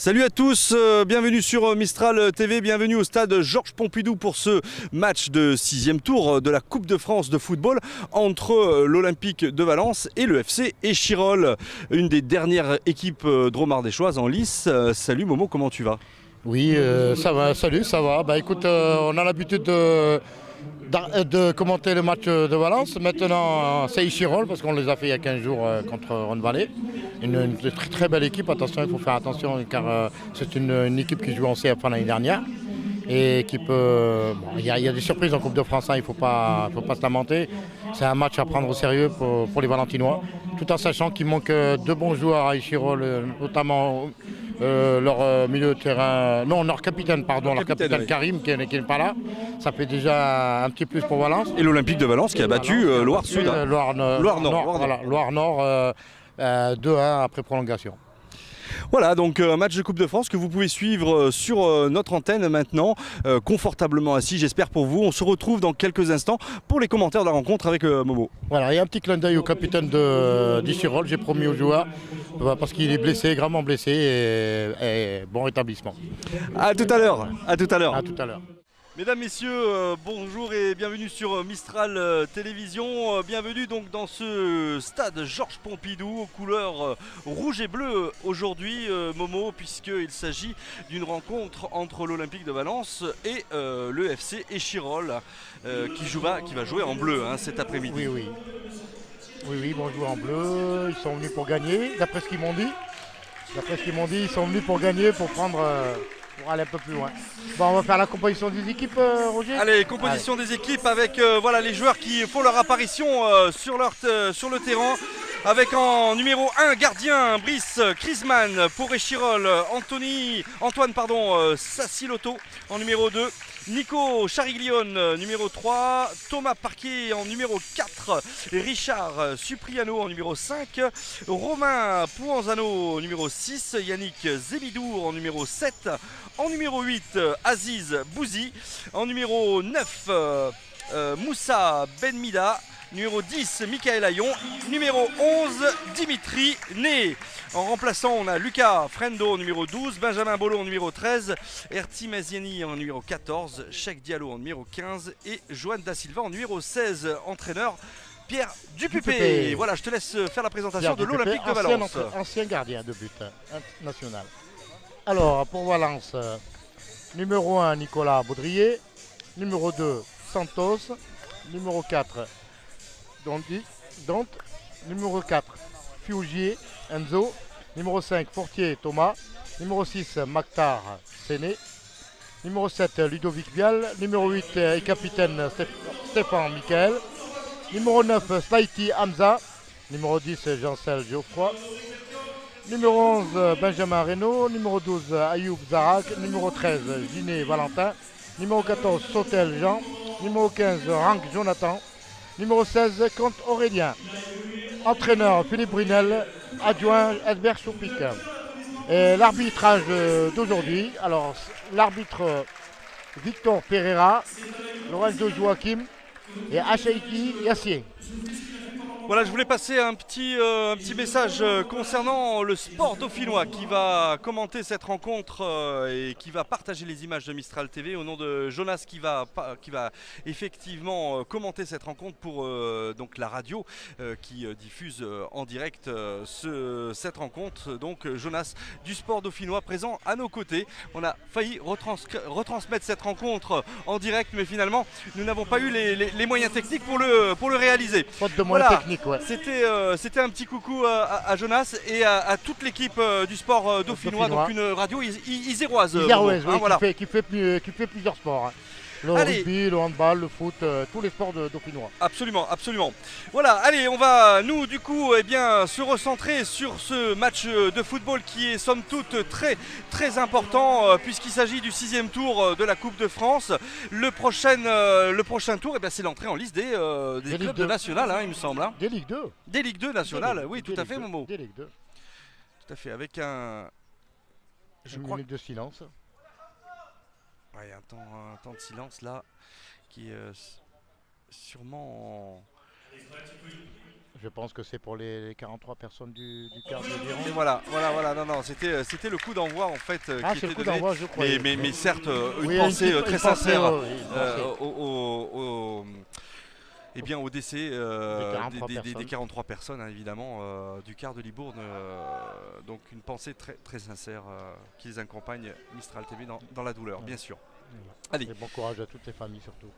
Salut à tous, bienvenue sur Mistral TV, bienvenue au stade Georges Pompidou pour ce match de 6e tour de la Coupe de France de football entre l'Olympique de Valence et le FC Échirolles, une des dernières équipes dromardéchoises en lice. Salut Momo, comment tu vas? Oui, ça va, salut, ça va. Bah écoute, on a l'habitude de commenter le match de Valence. Maintenant, c'est Échirolles parce qu'on les a fait il y a 15 jours contre Ronne-Vallée. Une très, très belle équipe, attention, il faut faire attention car c'est une équipe qui joue en CFA l'année dernière. Et qui peut. Il y a des surprises en Coupe de France, hein, il ne faut pas se lamenter. C'est un match à prendre au sérieux pour les Valentinois, tout en sachant qu'il manque de bons joueurs à Échirolles, notamment leur milieu de terrain, non, leur capitaine, pardon, leur capitaine oui. Karim qui n'est pas là. Ça fait déjà un petit plus pour Valence. Et l'Olympique de Valence qui a battu Loire-Sud. Loire-Nord, 2-1 après prolongation. Voilà, donc un match de Coupe de France que vous pouvez suivre sur notre antenne maintenant, confortablement assis, j'espère pour vous. On se retrouve dans quelques instants pour les commentaires de la rencontre avec Momo. Voilà, il y a un petit clin d'œil au capitaine d'Échirolles, j'ai promis aux joueurs, parce qu'il est blessé, gravement blessé, et bon rétablissement. À tout à l'heure. À tout à l'heure. À tout à l'heure. Mesdames, messieurs, bonjour et bienvenue sur Mistral Télévision. Bienvenue donc dans ce stade Georges Pompidou aux couleurs rouge et bleu aujourd'hui, Momo, puisqu'il s'agit d'une rencontre entre l'Olympique de Valence et le FC Échirolles qui va jouer en bleu cet après-midi. Oui, ils vont jouer en bleu, ils sont venus pour gagner, d'après ce qu'ils m'ont dit. Ils sont venus pour gagner, pour prendre... pour aller un peu plus loin. Bon, on va faire la composition des équipes, Roger. Allez, composition des équipes avec voilà, les joueurs qui font leur apparition sur le terrain. Avec en numéro 1 gardien Brice Krisman pour Échirolles, Antoine Sassiloto en numéro 2. Nico Chariglione numéro 3, Thomas Parquet en numéro 4, Richard Supriano en numéro 5, Romain Pouanzano numéro 6, Yannick Zemidour en numéro 7, en numéro 8 Aziz Bouzi, en numéro 9 Moussa Benmida, numéro 10 Michael Ayon, numéro 11 Dimitri Né. En remplaçant, on a Lucas Frendo en numéro 12, Benjamin Bolo en numéro 13, Erti Maziani en numéro 14, Cheikh Diallo en numéro 15 et Joanne Da Silva en numéro 16. Entraîneur Pierre Dupupé. Voilà, je te laisse faire la présentation de l'Olympique de Valence. Ancien gardien de but national. Alors, pour Valence, numéro 1 Nicolas Baudrier, numéro 2 Santos, numéro 4 Dante, numéro 4 Fiugier Enzo, numéro 5 Fortier Thomas, numéro 6 Maktar Séné, numéro 7 Ludovic Vial, numéro 8 et capitaine Stéphane Michael, numéro 9 Slaiti Hamza, numéro 10 Jean-Cel Geoffroy, numéro 11 Benjamin Reynaud, numéro 12 Ayoub Zarak, numéro 13 Giné Valentin, numéro 14 Sautel Jean, numéro 15 Rank Jonathan, numéro 16 Comte Aurélien. Entraîneur Philippe Brunel, adjoint Edbert Choupik. Et l'arbitrage d'aujourd'hui, alors l'arbitre Victor Pereira, Lorenzo Joachim et Achaiki Yassier. Voilà, je voulais passer un petit message concernant le sport dauphinois qui va commenter cette rencontre et qui va partager les images de Mistral TV au nom de Jonas qui va effectivement commenter cette rencontre pour donc la radio qui diffuse en direct cette rencontre. Donc Jonas du sport dauphinois présent à nos côtés. On a failli retransmettre cette rencontre en direct, mais finalement nous n'avons pas eu les moyens techniques pour le réaliser. Faute de moyens techniques. Ouais. C'était un petit coucou à Jonas et à toute l'équipe du sport dauphinois. Donc une radio iséroise. Voilà. qui fait plusieurs sports. Hein. Le rugby, le handball, le foot, tous les sports dauphinois. Absolument, absolument. Voilà, allez, on va nous du coup se recentrer sur ce match de football qui est somme toute très très important puisqu'il s'agit du 6e tour de la Coupe de France. Le prochain tour, c'est l'entrée en liste des clubs de national, il me semble. Des Ligue 2. Des Ligue 2 nationales, oui, tout à fait, Momo. Des Ligue 2. Tout à fait, avec un... Une minute de silence. Ouais, un temps de silence là qui est sûrement Je pense que c'est pour les 43 personnes du quart de l'Iran. Et voilà, voilà, non, c'était le coup d'envoi en fait Ah, qui c'est le était coup donné. d'envoi, je croyais. Mais certes, une Oui, pensée très une pensée, sincère oui, une pensée. eh bien, au décès des 43 personnes, hein, évidemment, du quart de Libourne. Donc une pensée très, très sincère qui les accompagne, Mistral TV, dans la douleur, bien sûr. Allez. Et bon courage à toutes les familles surtout.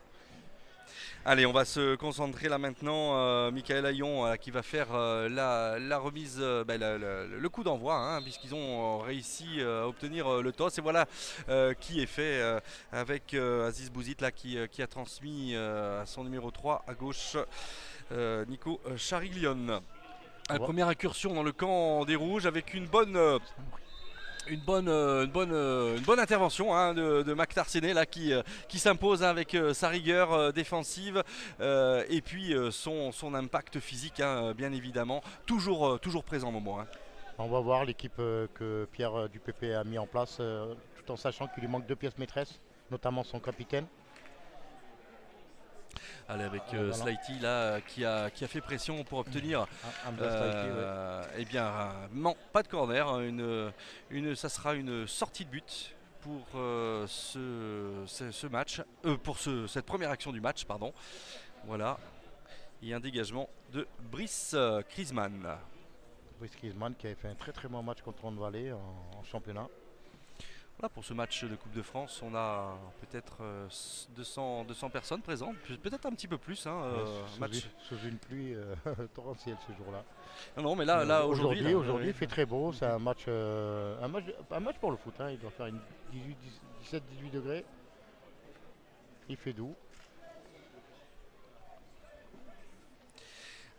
Allez, on va se concentrer là maintenant. Michael Hayon qui va faire la remise, le coup d'envoi, hein, puisqu'ils ont réussi à obtenir le toss. Et voilà qui est fait avec Aziz Bouzid là, qui a transmis à son numéro 3 à gauche, Nico Chariglione. Première incursion dans le camp des Rouges avec une bonne intervention hein, de Mac Tarsenet là, qui s'impose hein, avec sa rigueur défensive et puis son impact physique hein, bien évidemment toujours présent au moment. Hein. On va voir l'équipe que Pierre Dupepe a mis en place tout en sachant qu'il lui manque 2 pièces maîtresses, notamment son capitaine. Allez, avec Slighty là qui a fait pression pour obtenir eh bien non, pas de corner, ça sera une sortie de but pour ce match, pour cette première action du match, pardon. Voilà. Et un dégagement de Brice Kriesman. Brice Kriesman qui avait fait un très très bon match contre Ronde Vallée en championnat. Voilà, pour ce match de Coupe de France, on a peut-être 200 personnes présentes, peut-être un petit peu plus. Hein, sous une pluie torrentielle ce jour-là. Non, mais là aujourd'hui, il fait très beau. C'est un match pour le foot. Hein. Il doit faire 17-18 degrés. Il fait doux.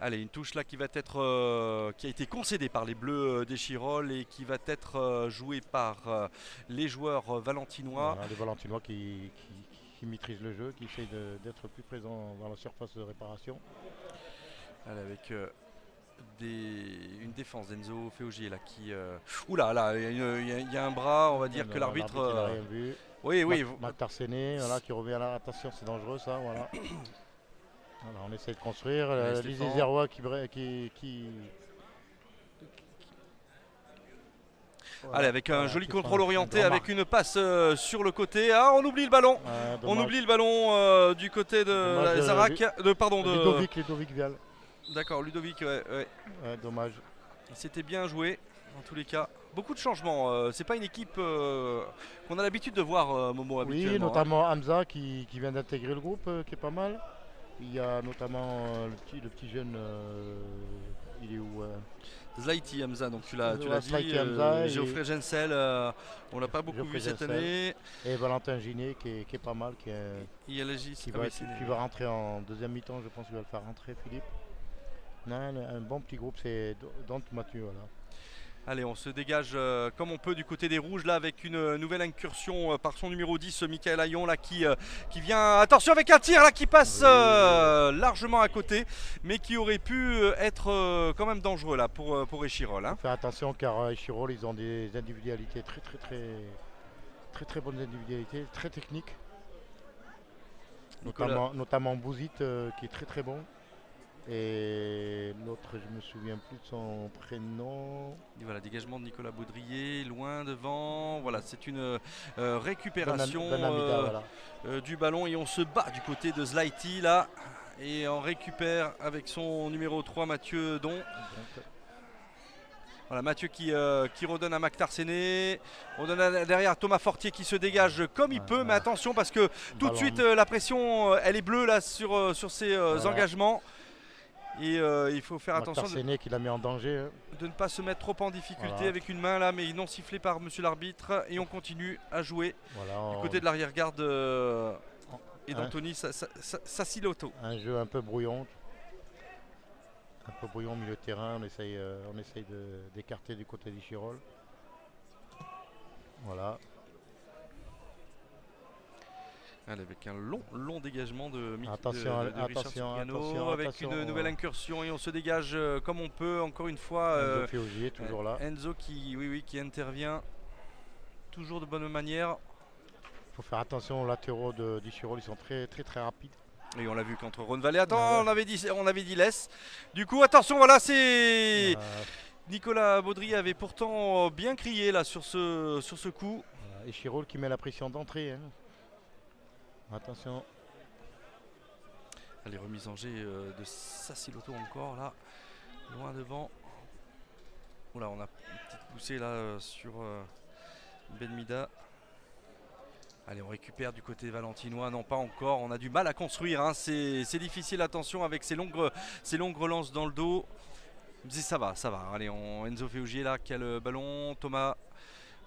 Allez, une touche là qui va être qui a été concédée par les Bleus d'Échirolles et qui va être jouée par les joueurs valentinois. Voilà, les valentinois qui maîtrisent le jeu, qui essayent d'être plus présents dans la surface de réparation. Allez, avec une défense d'Enzo Féogier là qui. Oula, là, il y a un bras, on va dire que l'arbitre. Il n'a rien vu. Oui. Mac Tarsenet, voilà, qui revient là. Attention, c'est dangereux ça, voilà. Alors, on essaie de construire. Les Zérois qui voilà. Allez, avec un joli contrôle orienté, avec une passe sur le côté. Ah, on oublie le ballon. On oublie le ballon du côté de Zarak. Ludovic Vial. D'accord, Ludovic, ouais. Dommage. C'était bien joué, en tous les cas. Beaucoup de changements. C'est pas une équipe qu'on a l'habitude de voir, Momo, habituellement. Oui, notamment Hamza qui vient d'intégrer le groupe, qui est pas mal. Il y a notamment le petit jeune, il est où Zlaïti Hamza, donc tu l'as dit. Geoffrey Gensel, on l'a pas beaucoup vu cette année. Et Valentin Ginet qui est pas mal, qui va rentrer en deuxième mi-temps, je pense qu'il va le faire rentrer, Philippe. Non, un bon petit groupe, c'est Dante Mathieu. Voilà. Allez, on se dégage comme on peut du côté des Rouges là avec une nouvelle incursion par son numéro 10, Michael Hayon là qui vient, attention avec un tir là qui passe largement à côté mais qui aurait pu être quand même dangereux là pour Échirolles. Hein. Faire attention car Échirolles ils ont des individualités très bonnes individualités, très techniques. Notamment Bouzid qui est très bon. Et l'autre, je me souviens plus de son prénom. Et voilà, dégagement de Nicolas Baudrier, loin devant. Voilà, c'est une récupération du ballon et on se bat du côté de Zlaïti là. Et on récupère avec son numéro 3, Mathieu Don. Voilà, Mathieu qui redonne à Mac Tarsenet. On donne derrière Thomas Fortier qui se dégage comme il peut. Mais attention parce que tout de suite la pression elle est bleue là sur ses engagements. Et il faut faire attention qui l'a mis en danger, de ne pas se mettre trop en difficulté avec une main là, mais non sifflé par monsieur l'arbitre. Et on continue à jouer du côté de l'arrière-garde et d'Anthony Sassiloto. Un jeu un peu brouillon. Au milieu de terrain, on essaye d'écarter du côté d'Échirolles. Voilà. Allez, avec un long dégagement de attention, avec une nouvelle incursion et on se dégage comme on peut encore une fois. Enzo Féogier toujours là. Enzo qui intervient toujours de bonne manière. Il faut faire attention aux latéraux d'Échirolles, ils sont très rapides. Et on l'a vu contre Rhône Valley. Attends, Ouais. on avait dit laisse. Du coup, attention, voilà, c'est Euh, Nicolas Baudry avait pourtant bien crié là sur ce coup. et Chirol qui met la pression d'entrée. Hein. Attention. Allez, remise en jet de Sassiloto encore là, loin devant. Oula, on a une petite poussée là sur Benmida. Allez, on récupère du côté valentinois. Non, pas encore. On a du mal à construire. Hein. C'est difficile. Attention avec ces longues relances dans le dos. Mais ça va, ça va. Allez, Enzo Féaugier là qui a le ballon. Thomas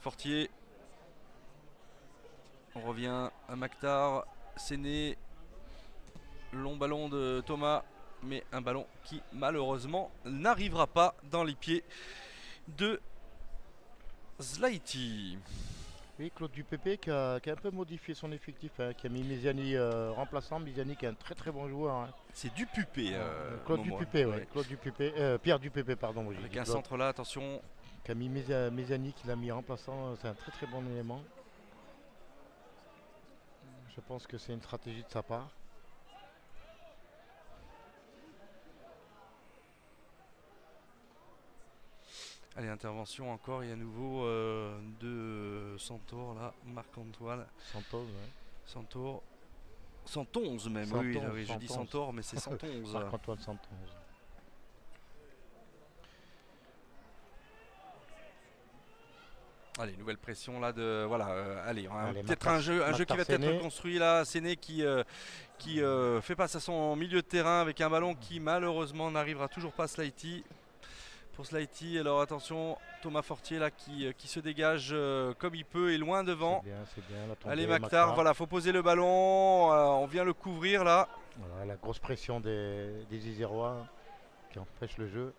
Fortier. On revient à Maktar. Séné. Long ballon de Thomas. Mais un ballon qui malheureusement n'arrivera pas dans les pieds de Zlaïti. Oui, Claude Dupépé qui a un peu modifié son effectif, hein, qui a mis Méziani remplaçant. Méziani qui est un très très bon joueur. Hein. C'est Dupépé. Claude Momo, Dupépé, hein. ouais. Ouais. Claude Dupépé, Pierre Dupépé, pardon. Moi, j'ai Avec dit un Claude, centre là, attention. qui a mis Méziani qui l'a mis remplaçant. C'est un très très bon élément. Je pense que c'est une stratégie de sa part. Allez, intervention encore et à nouveau de Santour là, Marc-Antoine. Santos, ouais. Santour. 111 même, Santon, oui, je dis 111. Santour, mais c'est 111. Marc-Antoine Santos. Allez, nouvelle pression là de. Voilà, allez, Allez, peut-être Maktar- un jeu qui va Maktar être Séné. construit là. Séné qui fait passe à son milieu de terrain avec un ballon qui malheureusement n'arrivera toujours pas à Slaiti. Pour Slaiti, alors attention, Thomas Fortier là qui se dégage comme il peut et loin devant. C'est bien la tombée. Allez Maktar, voilà, faut poser le ballon, on vient le couvrir là. Voilà, la grosse pression des Isérois qui empêche le jeu,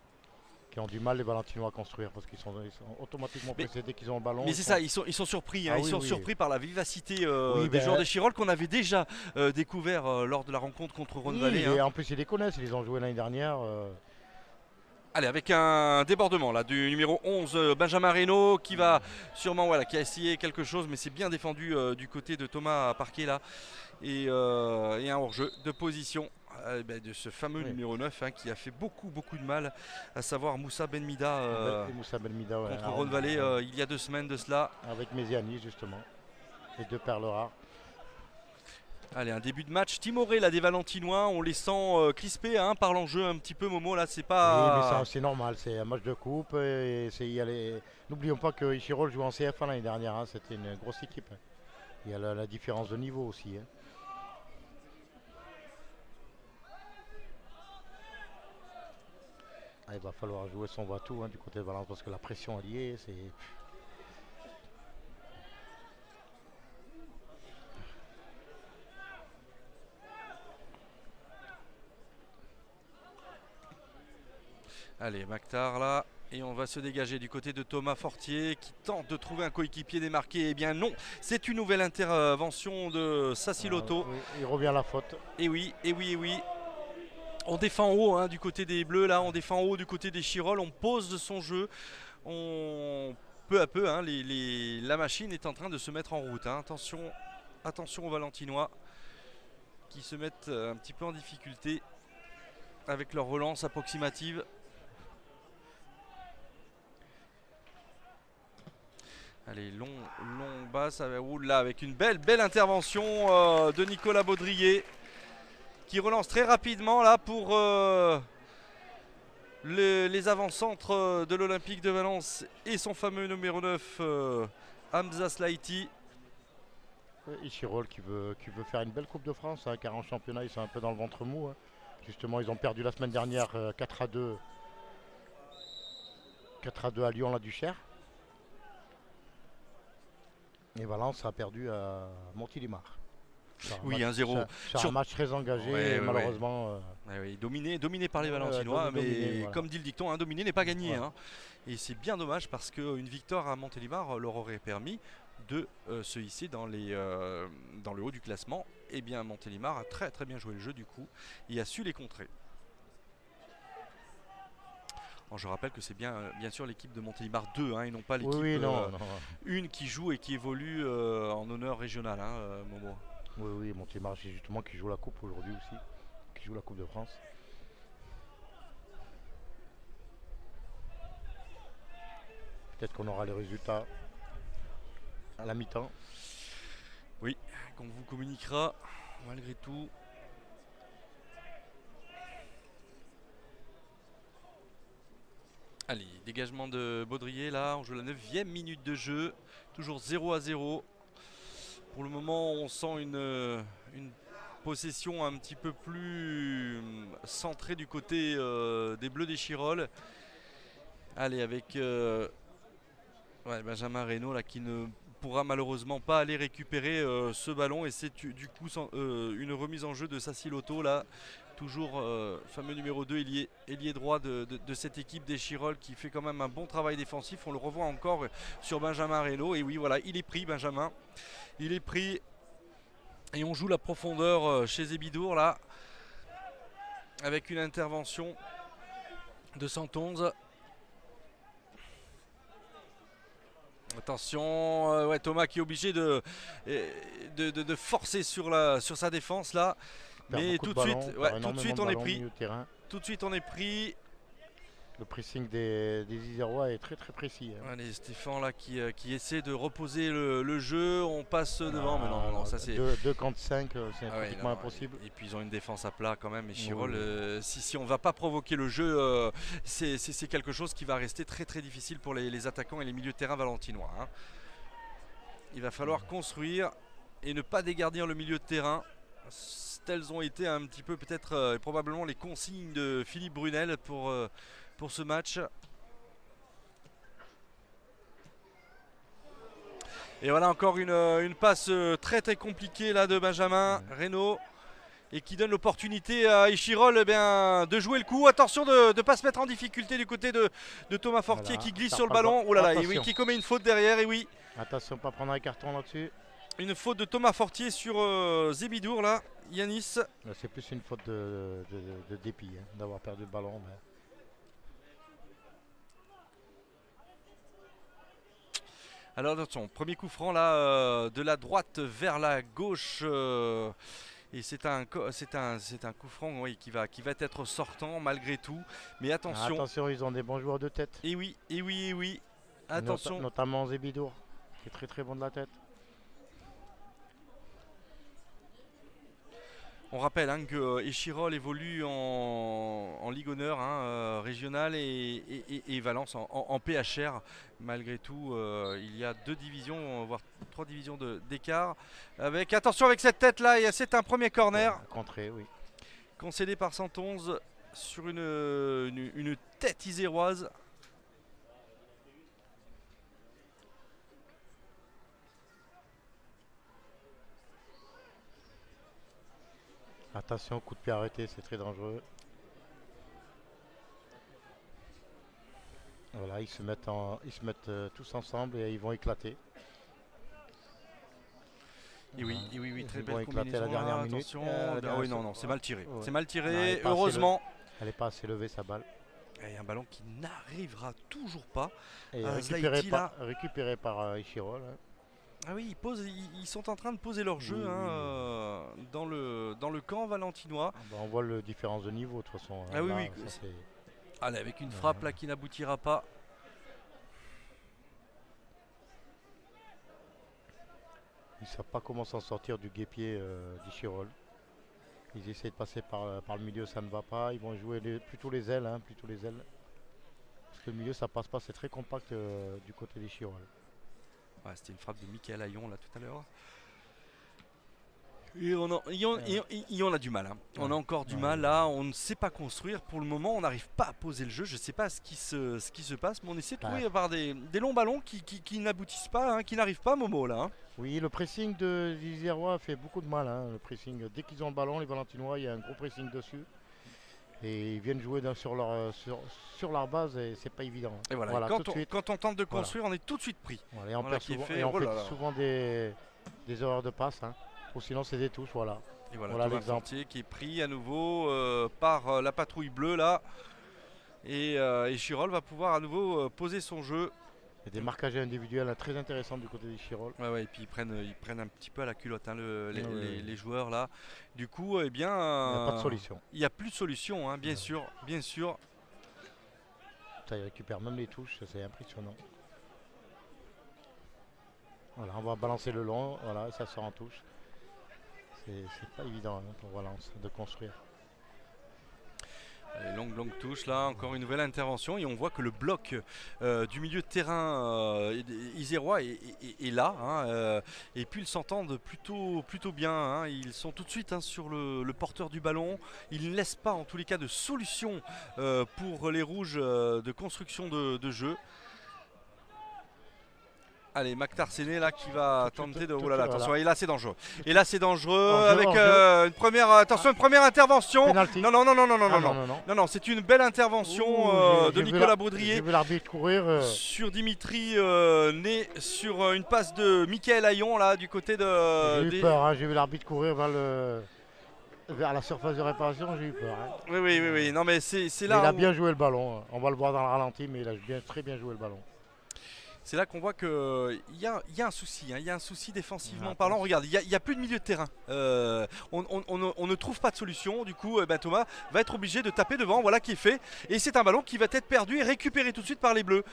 qui ont du mal les Valentinois à construire parce qu'ils sont automatiquement Mais- pressés dès qu'ils ont le ballon. Mais c'est ça, ils sont surpris, hein, Ah ils oui, sont oui. surpris par la vivacité Oui, des ben- joueurs de Chirol qu'on avait déjà découvert lors de la rencontre contre Rhône Oui, Valley. et Hein. en plus ils les connaissent, ils les ont joués l'année dernière. Allez, avec un débordement là du numéro 11, Benjamin Reynaud, qui va sûrement, voilà, qui a essayé quelque chose, mais c'est bien défendu du côté de Thomas Parquet là. Et un hors-jeu de position de ce fameux Oui. numéro 9 hein, qui a fait beaucoup de mal, à savoir Moussa Benmida Et Moussa Belmida, ouais, contre Rhône Valley il y a 2 semaines de cela. avec Méziani justement. Les deux perles rares. Allez, un début de match timoré là des Valentinois, on les sent crispés hein, par l'enjeu un petit peu Momo là, c'est Oui, mais pas. ça, c'est normal, c'est un match de coupe. Et n'oublions pas que Ichirol joue en CFA l'année dernière, hein, c'était une grosse équipe. Hein. Il y a la différence de niveau aussi. Hein. Ah, il va falloir jouer son va-tout hein, du côté de Valence parce que la pression alliée, c'est. Allez, Maktar là. Et on va se dégager du côté de Thomas Fortier qui tente de trouver un coéquipier démarqué. Eh bien non, c'est une nouvelle intervention de Sassiloto. Oui, il revient à la faute. Et oui, et oui, et oui. On défend haut hein, du côté des Bleus, là, on défend haut du côté des Chirol, on pose son jeu. Peu à peu, hein, la machine est en train de se mettre en route. Hein. Attention aux Valentinois qui se mettent un petit peu en difficulté avec leur relance approximative. Allez, long bas, ça roule là avec une belle intervention de Nicolas Baudrier qui relance très rapidement là pour les avant-centres de l'Olympique de Valence et son fameux numéro 9 Hamza Slaiti. Ichirol qui veut faire une belle Coupe de France, hein, car en championnat ils sont un peu dans le ventre mou. Hein. Justement, ils ont perdu la semaine dernière 4-2. 4-2 à Lyon-la-Duchère. Et Valence a perdu à Montélimar. Oui, 1-0. C'est un match très engagé, Ouais, et ouais, malheureusement. Oui, dominé par les Ouais, Valentinois, mais dominé, voilà. comme dit le dicton, dominé n'est pas gagné. Voilà. Hein. Et c'est bien dommage parce qu'une victoire à Montélimar leur aurait permis de se hisser dans le haut du classement. Et bien Montélimar a très bien joué le jeu du coup et a su les contrer. Alors, je rappelle que c'est bien sûr l'équipe de Montélimar 2 hein, et non pas l'équipe Oui, non. 1 qui joue et qui évolue en honneur régional, hein, Momo. Oui, oui, Montélimar justement qui joue la Coupe aujourd'hui aussi, qui joue la Coupe de France. Peut-être qu'on aura les résultats à la mi-temps. Oui, qu'on vous communiquera malgré tout. Allez, dégagement de Baudrier là, on joue la 9e minute de jeu, toujours 0-0. Pour le moment, on sent une possession un petit peu plus centrée du côté des Bleus d'Échirolles. Allez, avec Benjamin Reynaud là, qui ne pourra malheureusement pas aller récupérer ce ballon. Et c'est du coup une remise en jeu de Sassiloto là. Toujours fameux numéro 2, ailier droit de cette équipe d'Échirolles qui fait quand même un bon travail défensif. On le revoit encore sur Benjamin Reynaud. Et oui, voilà, il est pris, Benjamin. Il est pris. Et on joue la profondeur chez Zébidour là. Avec une intervention de 111. Attention, Thomas qui est obligé de forcer sur sa défense là. Mais tout de suite on est pris. Tout de suite on est pris. Le pressing des Isérois est très très précis. Hein. Allez, Stéphane là qui essaie de reposer le jeu. On passe devant, mais non, ça c'est. 2 contre 5, c'est pratiquement impossible. Et puis ils ont une défense à plat quand même. Et Échirolles, si on ne va pas provoquer le jeu, c'est quelque chose qui va rester très très difficile pour les attaquants et les milieux de terrain valentinois. Hein. Il va falloir construire et ne pas dégarnir le milieu de terrain. Telles ont été un petit peu peut-être probablement les consignes de Philippe Brunel pour ce match. Et voilà encore une passe très très compliquée là de Benjamin Reynaud et qui donne l'opportunité à Échirolles de jouer le coup. Attention de ne pas se mettre en difficulté du côté de Thomas Fortier qui glisse sur le ballon. Oh là là, et oui, qui commet une faute derrière. Et oui. Attention, pas prendre un carton là-dessus. Une faute de Thomas Fortier sur Zébidour là, Yanis. C'est plus une faute de dépit hein, d'avoir perdu le ballon. Mais... Alors attention, premier coup franc là de la droite vers la gauche et c'est un coup franc oui, qui va être sortant malgré tout. Mais attention. Attention, ils ont des bons joueurs de tête. Et oui. Attention. Notamment Zébidour, qui est très très bon de la tête. On rappelle hein, que Échirolles évolue en Ligue Honneur régionale et Valence en PHR. Malgré tout, il y a 2 divisions, voire 3 divisions d'écart. Attention avec cette tête là, c'est un premier corner. Contré, oui. Concédé par 111 sur une tête iséroise. Attention, coup de pied arrêté, c'est très dangereux. Voilà, ils se mettent tous ensemble et ils vont éclater. Et oui, très belle combinaison à la dernière minute. Oui, non, c'est mal tiré. Ouais. C'est mal tiré, heureusement. Elle n'est pas assez levée sa balle. Et un ballon qui n'arrivera toujours pas. Et récupéré par Échirolles. Hein. Ah oui, ils sont en train de poser leur jeu dans le camp valentinois. On voit la différence de niveau de toute façon. Ah là, oui. Allez, avec une frappe là qui n'aboutira pas. Ils ne savent pas comment s'en sortir du guépier d'Échirolles. Ils essaient de passer par le milieu, ça ne va pas. Ils vont jouer plutôt les ailes. Parce que le milieu, ça passe pas. C'est très compact du côté d'Échirolles. Ouais, c'était une frappe de Michael Ayon là tout à l'heure. Et on a du mal. Hein. On a encore du mal là. On ne sait pas construire. Pour le moment, on n'arrive pas à poser le jeu. Je ne sais pas ce qui se passe, mais on essaie de trouver par des longs ballons qui n'aboutissent pas, hein, qui n'arrivent pas, Momo là. Hein. Oui, le pressing des Isérois fait beaucoup de mal. Hein, le pressing, dès qu'ils ont le ballon, les Valentinois, il y a un gros pressing dessus. Et ils viennent jouer sur leur base et c'est pas évident. Et voilà, quand on tente de construire, on est tout de suite pris. Voilà, et on fait souvent des erreurs de passe. Hein. Ou sinon c'est des touches, voilà. Et voilà l'exemple qui est pris à nouveau par la patrouille bleue là. Et Échirolles va pouvoir à nouveau poser son jeu. Il y a des marquages individuels là, très intéressants du côté des Chirol. Ouais, ouais, et puis ils prennent un petit peu à la culotte hein, Ouais. les joueurs là. Du coup, eh bien, Il n'y a pas de solution. il n'y a plus de solution, hein, bien sûr, bien sûr. Ça, il récupère même les touches, c'est impressionnant. Voilà, on va balancer le long, voilà, ça sort en touche. C'est pas évident hein, pour Valence de construire. Allez, longue touche là, encore une nouvelle intervention et on voit que le bloc du milieu de terrain isérois est là hein, et puis ils s'entendent plutôt bien, hein. Ils sont tout de suite hein, sur le porteur du ballon, ils ne laissent pas en tous les cas de solution pour les rouges de construction de jeu. Allez, Maktar Séné là qui va tenter de. Oh là là, attention, et là c'est dangereux. Et là c'est dangereux avec une première. Attention, une première intervention. Penalty. Non, non, c'est une belle intervention de Nicolas Baudrier. J'ai vu l'arbitre courir. Sur Dimitri Né, sur une passe de Mickaël Hayon là du côté de. J'ai eu peur, hein, j'ai vu l'arbitre courir vers la surface de réparation, j'ai eu peur. Hein. Oui, non mais c'est là. Il a bien joué le ballon, on va le voir dans le ralenti, mais il a très bien joué le ballon. C'est là qu'on voit qu'il y a un souci, hein, il y a un souci défensivement parlant. Regarde, il n'y a plus de milieu de terrain. On ne trouve pas de solution. Du coup, Thomas va être obligé de taper devant. Voilà qui est fait. Et c'est un ballon qui va être perdu et récupéré tout de suite par les Bleus.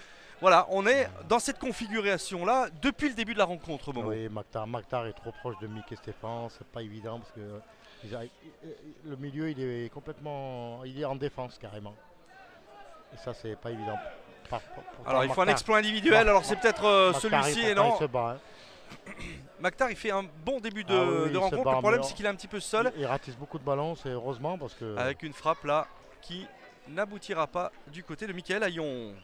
Voilà, on est dans cette configuration-là depuis le début de la rencontre. Momo. Oui, Maktar est trop proche de Mick et Stéphane. C'est pas évident parce que le milieu, il est en défense carrément. Et ça, c'est pas évident. Alors il faut un exploit individuel, alors c'est peut-être celui-ci et non. Maktar il fait un bon début de rencontre, le problème c'est qu'il est un petit peu seul. Il ratisse beaucoup de ballons, c'est heureusement parce que. Avec une frappe là qui n'aboutira pas du côté de Mickaël Hayon.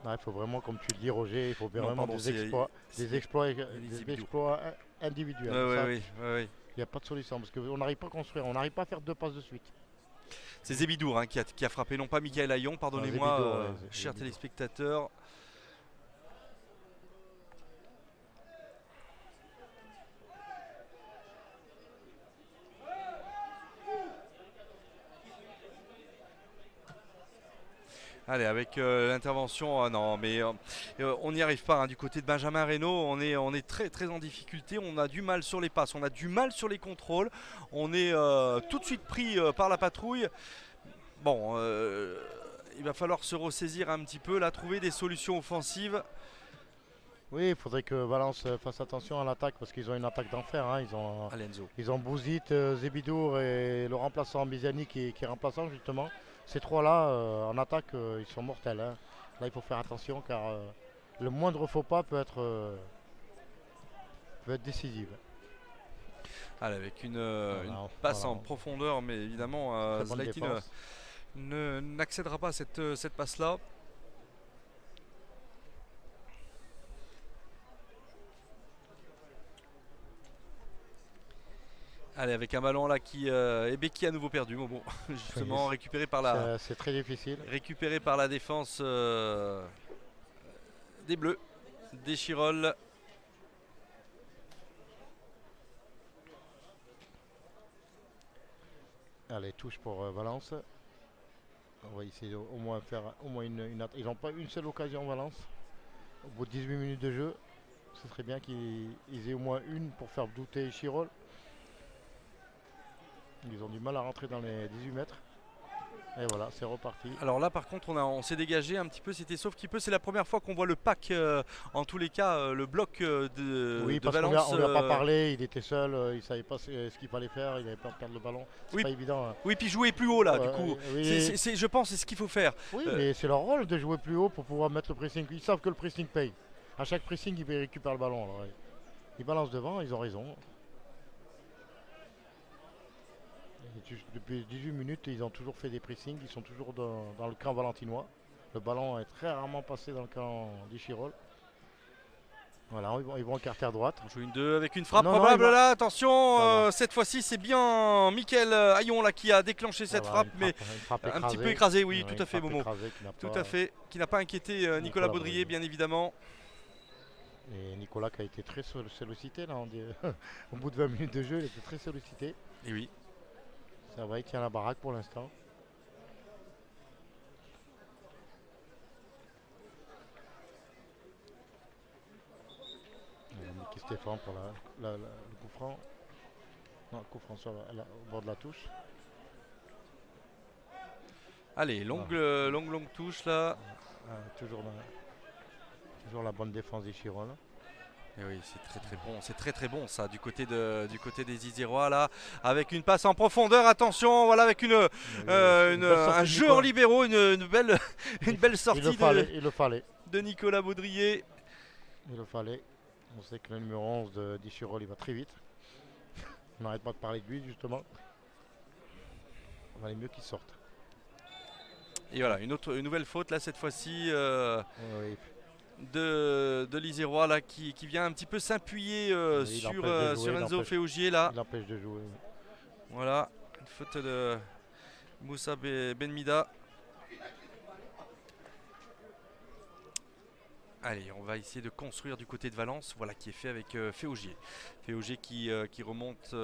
Il faut vraiment, comme tu le dis Roger, il faut vraiment des exploits individuels. Oui. Il n'y a pas de solution parce qu'on n'arrive pas à construire, on n'arrive pas à faire 2 passes de suite. C'est Zébidour hein, qui a frappé, non pas Mickaël Hayon, pardonnez-moi, chers téléspectateurs. Allez, avec l'intervention, non, mais on n'y arrive pas hein, du côté de Benjamin Reynaud. On est très en difficulté. On a du mal sur les passes, on a du mal sur les contrôles. On est tout de suite pris par la patrouille. Bon, il va falloir se ressaisir un petit peu, là, trouver des solutions offensives. Oui, il faudrait que Valence fasse attention à l'attaque parce qu'ils ont une attaque d'enfer. Hein. Ils ont Bouzid, Zébidour et le remplaçant Biziani qui est remplaçant justement. Ces trois-là, en attaque, ils sont mortels. Hein. Là, il faut faire attention car le moindre faux pas peut être décisif. Allez, avec une passe en profondeur, mais évidemment, Zlaïti n'accédera pas à cette passe-là. Allez, avec un ballon là qui est Becky à nouveau perdu. Bon, justement récupéré par la. C'est très difficile. Récupéré par la défense des Bleus, des Chirol. Allez, touche pour Valence. On va essayer au moins faire une attaque. Ils n'ont pas une seule occasion Valence. Au bout de 18 minutes de jeu, ce serait bien qu'ils aient au moins une pour faire douter Chirol. Ils ont du mal à rentrer dans les 18 mètres. Et voilà, c'est reparti. Alors là, par contre, on s'est dégagé un petit peu. C'était sauf qui peut. C'est la première fois qu'on voit le pack, en tous les cas, le bloc de parce Valence. On lui a pas parlé. Il était seul. Il ne savait pas ce qu'il fallait faire. Il avait peur de perdre le ballon. C'est pas évident. Hein. Oui, puis jouer plus haut là, du coup. Je pense c'est ce qu'il faut faire. Oui, mais c'est leur rôle de jouer plus haut pour pouvoir mettre le pressing. Ils savent que le pressing paye. À chaque pressing, ils récupèrent le ballon. Alors, ils balancent devant. Ils ont raison. Depuis 18 minutes, ils ont toujours fait des pressings, ils sont toujours dans le camp valentinois. Le ballon est très rarement passé dans le camp des Chirol. Voilà, ils vont écarter à droite. On joue une 2 avec une frappe probable là, attention, cette fois-ci c'est bien Mickaël Hayon là qui a déclenché cette frappe, mais un petit peu écrasé, oui, tout à fait Momo. Tout à fait, qui n'a pas inquiété Nicolas Baudrier bien évidemment. Et Nicolas qui a été très sollicité là, au bout de 20 minutes de jeu, il était très sollicité. Et oui. Ça va, il tient la baraque pour l'instant. Mickey Stéphane pour le coup franc. Non, coup franc au bord de la touche. Allez, longue touche là. Toujours la bonne défense des Chiron. Et oui, c'est très bon ça du côté des Isérois là, avec une passe en profondeur, attention, voilà, avec un jeu en libéraux, une belle sortie de Nicolas Baudrier. Il le fallait. On sait que le numéro 11 d'Ichirol il va très vite. On n'arrête pas de parler de lui justement. Il valait mieux qu'il sorte. Et voilà, une nouvelle faute là cette fois-ci. Oui. De l'Isérois là qui vient un petit peu s'appuyer sur Enzo Féaugier là. Il empêche de jouer. Voilà, une faute de Moussa Benmida. Allez, on va essayer de construire du côté de Valence, voilà qui est fait avec Féaugier. Féaugier qui remonte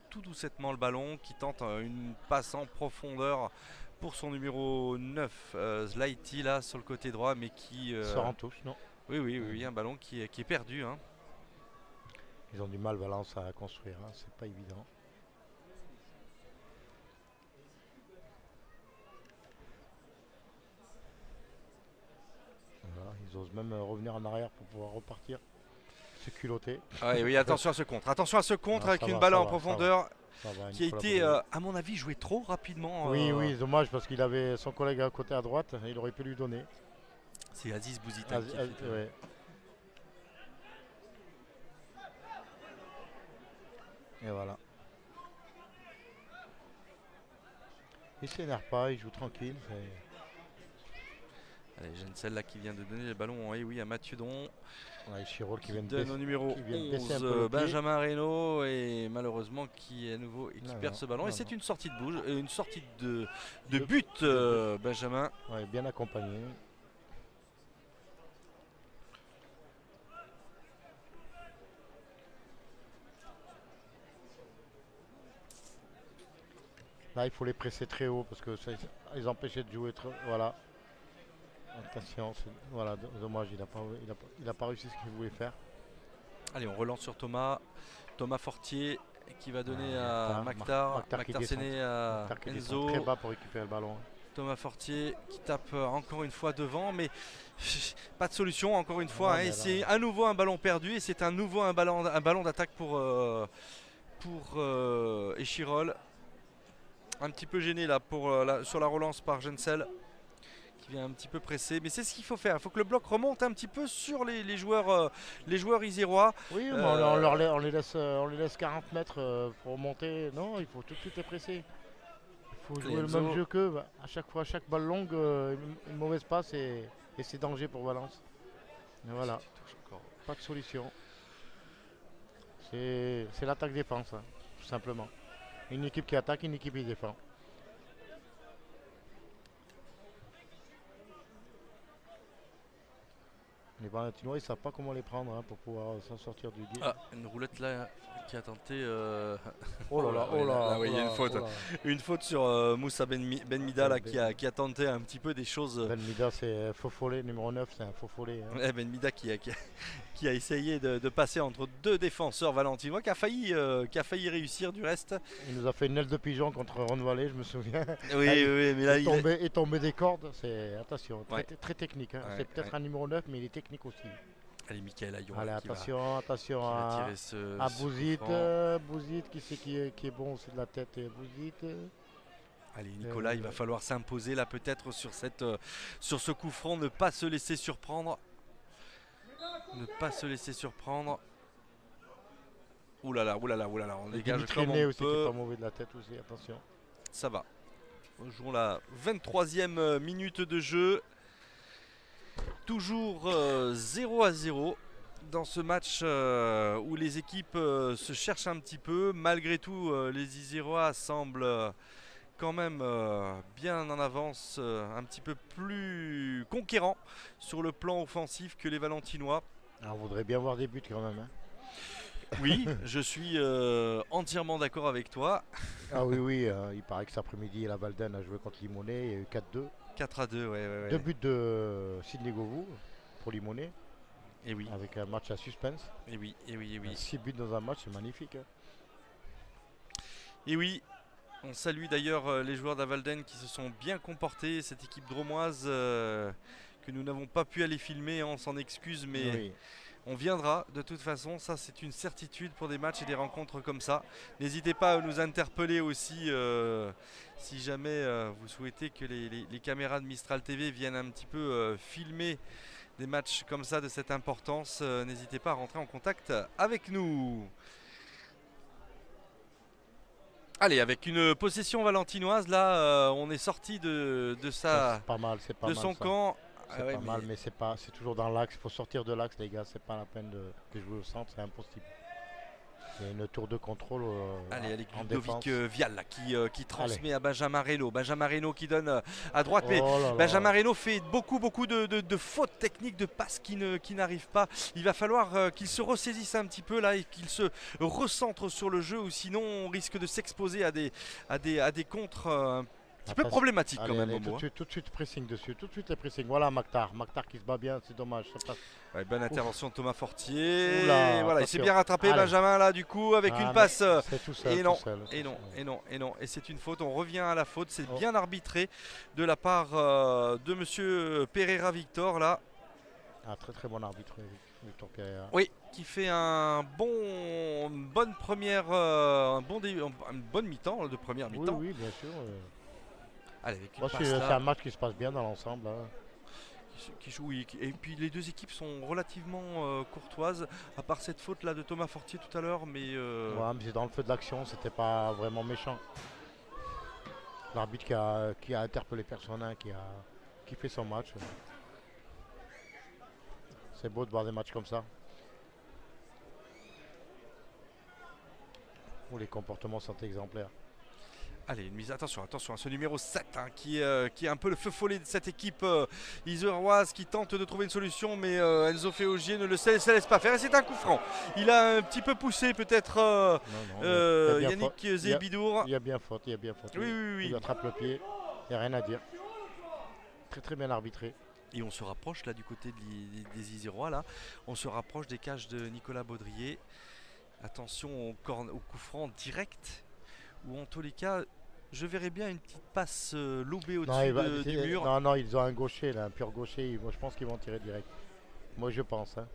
tout doucettement le ballon, qui tente une passe en profondeur pour son numéro 9, Zlaiti là sur le côté droit, mais qui sort en touche, non? Oui, un ballon qui est perdu. Hein. Ils ont du mal, Valence, à construire, hein. C'est pas évident. Voilà, ils osent même revenir en arrière pour pouvoir repartir. Se culotter. Ah, oui, attention à ce contre. Attention à ce contre avec une balle en profondeur. Qui a été, à mon avis, joué trop rapidement. Oui, dommage parce qu'il avait son collègue à côté à droite, il aurait pu lui donner. C'est Aziz Bouzita qui ouais. Et voilà. Il s'énerve pas, il joue tranquille. Allez, Jensel là qui vient de donner le ballon à Mathieu Don. Ouais, Chirol qui vient de donne au numéro 11 Benjamin Reynaud et malheureusement qui à nouveau perd ce ballon. Et c'est une sortie de but, Benjamin. Ouais, bien accompagné. Là, il faut les presser très haut parce que ça les empêchait de jouer trop. Voilà. Attention, voilà, dommage, il a pas réussi ce qu'il voulait faire. Allez, on relance sur Thomas Fortier qui va donner à Maktar Séné à Enzo. Très bas pour récupérer le ballon. Thomas Fortier qui tape encore une fois devant, mais pas de solution encore une fois. Hein, et c'est à nouveau un ballon perdu et c'est un ballon d'attaque pour Échirol. Un petit peu gêné là sur la relance par Jensel. Qui vient un petit peu pressé, mais c'est ce qu'il faut faire. Il faut que le bloc remonte un petit peu sur les joueurs isérois. Oui, mais on les laisse 40 mètres pour remonter. Non, il faut tout de suite les presser. Il faut jouer le même jeu qu'eux. À chaque fois, chaque balle longue, une mauvaise passe et c'est danger pour Valence. Et voilà, pas de solution. C'est l'attaque-défense, hein, tout simplement. Une équipe qui attaque, une équipe qui défend. Les Valentinois, ils ne savent pas comment les prendre pour pouvoir s'en sortir du guet. Ah, une roulette là qui a tenté. Oh là là, il y a une faute. Une faute sur Moussa Benmida là, qui a tenté un petit peu des choses. Benmida, c'est faux follet, numéro 9, c'est un faux follet. Hein. Benmida qui a essayé de passer entre deux défenseurs valentinois, qui a failli réussir du reste. Il nous a fait une aile de pigeon contre Ronne-Vallée, je me souviens. Oui, mais là il est tombé des cordes, c'est attention, très technique. Hein. C'est peut-être un numéro 9, mais il est technique aussi. Allez, Michael Ayon. Allez, attention à Bouzid. Bouzid qui est bon, c'est de la tête. Bouzid. Allez, Nicolas, il va falloir s'imposer là peut-être sur ce coup franc, ne pas se laisser surprendre. Ouh là là, on dégage comme on aussi, peut. Qui est pas mauvais de la tête aussi, attention. Ça va. Nous jouons la 23e minute de jeu. Toujours 0-0 dans ce match où les équipes se cherchent un petit peu. Malgré tout, les Isérois semblent quand même bien en avance, un petit peu plus conquérants sur le plan offensif que les Valentinois. Alors, on voudrait bien voir des buts quand même. Hein. Oui, je suis entièrement d'accord avec toi. Ah oui, oui, il paraît que cet après-midi, la Valden a joué contre Limonest, il y a eu 4-2. 4-2, ouais, ouais, Deux ouais. buts de Sidney Govou pour Limonest, Et oui, avec un match à suspense. et oui, et oui, et oui. 6 buts dans un match, c'est magnifique, hein. Et oui, on salue d'ailleurs les joueurs d'Avalden qui se sont bien comportés, cette équipe dromoise que nous n'avons pas pu aller filmer, on s'en excuse, mais Oui. on viendra de toute façon, ça c'est une certitude pour des matchs et des rencontres comme ça. N'hésitez pas à nous interpeller aussi si jamais vous souhaitez que les caméras de Mistral TV viennent un petit peu filmer des matchs comme ça de cette importance. N'hésitez pas à rentrer en contact avec nous. Allez, avec une possession valentinoise, là, on est sorti de Ça, c'est pas mal, c'est pas de mal son ça. camp. C'est Ah ouais, pas mal, mais c'est toujours dans l'axe. Il faut sortir de l'axe, les gars. C'est pas la peine de jouer au centre, c'est impossible. Il y a une tour de contrôle allez, avec en défense. Ludovic Vial là, qui transmet Allez. à Benjamin Reynaud. Benjamin Reynaud qui donne à droite, mais Oh là Benjamin là. Reynaud fait beaucoup de fautes techniques, de passes qui n'arrivent pas. Il va falloir qu'il se ressaisisse un petit peu là et qu'il se recentre sur le jeu, ou sinon on risque de s'exposer à des contres un petit peu Après, problématiques quand allez, même. allez, Momo, hein. tout de suite pressing dessus. Tout de suite les pressing. Voilà Maktar. Maktar qui se bat bien, c'est dommage. Ça passe. Ouais, bonne Ouf. intervention de Thomas Fortier. Oula, Voilà, il s'est attention. bien rattrapé Allez. Benjamin là du coup avec Ah, une mais passe. c'est tout seul. Et non, tout seul, et tout non, seul. et non, et non. Et c'est une faute, on revient à la faute. C'est Oh. bien arbitré de la part de monsieur Pereira Victor là. Ah, très très bon arbitre, Victor Pereira. Oui, qui fait une bonne première, une bonne mi-temps de première Oui, mi-temps. oui, bien sûr. Allez, avec une Moi, passe c'est là, un match qui se passe bien dans l'ensemble, hein. qui joue, oui. Et puis les deux équipes sont relativement courtoises, à part cette faute là de Thomas Fortier tout à l'heure, mais Ouais, mais c'est dans le feu de l'action, c'était pas vraiment méchant. L'arbitre qui a interpellé personne, hein, qui fait son match. C'est beau de voir des matchs comme ça. Où les comportements sont exemplaires. allez, une mise, attention à ce numéro 7 hein, qui est un peu le feu follet de cette équipe iséroise qui tente de trouver une solution, mais Enzo Féogier ne se laisse pas faire et c'est un coup franc. Il a un petit peu poussé peut-être Non, non, il y a bien Yannick faute. Zébidour. Il y a bien faute, il y a bien faute. Oui, oui, oui. Il attrape le pied, il n'y a rien à dire. Très très bien arbitré. Et on se rapproche là du côté des Isérois là. On se rapproche des cages de Nicolas Baudrier. Attention au coup franc direct. Ou en tous les cas, je verrais bien une petite passe lobée au-dessus du mur. Non, non, ils ont un gaucher, là, un pur gaucher. Moi, je pense qu'ils vont tirer direct. Moi, je pense, hein.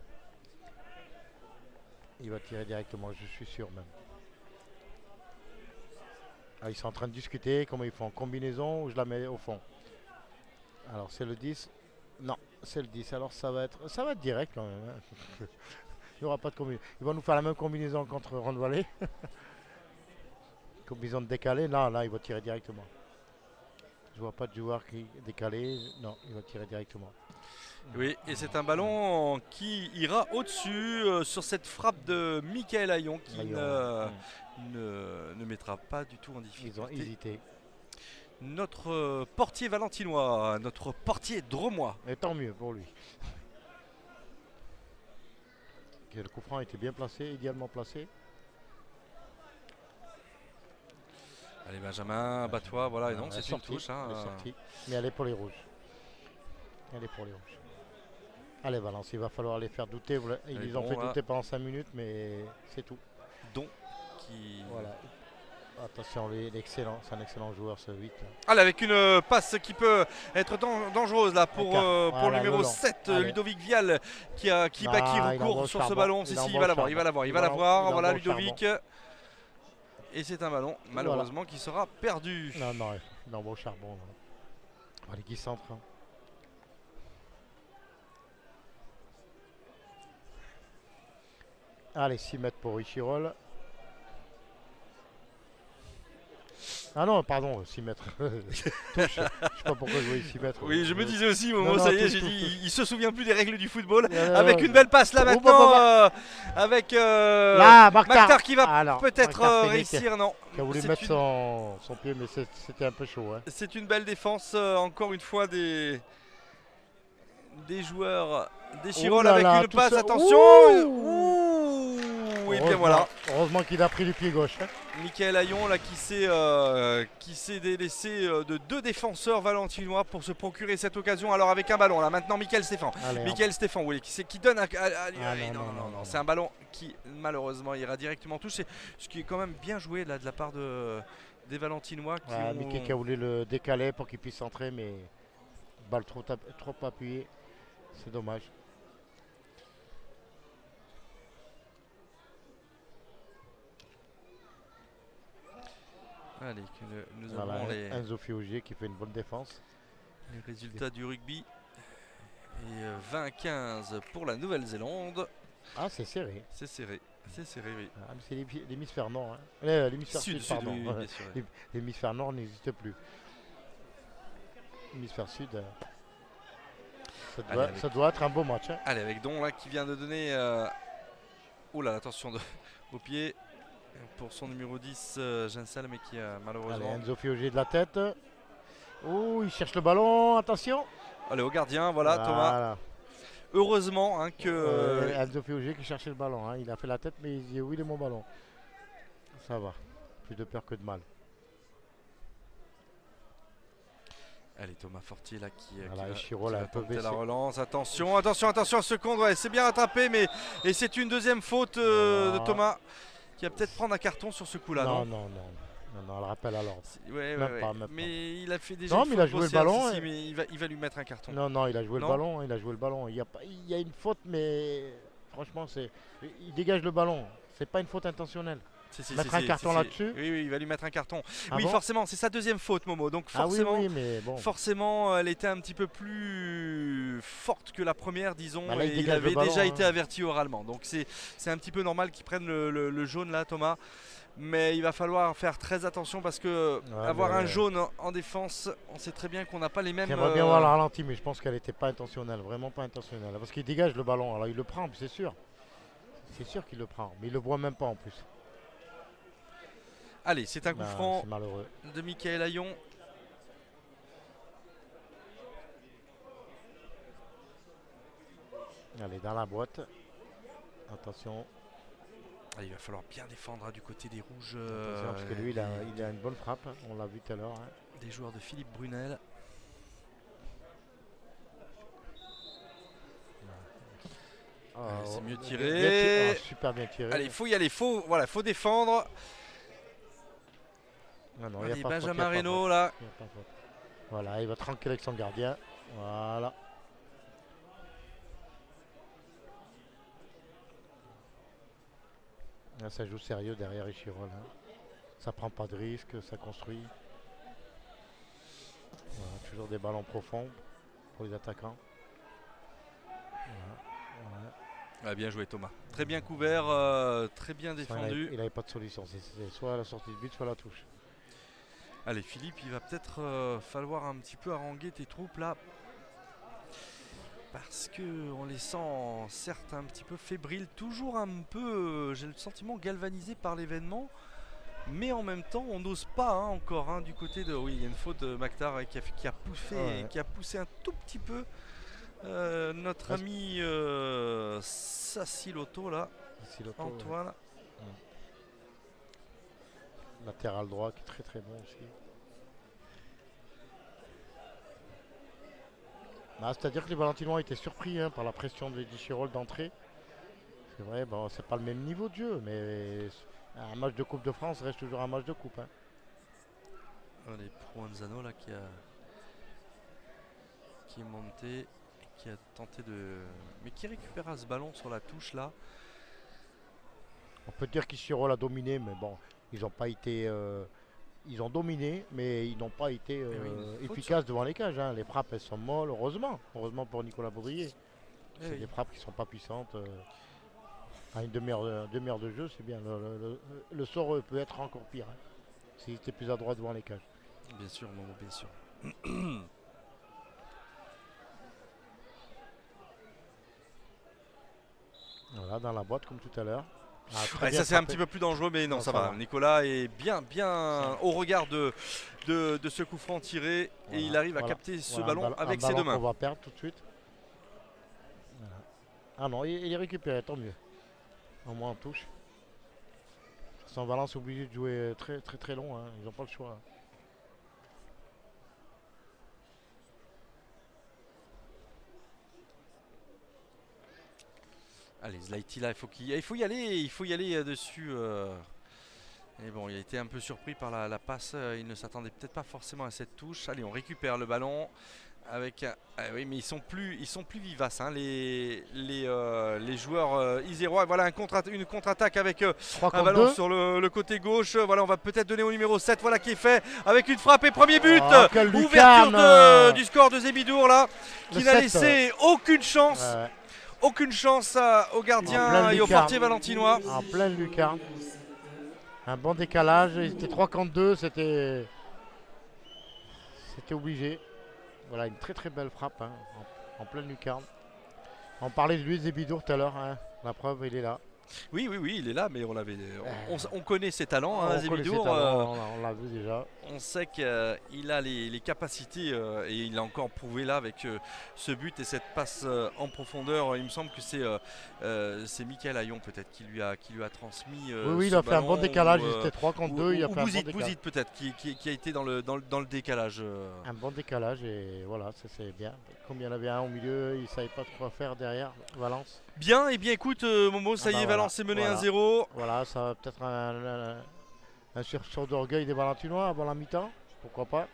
Il va tirer directement, je suis sûr même. Ah, ils sont en train de discuter, comment ils font, combinaison ou je la mets au fond. Alors, c'est le 10. Non, c'est le 10. Alors, ça va être direct quand même, hein. Il n'y aura pas de combinaison. Ils vont nous faire la même combinaison contre Ronde-Vallée. Combinaison de décalé. Non, là, il va tirer directement. Je vois pas de joueur qui est décalé. Non, il va tirer directement. Oui, et c'est un ballon qui ira au-dessus sur cette frappe de Michael Ayon qui ne mettra pas du tout en Ils ont difficulté hésité. notre portier valentinois, notre portier dromois. Et tant mieux pour lui. Le coup franc était bien placé, idéalement placé. Allez Benjamin, bats-toi, voilà, et non, Elle est c'est une sortie, touche. Hein, elle est sortie. Mais elle est pour les rouges. Elle est pour les rouges. Allez Valence, il va falloir les faire douter. Ils les ont fait douter pendant 5 minutes, mais c'est tout. Don qui... Voilà. Attention, l'excellent, c'est un excellent joueur ce 8. Allez, avec une passe qui peut être dangereuse là pour le numéro 7, Ludovic Vial qui recourt sur ce ballon. Si, il va l'avoir, il va l'avoir. Voilà Ludovic. Et c'est un ballon malheureusement qui sera perdu. Non, non, il envoie au charbon. Allez, qui centre. Allez, 6 mètres pour Richirol. Ah non, pardon, 6 mètres. Touche. Je sais pas pourquoi je voyais 6 mètres. Oui, je me disais aussi, Momo, non, ça y est, touche, j'ai touche, dit, il se souvient plus des règles du football. Avec une belle passe là maintenant, avec Maktar qui va peut-être réussir. Non, qui a voulu mettre son pied, mais c'était un peu chaud. Hein. C'est une belle défense, encore une fois, des joueurs d'Échirol avec une passe. Attention. Ouh. Ouh, et bien voilà. Heureusement qu'il a pris du pied gauche. Hein. Michael Hayon là qui s'est délaissé de 2 défenseurs valentinois pour se procurer cette occasion. Alors avec un ballon là maintenant Michael Stéphane. Allez, Michael Stéphane oui, qui donne non, non, c'est un ballon qui malheureusement ira directement en touche. Ce qui est quand même bien joué là de la part des Valentinois qui ont... Mickey qui a voulu le décaler pour qu'il puisse entrer, mais balle trop appuyée. C'est dommage. Allez, nous Voilà, avons Enzo Fiuge qui fait une bonne défense. les résultats du rugby. Et 20-15 pour la Nouvelle-Zélande. Ah, c'est serré. C'est serré, oui. Ah, c'est l'hémisphère nord. Hein. L'hémisphère sud, pardon. oui, bien sûr, oui. L'hémisphère nord n'existe plus. L'hémisphère sud, ça doit être un beau match. Hein. Allez, avec Don là qui vient de donner... Oh là, attention au pied. Pour son numéro 10, Ginsel, mais qui a malheureusement... Allez, Enzo Fiuge de la tête. Oh, il cherche le ballon, attention. Allez, au gardien, voilà. Thomas. Heureusement hein, que... Enzo Fiuge qui cherchait le ballon. Hein. Il a fait la tête, mais il dit oui, il est mon ballon. Ça va. Plus de peur que de mal. Allez, Thomas Fortier là qui Chirol a un peu baissé. La relance. Attention, seconde. Ouais, c'est bien rattrapé, mais et c'est une deuxième faute de Thomas qui va peut-être prendre un carton sur ce coup-là. Non, le rappel à l'ordre. Mais il a fait déjà. Non, mais il a joué le ballon. Mais il va lui mettre un carton. Non, il a joué le ballon. Il y a une faute, mais franchement, il dégage le ballon. C'est pas une faute intentionnelle. Mettre un carton là-dessus. Oui, il va lui mettre un carton. Ah oui, bon forcément, c'est sa deuxième faute, Momo. Donc forcément, mais bon. Forcément, elle était un petit peu plus forte que la première, disons. Là, et il avait déjà été averti oralement. Donc c'est un petit peu normal qu'il prenne le jaune là, Thomas. Mais il va falloir faire très attention parce que avoir un jaune en défense, on sait très bien qu'on n'a pas les mêmes... J'aimerais bien voir le ralenti, mais je pense qu'elle n'était pas intentionnelle, vraiment pas intentionnelle. Parce qu'il dégage le ballon, alors il le prend, c'est sûr. C'est sûr qu'il le prend, mais il le voit même pas en plus. Allez, c'est un coup franc de Michael Hayon. Allez, dans la boîte. Attention. Allez, il va falloir bien défendre du côté des rouges. Parce que lui, il a une bonne frappe, on l'a vu tout à l'heure. Hein. Des joueurs de Philippe Brunel. C'est mieux tiré. Super bien tiré. Allez, il faut y aller, faut défendre. Non, allez, Benjamin Reynaud là. Voilà, il va tranquille avec son gardien. Voilà. Là, ça joue sérieux derrière Échirol. Hein. Ça prend pas de risque, ça construit. Voilà, toujours des ballons profonds pour les attaquants. Voilà. Bien joué Thomas. Très bien couvert, très bien défendu. Il n'avait pas de solution. C'est soit à la sortie de but, soit à la touche. Allez Philippe, il va peut-être falloir un petit peu haranguer tes troupes là. Parce qu'on les sent certes un petit peu fébriles, toujours un peu, j'ai le sentiment, galvanisés par l'événement. Mais en même temps, on n'ose pas encore du côté de... Oui, il y a une faute de Maktar qui a poussé un tout petit peu notre ami Sassiloto là. Antoine. Ouais. Latéral droit qui est très très bon aussi. C'est-à-dire que les Valentinois étaient surpris par la pression de Échirol d'entrée. C'est vrai, bon, c'est pas le même niveau de jeu, mais un match de Coupe de France reste toujours un match de Coupe. Hein. Allez, Provenzano là qui est monté, qui a tenté de... Mais qui récupéra ce ballon sur la touche là. On peut dire qu'Échirol a dominé, mais bon, ils n'ont pas été... Ils ont dominé, mais ils n'ont pas été efficaces devant les cages. Hein. Les frappes, elles sont molles, heureusement. Heureusement pour Nicolas Baudrier. C'est des frappes qui ne sont pas puissantes. À une demi-heure de jeu, c'est bien. Le sort peut être encore pire. Hein, s'il était plus à droite devant les cages. Bien sûr, Momo, bien sûr. Voilà, dans la boîte comme tout à l'heure. Ça c'est un petit peu plus dangereux, mais non, ça va. Nicolas est bien au regard de ce coup franc tiré, et il arrive à capter ce ballon avec ses deux mains. On va perdre tout de suite. Voilà. Ah non, il est récupéré, tant mieux. Au moins on touche. l'instant, Valence est obligé de jouer très très très long. Hein. Ils n'ont pas le choix. Allez, Zlaïti là, il faut y aller dessus. Et bon, il a été un peu surpris par la passe. Il ne s'attendait peut-être pas forcément à cette touche. Allez, on récupère le ballon. Avec oui, mais ils sont plus vivaces hein, les joueurs isérois. Voilà une contre-attaque avec un ballon sur le côté gauche. Voilà, on va peut-être donner au numéro 7 voilà, qui est fait avec une frappe et premier but. Ouverture du score de Zébidour là, qui n'a laissé aucune chance. Aucune chance au gardien et au portier valentinois. En pleine lucarne. Un bon décalage. Il était 3 contre 2. C'était obligé. Voilà, une très très belle frappe hein, en pleine lucarne. On parlait de lui, Zébidour, tout à l'heure. Hein. La preuve, il est là. Oui, il est là, mais on connaît ses talents, hein, Zébidour. On l'a vu déjà. On sait qu'il a les capacités et il a encore prouvé là avec ce but et cette passe en profondeur. Il me semble que c'est Michael Ayon peut-être qui lui a transmis. Oui, il a fait un bon décalage. Il était 3 contre 2. Il a fait Bouzid peut-être qui a été dans le décalage. Un bon décalage et voilà, c'est bien. Comme il y en avait un au milieu, il ne savait pas quoi faire derrière Valence. Bien, et bien écoute Momo, ça y est, Valence est mené 1-0. Voilà, ça va peut-être un sursaut d'orgueil des Valentinois avant la mi-temps, pourquoi pas.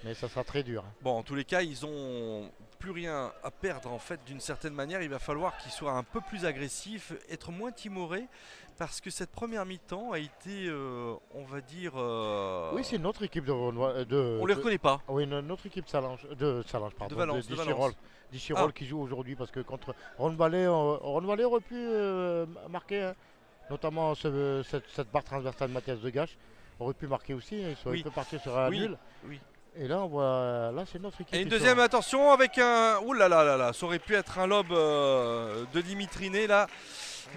Mais ça sera très dur. Bon, en tous les cas, ils ont plus rien à perdre en fait d'une certaine manière. Il va falloir qu'ils soient un peu plus agressifs, être moins timorés, parce que cette première mi-temps a été, on va dire... Oui, c'est notre équipe on les reconnaît pas. Oui, notre équipe de Valence, d'Ichirol qui joue aujourd'hui, parce que contre Ronvalet aurait pu marquer, hein, notamment cette barre transversale de Mathias Degache aurait pu marquer aussi. Hein, il peut partir sur un nul. Oui. Et là, on voit, là, c'est notre équipe. Et une deuxième attention avec un. Ouh là là là là, ça aurait pu être un lob de Dimitriné là.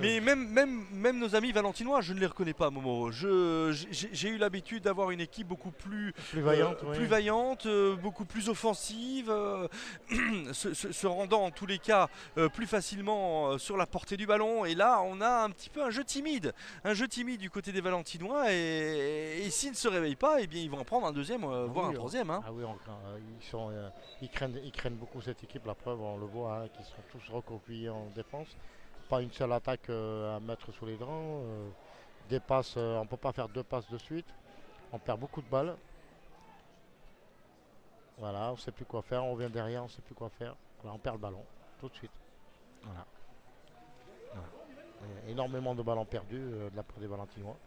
Mais même nos amis valentinois, je ne les reconnais pas, Momo. J'ai eu l'habitude d'avoir une équipe beaucoup plus vaillante, beaucoup plus offensive, se rendant en tous les cas plus facilement sur la portée du ballon. Et là, on a un petit peu un jeu timide du côté des valentinois. Et s'ils ne se réveillent pas, eh bien, ils vont en prendre un deuxième, voire un troisième. Hein. Ah oui, ils craignent beaucoup cette équipe. La preuve, on le voit, hein, qu'ils sont tous recroquevillés en défense. Pas une seule attaque à mettre sous les dents. Des passes, on ne peut pas faire 2 passes de suite. On perd beaucoup de balles. Voilà, on ne sait plus quoi faire. On revient derrière, on ne sait plus quoi faire. Voilà, on perd le ballon tout de suite. Voilà. Énormément de ballons perdus de la part des Valentinois.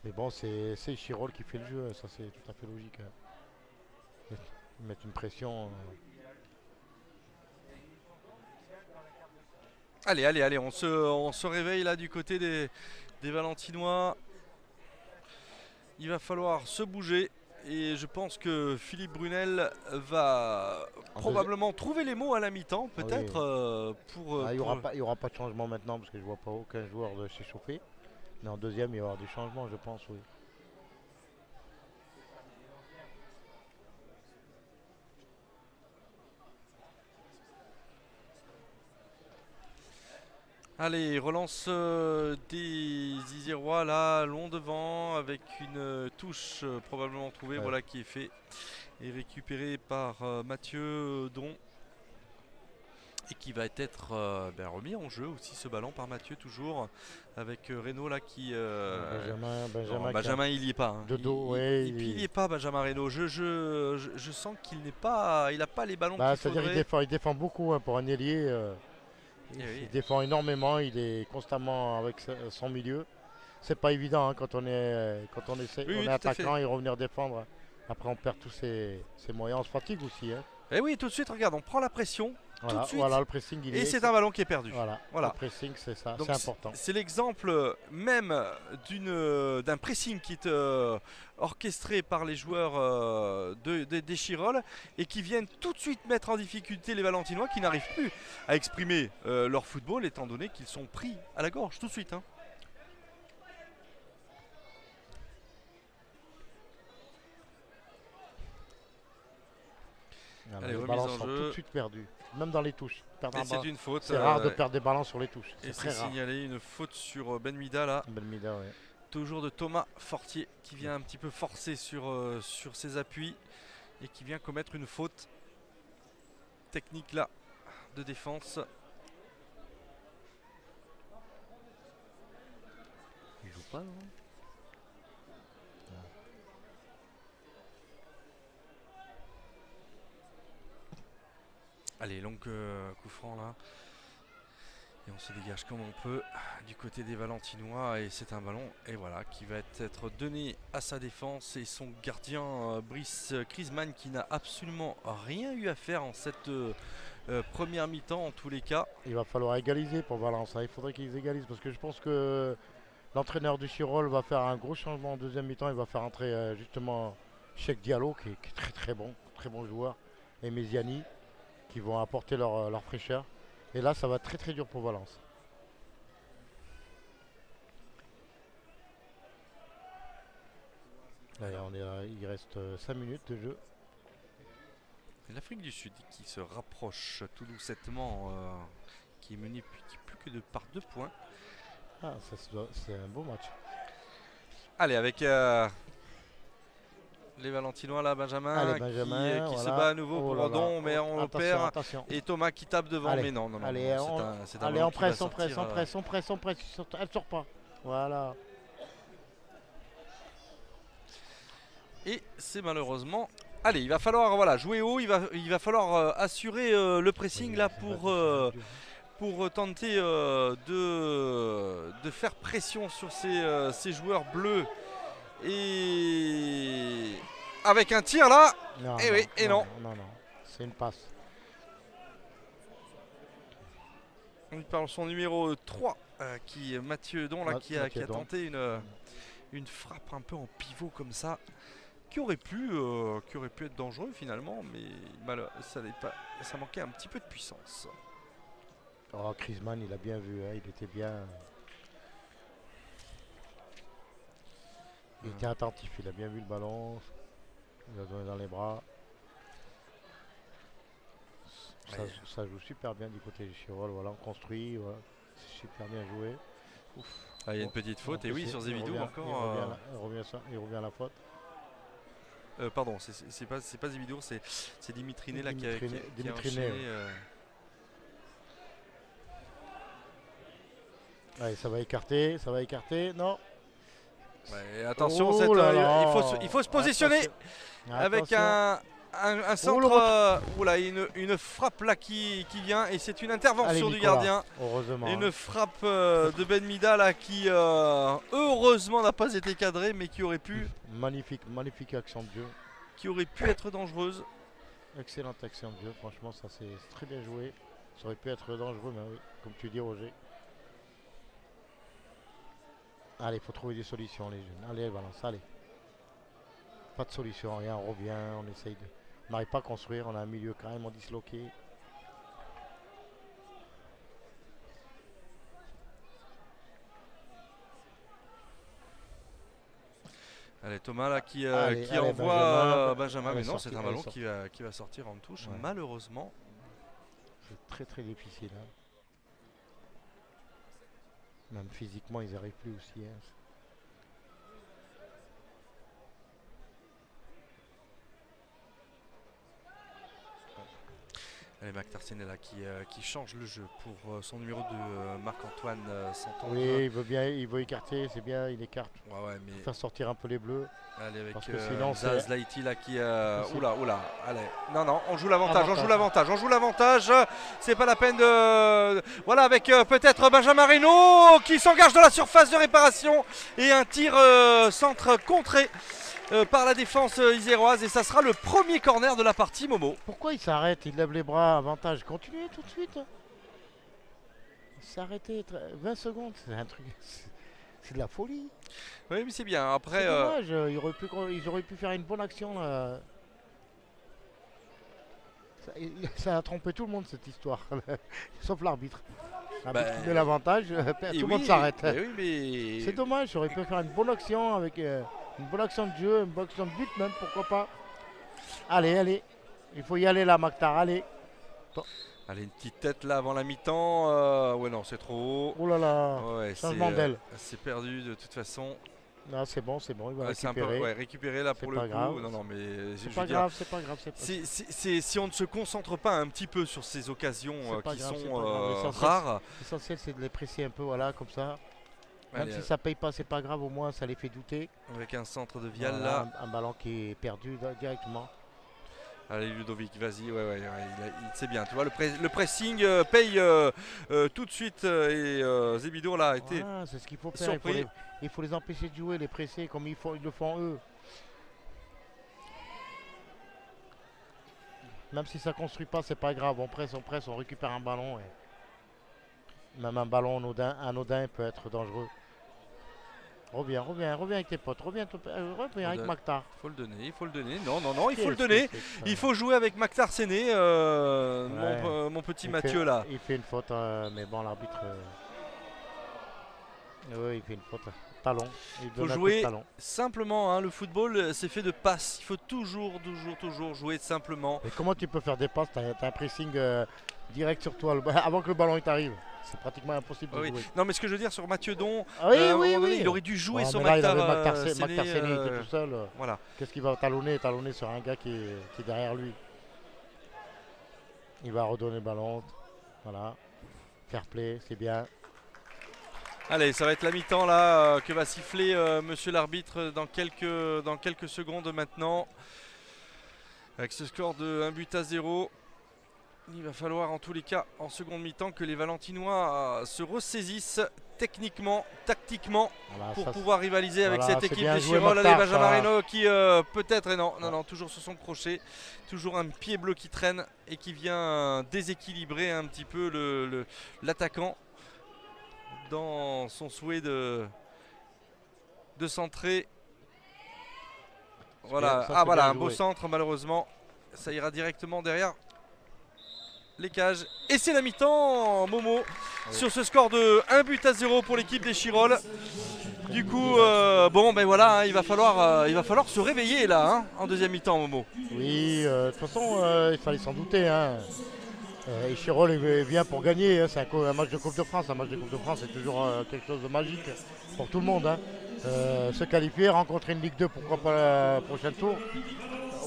Mais bon, c'est Chirol qui fait le jeu. Ça, c'est tout à fait logique. Hein. Mettre une pression. Allez, on se réveille là du côté des Valentinois. Il va falloir se bouger et je pense que Philippe Brunel va probablement trouver les mots à la mi-temps, peut-être. Il n'y aura pas de changement maintenant parce que je ne vois pas aucun joueur de s'échauffer. Mais en deuxième, il va y avoir des changements, je pense, oui. Allez, relance des Isérois là, long devant, avec une touche probablement trouvée, voilà, qui est fait et récupérée par Mathieu Don. Et qui va être remis en jeu aussi ce ballon par Mathieu toujours avec Reynaud là qui... Benjamin il n'y est pas. Hein. De dos, il n'y est pas Benjamin Reynaud. Je sens qu'il n'est pas... Il n'a pas les ballons qu'il c'est-à-dire il défend beaucoup hein, pour un ailier. Il défend énormément, il est constamment avec son milieu. C'est pas évident hein, quand on est attaquant et revenir défendre. Après on perd tous ses moyens, on se fatigue aussi. Hein. Et oui, tout de suite, regarde, on prend la pression. Voilà, tout de suite. Voilà, le pressing, et c'est un ballon qui est perdu. Voilà. Le pressing, c'est ça, c'est important. C'est l'exemple même d'un pressing qui est orchestré par les joueurs des Chirol et qui viennent tout de suite mettre en difficulté les Valentinois qui n'arrivent plus à exprimer leur football étant donné qu'ils sont pris à la gorge tout de suite. Hein. Voilà, Allez, les remise ballons en sont jeu. tout de suite perdus, même dans les touches. Et c'est une faute. C'est rare de perdre des ballons sur les touches. Et C'est c'est très rare. signalé une faute sur Ben Mida là. Belmida, ouais. Toujours de Thomas Fortier qui vient un petit peu forcer sur ses appuis et qui vient commettre une faute technique là de défense. Il joue pas, non? Allez, long coup franc là. Et on se dégage comme on peut du côté des Valentinois. Et c'est un ballon et voilà, qui va être donné à sa défense. Et son gardien Brice Kriesman qui n'a absolument rien eu à faire en cette première mi-temps en tous les cas. Il va falloir égaliser pour Valence. Il faudrait qu'ils égalisent parce que je pense que l'entraîneur du Chirol va faire un gros changement en deuxième mi-temps. Il va faire entrer justement Cheikh Diallo qui est très bon joueur, et Mesiani qui vont apporter leur fraîcheur. Et là, ça va être très dur pour Valence. Allez, il reste 5 minutes de jeu. L'Afrique du Sud qui se rapproche tout doucettement, qui est menée plus que par 2 points. Ah, c'est un beau match. Allez, avec les Valentinois là, Benjamin, Allez, Benjamin, qui se voilà. bat à nouveau Oh pour là là. Rodon, mais on le Attention, perd. attention. Et Thomas qui tape devant, Allez, mais non, allez, c'est un allez, ballon on qui va presse, on presse, sortir, on presse. Elle sort pas. Voilà. Et c'est malheureusement. Allez, il va falloir voilà, jouer haut, il va falloir assurer le pressing là pour tenter de faire pression sur ces joueurs bleus. Et avec un tir là, Non, et oui, et non. Non, c'est une passe. On parle son numéro 3, qui est Mathieu Don, là, qui a Mathieu Don. tenté une frappe un peu en pivot comme ça, qui aurait pu être dangereux finalement, mais ça manquait un petit peu de puissance. Oh, Kriesman, il a bien vu, hein, il était bien. Il était attentif, il a bien vu le ballon. Il a donné dans les bras. Ça joue super bien du côté du Chirol. Voilà, on construit. Voilà. C'est super bien joué. Ouf. Ah, il y a une petite faute, et oui, sur Zévidou encore. Il revient à la faute. Pardon, c'est pas Zévidou, c'est Dimitriné là qui a Dimitriné, enchaîné. Allez, ça va écarter, non. Ouais, attention, Oh là là. il faut se positionner. Avec un centre, une frappe là qui vient, et c'est une intervention du gardien. Heureusement. Une frappe de Ben Mida là qui heureusement n'a pas été cadrée, mais qui aurait pu Magnifique action de jeu. Être dangereuse. Excellente action de jeu, franchement ça c'est très bien joué. Ça aurait pu être dangereux, mais oui, comme tu dis Roger. Allez, il faut trouver des solutions les jeunes. Allez, Valence, allez. Pas de solution, rien, on revient, on essaye de. On n'arrive pas à construire, on a un milieu carrément disloqué. Allez, Thomas là qui Allez, envoie Benjamin, mais Elle est non, sortie, c'est un elle est ballon sortie. qui va sortir en touche, Ouais. malheureusement. C'est très difficile. Hein. Même physiquement, ils n'arrivent plus aussi. Hein. Allez, McTarsen est là qui change le jeu pour son numéro 2, Marc-Antoine Santon. Oui, il veut écarter, c'est bien, il écarte. Ouais, mais Faire sortir un peu les bleus. allez, avec Parce que sinon, Zaz c'est- Laïti là qui. C'est- Oula, allez. Non, on joue l'avantage, on joue l'avantage. C'est pas la peine de. Voilà, avec peut-être Benjamin Reynaud qui s'engage dans la surface de réparation. Et un tir centre contré par la défense iséroise. Et ça sera le premier corner de la partie, Momo. Pourquoi il s'arrête? Il lève les bras, avantage. Continuez tout de suite. Il s'est arrêté 20 secondes, c'est un truc. C'est de la folie. Oui, mais c'est bien. Après. C'est dommage, ils auraient pu faire une bonne action là. Ça a trompé tout le monde cette histoire, sauf l'arbitre. L'arbitre qui met l'avantage, tout le monde s'arrête. Oui, mais. C'est dommage, j'aurais pu faire une bonne action avec une bonne action de jeu, une bonne action de but même, pourquoi pas. Allez. Il faut y aller là, Maktar. Allez. Allez, une petite tête là avant la mi-temps. Ouais, non, c'est trop haut. Oh là là. Ouais, Changement d'aile. c'est perdu de toute façon. Non, c'est bon, il va C'est un récupérer. peu récupérer là pour le coup. Grave. Non, non, mais c'est pas grave, c'est pas grave. Si on ne se concentre pas un petit peu sur ces occasions qui grave, sont rares. L'essentiel, c'est de les presser un peu, voilà, comme ça. Même Allez, si ça paye pas, c'est pas grave, au moins ça les fait douter. avec un centre de Vial Voilà, là. un ballon qui est perdu directement. Allez Ludovic, vas-y, c'est bien, tu vois, le pressing paye tout de suite et Zébidour là a été c'est ce qu'il faut faire, il faut les empêcher de jouer, les presser comme ils le font eux. Même si ça construit pas, c'est pas grave, on presse, on récupère un ballon. Et même un ballon anodin peut être dangereux. Reviens avec tes potes, reviens avec Maktar. Il faut le donner. Non, il faut le donner. Il faut jouer avec Maktar Séné, mon petit Mathieu là. Il fait une faute, mais bon, l'arbitre. Oui, il fait une faute. Talon. Il faut jouer simplement. Hein, le football, c'est fait de passes. Il faut toujours jouer simplement. Mais comment tu peux faire des passes? Tu as un pressing direct sur toi avant que le ballon t'arrive. C'est pratiquement impossible de jouer. Non, mais ce que je veux dire sur Mathieu Don, il aurait dû jouer sur Maktar Séné. Il était tout seul. Voilà. Qu'est-ce qu'il va talonner sur un gars qui est derrière lui. Il va redonner le ballon. Voilà. Fair play, c'est bien. Allez, ça va être la mi-temps là que va siffler monsieur l'arbitre dans quelques secondes maintenant. Avec ce score de 1-0. Il va falloir en tous les cas en seconde mi-temps que les Valentinois se ressaisissent techniquement, tactiquement pour pouvoir rivaliser avec cette équipe des Chirol. Allez, Benjamin Reynaud qui peut-être, et non, toujours sur son crochet, toujours un pied bleu qui traîne et qui vient déséquilibrer un petit peu l'attaquant dans son souhait de centrer. Voilà, un beau centre malheureusement, ça ira directement derrière les cages. Et c'est la mi-temps, Momo, sur ce score de 1-0 pour l'équipe des Chirol. Du coup, il va falloir se réveiller là, en deuxième mi-temps, Momo. Oui, de toute façon, il fallait s'en douter. Et Chirol vient pour gagner, c'est un match de Coupe de France. Un match de Coupe de France, c'est toujours quelque chose de magique pour tout le monde. Se qualifier, rencontrer une Ligue 2, pourquoi pas le prochain tour,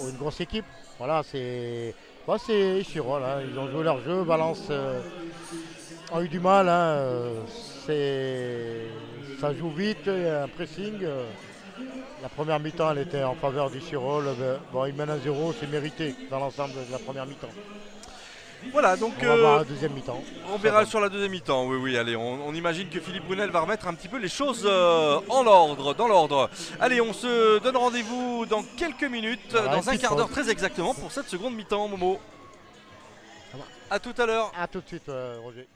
ou une grosse équipe. Voilà, c'est Chirol, ils ont joué leur jeu. Valence a eu du mal, ça joue vite, il y a un pressing. La première mi-temps, elle était en faveur du Chirol. Ils mènent 1-0, c'est mérité dans l'ensemble de la première mi-temps. Voilà, donc on va voir la deuxième mi-temps. On verra sur la deuxième mi-temps. Oui, allez, on imagine que Philippe Brunel va remettre un petit peu les choses dans l'ordre. Allez, on se donne rendez-vous dans quelques minutes, dans un quart d'heure très exactement, pour cette seconde mi-temps, Momo. A tout à l'heure. A tout de suite, Roger.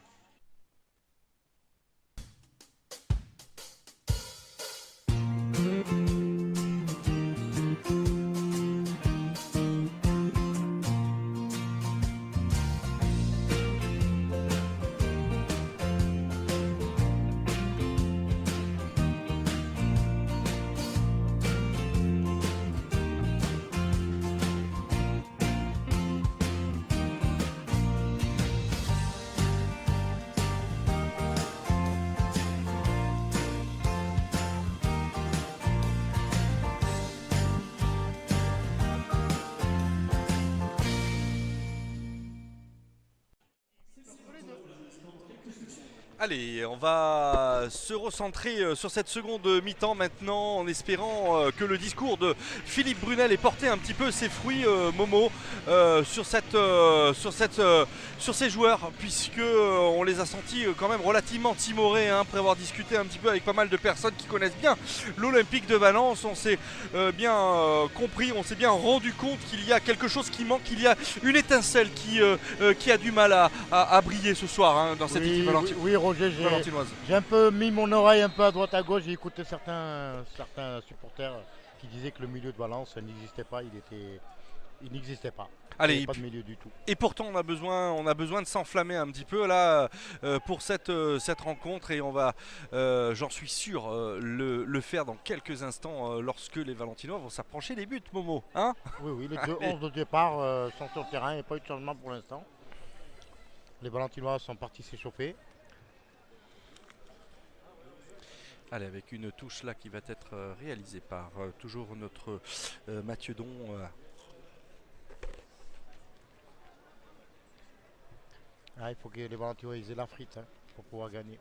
Allez, on va se recentrer sur cette seconde mi-temps maintenant, en espérant que le discours de Philippe Brunel ait porté un petit peu ses fruits, Momo, sur ces joueurs, puisque on les a sentis quand même relativement timorés, après avoir discuté un petit peu avec pas mal de personnes qui connaissent bien l'Olympique de Valence. On s'est bien compris, on s'est bien rendu compte qu'il y a quelque chose qui manque, qu'il y a une étincelle qui a du mal à briller ce soir dans cette équipe valentinoise. Oui, Roger, j'ai un peu mis mon oreille un peu à droite à gauche, j'ai écouté certains supporters qui disaient que le milieu de Valence n'existait pas, il n'existait pas. Allez, Il n'y avait pas de milieu du tout. et pourtant on a besoin de s'enflammer un petit peu là pour cette rencontre et on va, j'en suis sûr, le faire dans quelques instants lorsque les Valentinois vont s'approcher des buts, Momo. Hein? Oui, oui, les deux 11 de départ sont sur le terrain, il n'y a pas eu de changement pour l'instant. Les Valentinois sont partis s'échauffer. Allez, avec une touche là qui va être réalisée par toujours notre Mathieu Don. Ah, il faut que les Valentinois aient la frite pour pouvoir gagner.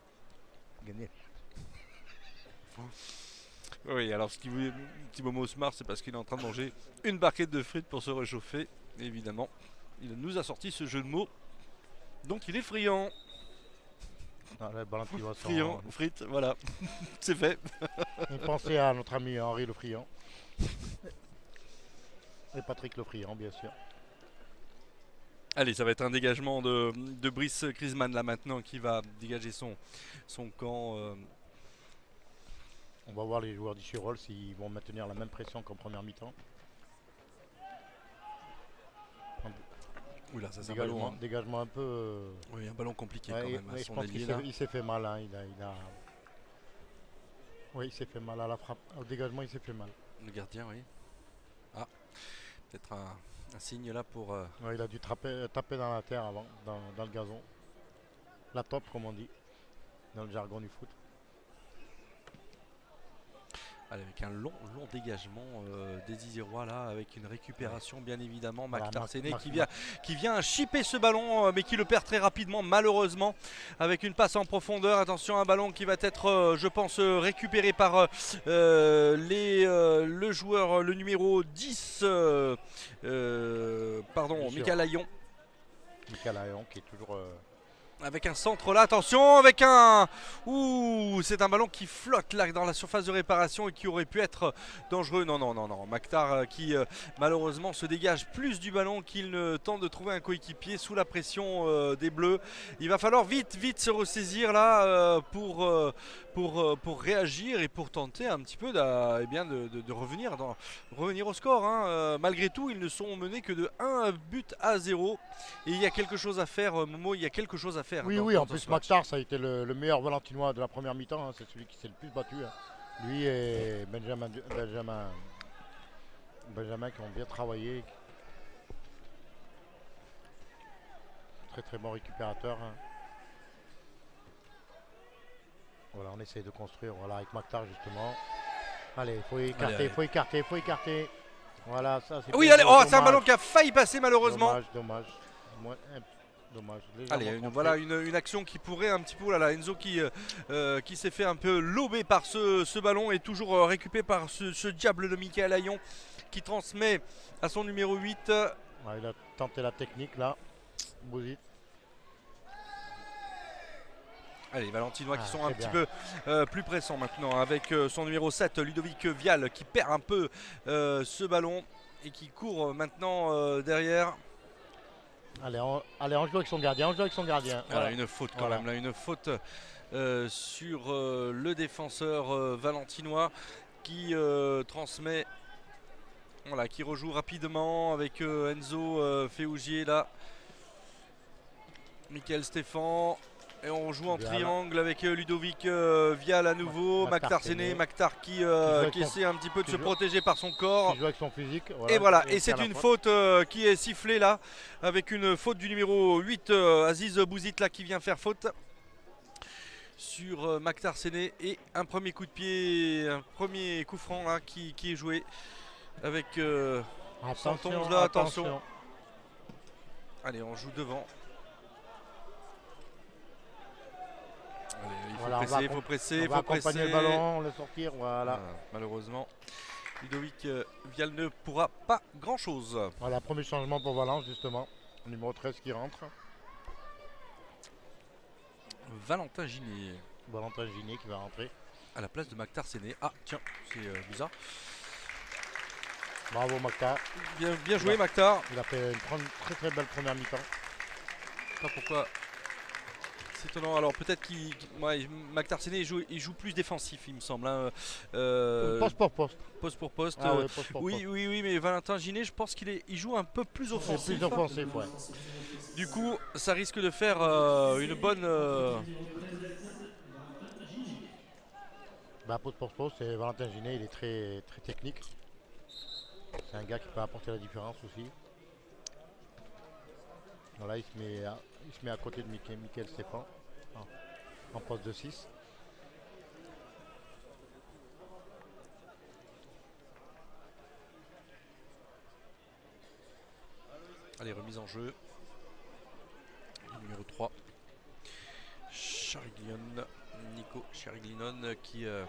Oui, alors petit Momo se marre, c'est parce qu'il est en train de manger une barquette de frites pour se réchauffer. Et évidemment, il nous a sorti ce jeu de mots dont il est friand. Ah, les Valentinois sont... Friand, frites, voilà, c'est fait. Et pensez à notre ami Henri Le Friand. Et Patrick Le Friand, bien sûr. Allez, ça va être un dégagement de Brice Griezmann là maintenant qui va dégager son camp. On va voir les joueurs d'Ichirol s'ils vont maintenir la même pression qu'en première mi-temps. Oula, ça c'est un ballon. Dégagement un peu. Oui, un ballon compliqué Ouais, quand même. À je son pense ailier, là. qu'il s'est fait mal. Oui, il s'est fait mal à la frappe. Au dégagement, il s'est fait mal. Le gardien, oui. Ah, peut-être un signe là pour. Ouais, il a dû taper dans la terre avant, dans le gazon. La top, comme on dit, dans le jargon du foot. Allez, avec un long dégagement des Isérois là, avec une récupération bien évidemment. Voilà, Maktar Séné Marc- qui vient chipper ce ballon, mais qui le perd très rapidement malheureusement, avec une passe en profondeur. Attention, un ballon qui va être, je pense, récupéré par le joueur, le numéro 10, pardon, Michael Hayon. Michael Hayon qui est toujours... Avec un centre là, attention, avec un... Ouh, c'est un ballon qui flotte là dans la surface de réparation et qui aurait pu être dangereux. Non, Maktar qui malheureusement se dégage plus du ballon qu'il ne tente de trouver un coéquipier sous la pression des Bleus. Il va falloir vite se ressaisir là pour réagir et pour tenter un petit peu de revenir au score. Hein. Malgré tout, ils ne sont menés que de 1-0. Et il y a quelque chose à faire, Momo, il y a quelque chose à faire. Oui, en plus Maktar, ça a été le meilleur Valentinois de la première mi-temps. C'est celui qui s'est le plus battu. Lui et Benjamin qui ont bien travaillé. Très bon récupérateur. Voilà, on essaye de construire avec Maktar justement. Allez, il faut écarter. Voilà, ça c'est... Oui, allez, c'est un ballon qui a failli passer malheureusement. Dommage. Allez, voilà une action qui pourrait un petit peu... Là, Enzo qui s'est fait un peu lober par ce ballon et toujours récupéré par ce diable de Michael Hayon qui transmet à son numéro 8. Ouais, il a tenté la technique là. Bouzit. Allez, les Valentinois qui sont un petit peu plus pressants maintenant avec son numéro 7, Ludovic Vial, qui perd un peu ce ballon et qui court maintenant derrière. Allez, on joue avec son gardien. Voilà, une faute quand même, là, une faute sur le défenseur valentinois qui transmet, voilà, qui rejoue rapidement avec Enzo Féougier là, Michael Stéphane. Et on joue en triangle avec Ludovic Vial à nouveau, Maktar Séné, Maktar qui essaie un petit peu de se protéger par son corps. Qui joue avec son physique. Et voilà, et c'est une faute qui est sifflée là, avec une faute du numéro 8, Aziz Bouzit là qui vient faire faute sur Maktar Séné. Et un premier coup de pied, un premier coup franc là qui est joué avec 111 là, attention. Allez, on joue devant. Allez, il faut presser, accompagner le ballon, le sortir, voilà. Malheureusement, Ludovic Vial ne pourra pas grand chose. Voilà, premier changement pour Valence justement, numéro 13 qui rentre. Valentin Ginier. Valentin Ginier qui va rentrer. À la place de Maktar Séné. Ah tiens, c'est bizarre. Bravo Maktar. Bien joué Maktar. Il a fait une très belle première mi-temps. Je sais pas pourquoi c'est étonnant. Alors peut-être McTarsenet il joue plus défensif, il me semble. Hein. Poste pour poste. Poste pour poste. Ah ouais, poste pour oui, poste. oui, oui, mais Valentin Ginet, je pense il joue un peu plus C'est offensif. plus offensif, ouais. Du coup, ça risque de faire une bonne. Bah, poste pour poste, et Valentin Ginet, il est très, très technique. C'est un gars qui peut apporter la différence aussi. Voilà, il se met à côté de Mickaël Stéphane en poste de 6. Allez, remise en jeu. Numéro 3. Nico Chariglinon qui a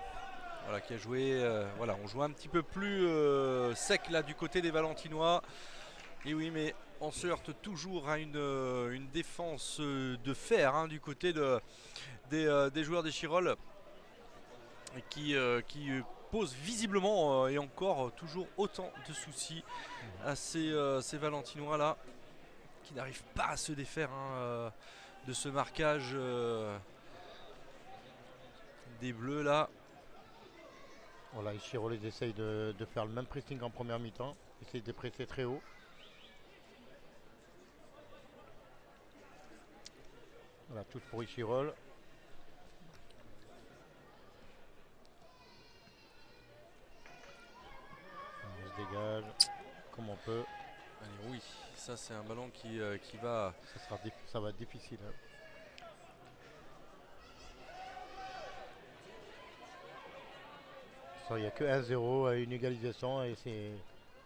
joué. Voilà, on joue un petit peu plus sec là du côté des Valentinois. Et oui, mais on se heurte toujours à une défense de fer hein, du côté des joueurs des Chirolles qui pose visiblement et encore toujours autant de soucis à ces Valentinois là qui n'arrivent pas à se défaire hein, de ce marquage des Bleus là. Voilà, les Chirolais essayent de faire le même pressing en première mi-temps, essayent de presser très haut. Voilà, touche pour Ichirol. On se dégage comme on peut. Allez, oui, ça c'est un ballon qui va. Ça va être difficile. Hein. Il n'y a que 1-0, une égalisation et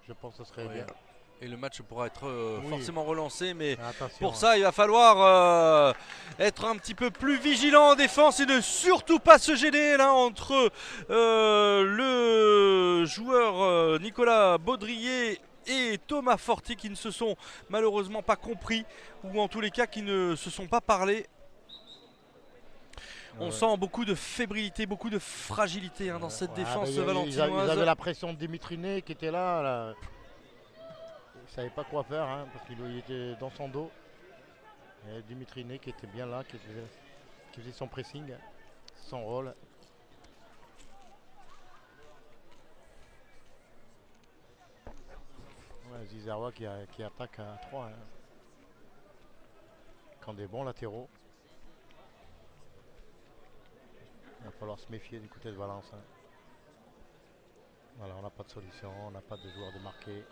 je pense que ce serait bien. Et le match pourra être forcément relancé, mais attention, pour ça il va falloir être un petit peu plus vigilant en défense et ne surtout pas se gêner là entre le joueur Nicolas Baudrier et Thomas Fortier qui ne se sont malheureusement pas compris ou en tous les cas qui ne se sont pas parlé. On sent beaucoup de fébrilité, beaucoup de fragilité hein, dans cette défense valentinoise. Ils avaient la pression de Dimitriné qui était là. Il ne savait pas quoi faire hein, parce qu'il était dans son dos. Et Dimitriné qui était bien là, qui faisait son pressing, son rôle. Ouais, Zizarwa qui attaque à 3. Hein. Quand des bons latéraux. Il va falloir se méfier du côté de Valence. Hein. Voilà, on n'a pas de solution, on n'a pas de joueurs démarqués.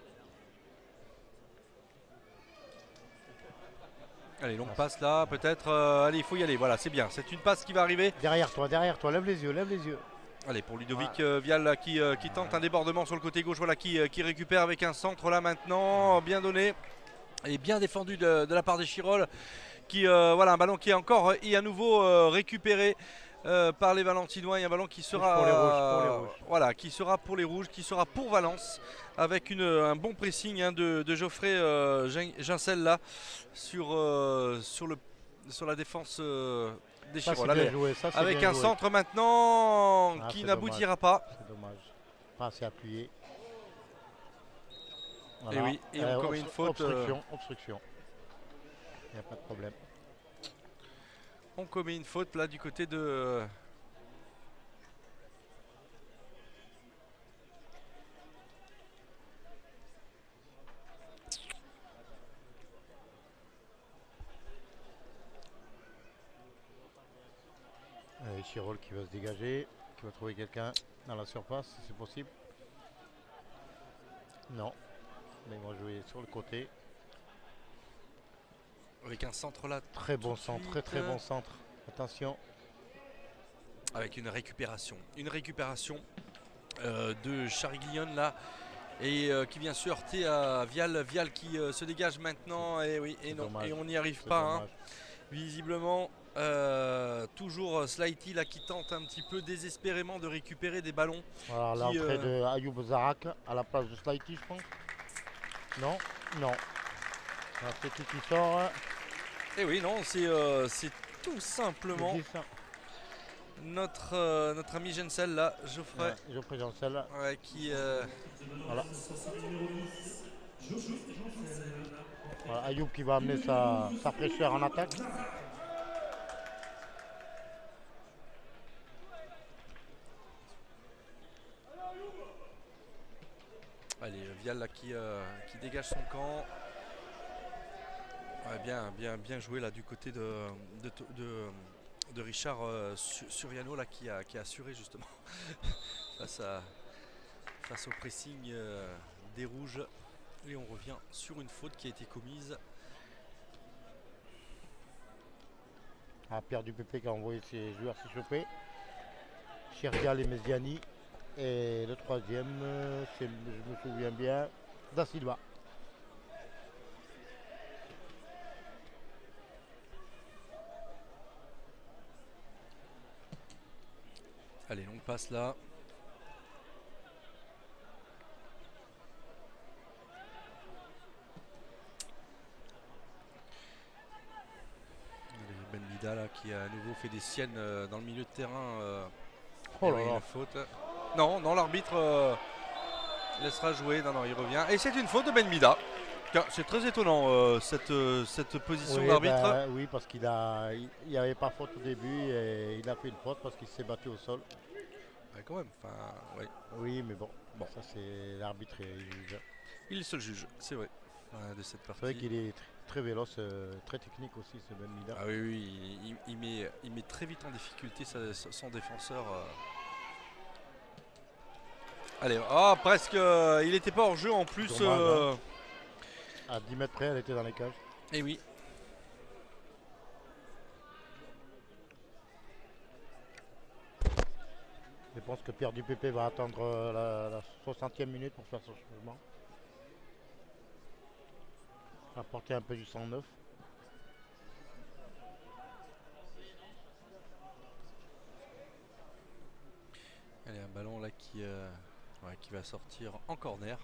Allez, longue passe là, peut-être. Allez, il faut y aller. Voilà, c'est bien. C'est une passe qui va arriver. Derrière toi, lève les yeux, lève les yeux. Allez, pour Ludovic Vial qui tente un débordement sur le côté gauche. Voilà, qui récupère avec un centre là maintenant. Bien donné et bien défendu de la part des Chirolles. Voilà, un ballon qui est encore et à nouveau récupéré. Par les Valentinois, il y a un ballon qui sera pour les rouges. Voilà, qui sera pour les rouges, qui sera pour Valence avec un bon pressing hein, de Geoffrey Gincel là sur la défense des Chirolles. Avec un centre maintenant qui n'aboutira pas. C'est dommage. Pas assez appuyé. Voilà. Et oui, et on commet une faute. Obstruction. Il n'y a pas de problème. On commet une faute là du côté de... Chirol qui va se dégager, qui va trouver quelqu'un dans la surface si c'est possible. Non, mais ils vont jouer sur le côté. Avec un centre là. Très bon centre, très bon centre. Attention. Avec une récupération. Une récupération de Chariglione là. Et qui vient se heurter à Vial. Vial qui se dégage maintenant. Et oui, et non. Dommage. Et on n'y arrive pas. Hein. Visiblement, toujours Slaiti là qui tente un petit peu désespérément de récupérer des ballons. Voilà l'entrée de Ayoub Zarak à la place de Slaiti, je pense. Non, non. C'est tout qui sort. Et oui, non, c'est tout simplement notre ami Gincel là, Geoffrey. Ouais, Geoffrey Gincel. Ouais, qui. Voilà. Voilà, Ayoub qui va amener sa fraîcheur en attaque. Vial là, qui dégage son camp. Ouais, bien joué là du côté de Richard Suriano là, qui a assuré justement face au pressing des rouges. Et on revient sur une faute qui a été commise. Pierre Dupépé qui a envoyé ses joueurs s'échauffer. Chergal et Mesiani. Et le troisième, je me souviens bien, Da Silva. Allez, longue passe là. Ben Bida là, qui a à nouveau fait des siennes dans le milieu de terrain. Oh là oui, là. une faute. Non, l'arbitre laissera jouer. Non, il revient. Et c'est une faute de Ben Bida. C'est très étonnant cette position Oui, d'arbitre. oui, parce qu'il n'y avait pas faute au début et il a fait une faute parce qu'il s'est battu au sol. Ouais, quand même. Enfin, ouais. Oui, mais bon, ça c'est l'arbitre. Il se juge, c'est vrai, de cette partie. C'est vrai qu'il est très véloce, très technique aussi, ce Ben Mida. Ah oui, il met très vite en difficulté son défenseur. Allez, presque, il n'était pas hors jeu en plus. Dommage, à 10 mètres près, elle était dans les cages. Et oui. Je pense que Pierre Dupépé va attendre la 60e minute pour faire son changement. Apporter un peu du sang neuf. Allez, un ballon là qui va sortir en corner.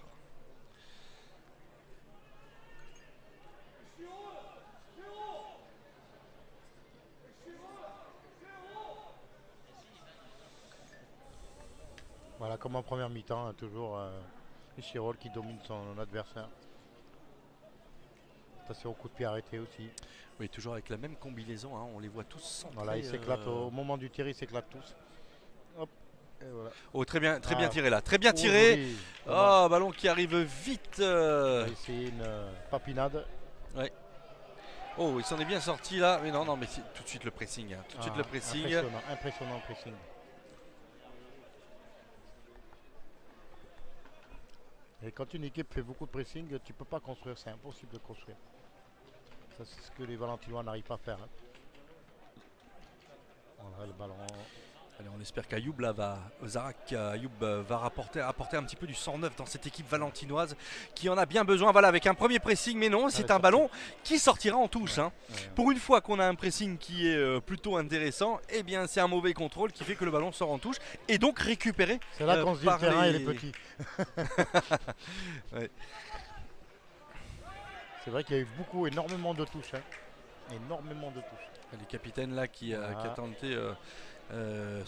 Voilà, comme en première mi-temps, toujours Chirol qui domine son adversaire. Attention au coup de pied arrêté aussi. Oui, toujours avec la même combinaison, hein, on les voit tous centrés. Voilà, ils s'éclatent au moment du tir, ils s'éclatent tous. Hop, et voilà. Oh, très bien tiré là, très bien tiré. Oui, Ballon qui arrive vite. C'est une papinade. Ouais. Oh, il s'en est bien sorti là, mais non, mais c'est tout de suite le pressing. Tout de suite le pressing. Impressionnant le pressing. Et quand une équipe fait beaucoup de pressing, tu ne peux pas construire, c'est impossible de construire. Ça, c'est ce que les Valentinois n'arrivent pas à faire. Voilà, le ballon. Allez, on espère qu'Ayoub là va apporter un petit peu du sang neuf dans cette équipe valentinoise qui en a bien besoin. Voilà, avec un premier pressing, mais non, c'est un ballon qui sortira en touche. Pour une fois qu'on a un pressing qui est plutôt intéressant, eh bien c'est un mauvais contrôle qui fait que le ballon sort en touche et donc récupéré. C'est là qu'on se dit le terrain il est petit. Ouais. C'est vrai qu'il y a eu énormément de touches. Énormément de touches. Les capitaines là qui a tenté.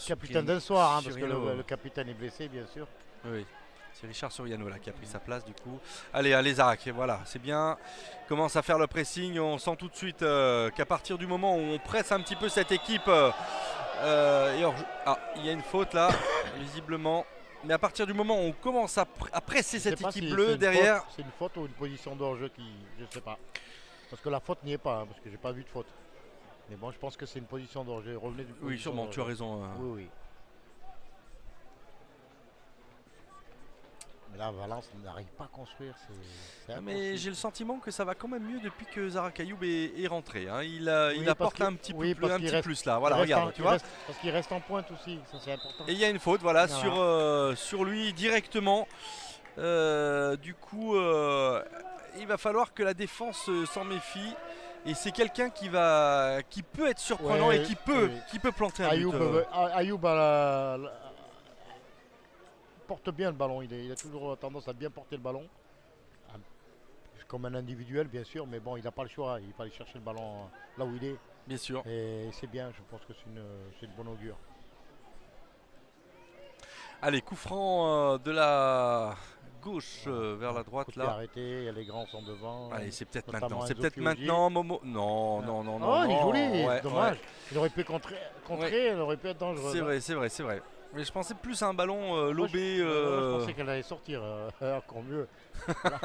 Capitaine d'un soir, parce que le capitaine est blessé, bien sûr. Oui, c'est Richard Suriano là qui a pris sa place du coup. Allez, les Aracs, voilà, c'est bien. Commence à faire le pressing. On sent tout de suite qu'à partir du moment où on presse un petit peu cette équipe, il y a une faute là, visiblement. Mais à partir du moment où on commence à presser cette équipe bleue derrière. C'est une faute ou une position de hors-jeu qui, je ne sais pas. Parce que la faute n'y est pas, parce que j'ai pas vu de faute. Mais bon, je pense que c'est une position d'hors-jeu. Oui, sûrement, tu as raison. Oui. Mais là, Valence n'arrive pas à construire. Mais j'ai le sentiment que ça va quand même mieux depuis que Zarak Ayoub est rentré. Il apporte un petit plus là. Voilà, regarde, tu vois. Parce qu'il reste en pointe aussi, ça c'est important. Et il y a une faute, voilà. Sur lui directement. Du coup, il va falloir que la défense s'en méfie. Et c'est quelqu'un qui peut être surprenant et qui peut planter un but. Ayoub porte bien le ballon. Il a toujours tendance à bien porter le ballon. Comme un individuel, bien sûr. Mais bon, il n'a pas le choix. Il va aller chercher le ballon là où il est. Bien sûr. Et c'est bien. Je pense que c'est une bonne augure. Allez, coup franc de la gauche vers la droite là. Arrêté, les grands sont devant. Allez, c'est peut-être maintenant. C'est peut-être maintenant, Momo. Non. Il est joli, dommage. Il aurait pu contrer, il aurait pu être dangereux. C'est vrai. Mais je pensais plus à un ballon lobé. Je pensais qu'elle allait sortir, encore mieux. Voilà.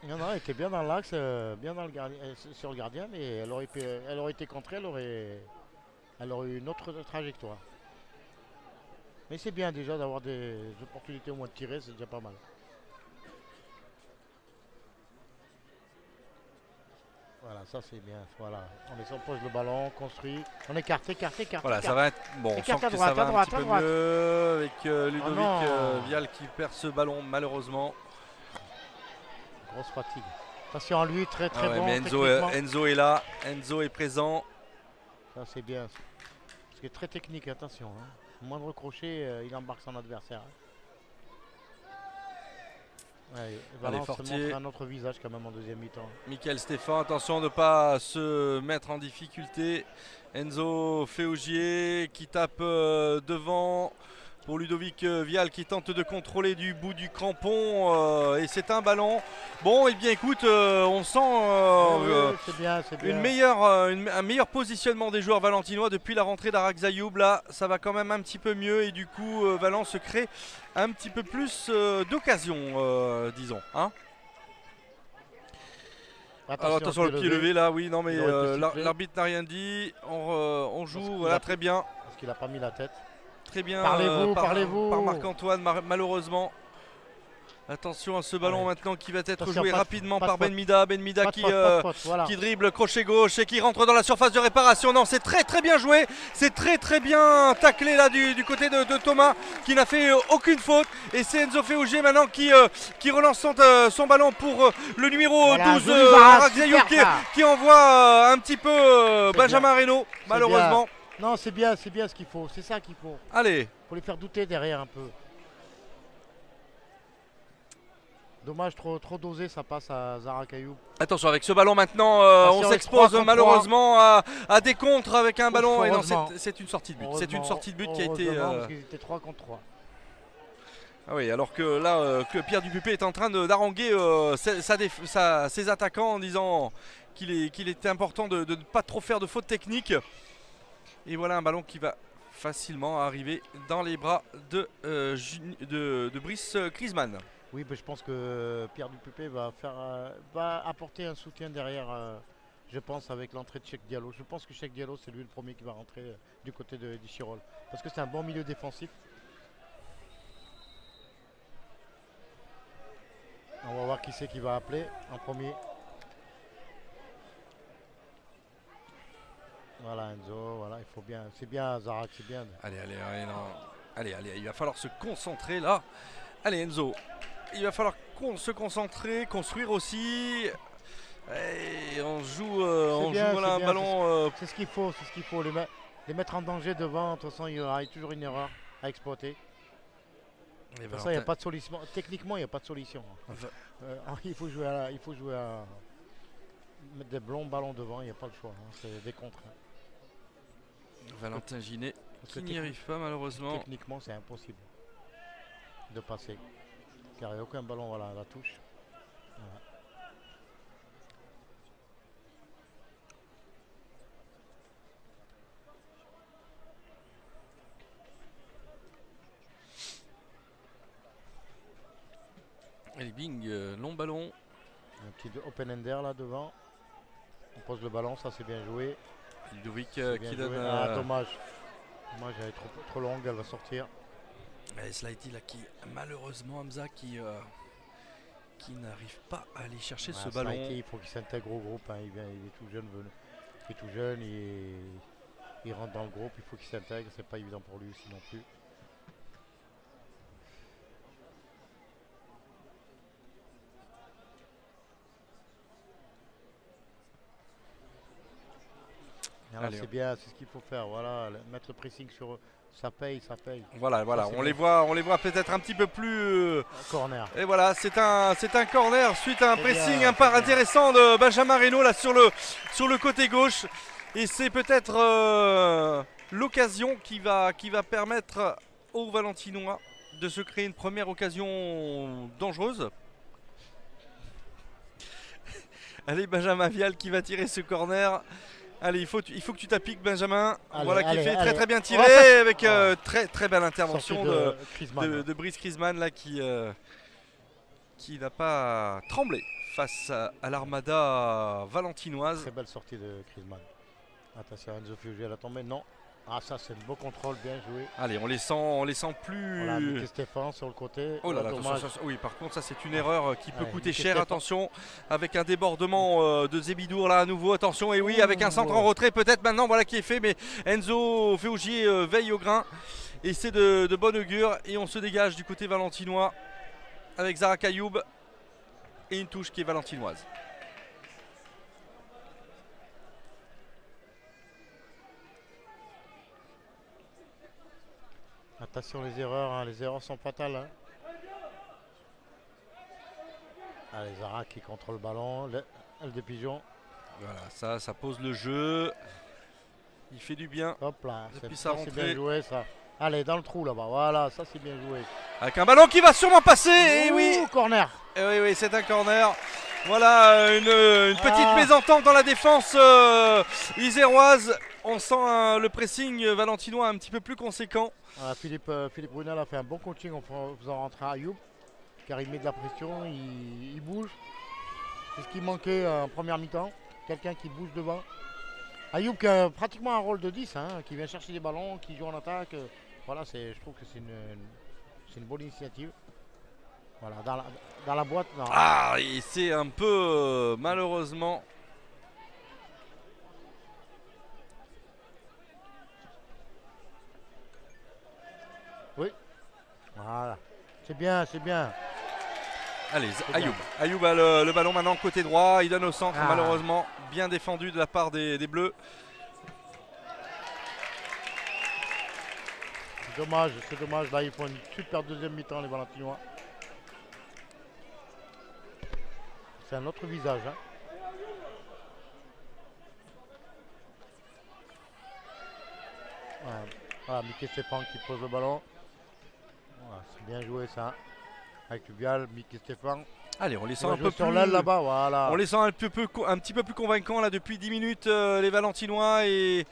Non, non, elle était bien dans l'axe, bien dans le gardien, sur le gardien, mais elle aurait été contrée, elle aurait eu une autre trajectoire. Mais c'est bien déjà d'avoir des opportunités au moins de tirer, c'est déjà pas mal. Voilà, ça c'est bien. Voilà, on pose le ballon, on construit, on écarte. Voilà, ça va être bon. On sent que ça va un petit peu mieux avec Ludovic Vial qui perd ce ballon malheureusement. Grosse fatigue. Attention à lui, très bon. Mais Enzo est là, Enzo est présent. Ça c'est bien. C'est très technique, attention. Hein. Moindre crochet, il embarque son adversaire. Allez, Valence montre un autre visage quand même en deuxième mi-temps. Michael Stéphane, attention de ne pas se mettre en difficulté. Enzo Féaugier qui tape devant pour Ludovic Vial qui tente de contrôler du bout du crampon. Et c'est un ballon. Bon, et bien écoute, on sent c'est bien. un meilleur positionnement des joueurs valentinois depuis la rentrée d'Arak Zayoub. Là, ça va quand même un petit peu mieux et du coup, Valence crée un petit peu plus d'occasions, disons. Hein. Attention, le pied levé là, oui, non mais l'arbitre n'a rien dit. On joue, voilà, très bien. Parce qu'il n'a pas mis la tête. Très bien parlez-vous. Par Marc-Antoine, malheureusement. Attention à ce ballon maintenant qui va être joué rapidement par Ben Mida. Ben Mida qui dribble crochet gauche et qui rentre dans la surface de réparation. Non, c'est très bien joué. C'est très bien taclé là du côté de Thomas qui n'a fait aucune faute. Et c'est Enzo Féaugier maintenant qui relance son ballon pour le numéro 12 Arak Zayoub qui envoie un petit peu Benjamin Reynaud malheureusement. Non, c'est bien ce qu'il faut, c'est ça qu'il faut. Allez. Faut les faire douter derrière un peu. Dommage, trop dosé, ça passe à Zara Kayoub. Attention avec ce ballon maintenant, on s'expose malheureusement à des contres avec un ballon. Et non, c'est une sortie de but. C'est une sortie de but qui a été. Parce qu'ils étaient 3 contre 3. Ah oui, alors que là, que Pierre Dupupé est en train d'haranguer ses attaquants en disant qu'il était important de ne pas trop faire de fautes techniques. Et voilà un ballon qui va facilement arriver dans les bras de Brice Kriesman. Oui, mais je pense que Pierre Dupupé va apporter un soutien derrière, je pense, avec l'entrée de Cheikh Diallo. Je pense que Cheikh Diallo, c'est lui le premier qui va rentrer du côté du Chirol. Parce que c'est un bon milieu défensif. On va voir qui c'est qui va appeler en premier. Voilà Enzo, voilà, il faut bien, c'est bien Zarak, c'est bien. Allez, il va falloir se concentrer là. Allez Enzo, il va falloir se concentrer, construire aussi. Et on joue voilà, un ballon. C'est ce qu'il faut, les mettre en danger devant. De toute façon, il y aura toujours une erreur à exploiter. Pour ça, il n'y a pas de solution. Techniquement, il n'y a pas de solution. Il faut jouer à mettre des longs ballons devant, il n'y a pas le choix. Hein. C'est des contres. Hein. Valentin Ginet qui n'y arrive pas malheureusement. Techniquement, c'est impossible de passer. Car il n'y a aucun ballon à la touche. Voilà. Allez, bing, long ballon. Un petit open-ender là devant. On pose le ballon, ça c'est bien joué. Ludovic qui donne. Dommage. Dommage, elle est trop longue, elle va sortir. Et Slaiti là qui malheureusement Hamza qui n'arrive pas à aller chercher ce ballon. Slaiti, il faut qu'il s'intègre au groupe. Hein. Il est tout jeune, il rentre dans le groupe, il faut qu'il s'intègre. C'est pas évident pour lui aussi non plus. C'est bien, c'est ce qu'il faut faire. Voilà, mettre le pressing sur eux, ça paye. Voilà, on les voit peut-être un petit peu plus. Corner. Et voilà, c'est un corner suite à un pressing un peu intéressant de Benjamin Reynaud là sur le côté gauche. Et c'est peut-être l'occasion qui va permettre aux Valentinois de se créer une première occasion dangereuse. Allez, Benjamin Vial qui va tirer ce corner. Allez, il faut que tu t'appliques, Benjamin. Allez, Voilà, qui allez, fait allez. très bien Oh, tiré ça, avec oh. très belle intervention Sortie de Griezmann. de Brice Griezmann là qui n'a pas tremblé face à l'armada valentinoise. Très belle sortie de Griezmann. Attention, Enzo Fiuggi à la tombée. Non. Ah, ça, c'est un beau contrôle, bien joué. Allez, on les sent plus. Voilà, Mickey Stéphane sur le côté. Oh là là, dommage. attention, oui, par contre, ça c'est une erreur qui peut Ouais, coûter Mickey cher. Stéphane. Attention, avec un débordement de Zébidour là à nouveau. Attention, et oui, avec un centre en retrait peut-être maintenant, voilà qui est fait. Mais Enzo Fiuggi veille au grain et c'est de bon augure. Et on se dégage du côté valentinois avec Zara Kayoub et une touche qui est valentinoise. Attention les erreurs, hein, les erreurs sont fatales. Hein. Allez, Zara qui contrôle le ballon, elle de pigeon. Voilà, ça pose le jeu. Il fait du bien. Hop là, Depuis sa c'est rentrée. bien joué ça. Allez, dans le trou là-bas, voilà, ça c'est bien joué. Avec un ballon qui va sûrement passer. Et oui, Ouh, corner. oui, c'est un corner. Voilà une petite mésentente dans la défense iséroise. On sent le pressing valentinois un petit peu plus conséquent. Voilà, Philippe Brunel a fait un bon coaching en faisant rentrer Ayoub, car il met de la pression, il bouge. C'est ce qui manquait en première mi-temps, quelqu'un qui bouge devant. Ayoub qui a pratiquement un rôle de 10, hein, qui vient chercher des ballons, qui joue en attaque. Voilà, je trouve que c'est une bonne initiative. Voilà, dans la boîte. Non. Ah, et c'est un peu malheureusement. Oui. Voilà. C'est bien, c'est bien. Allez, Ayoub a le ballon maintenant côté droit. Il donne au centre, Ah. malheureusement. Bien défendu de la part des Bleus. C'est dommage. Là, ils font une super deuxième mi-temps, les Valentinois. C'est un autre visage. Hein. Voilà, Mickey Stéphane qui pose le ballon. Voilà, c'est bien joué ça. Avec Vial, Mickey Stéphane. Allez, on les sent On un va peu jouer sur plus. l'aile là-bas, voilà. On les sent un petit peu plus convaincants là depuis 10 minutes, les Valentinois. Et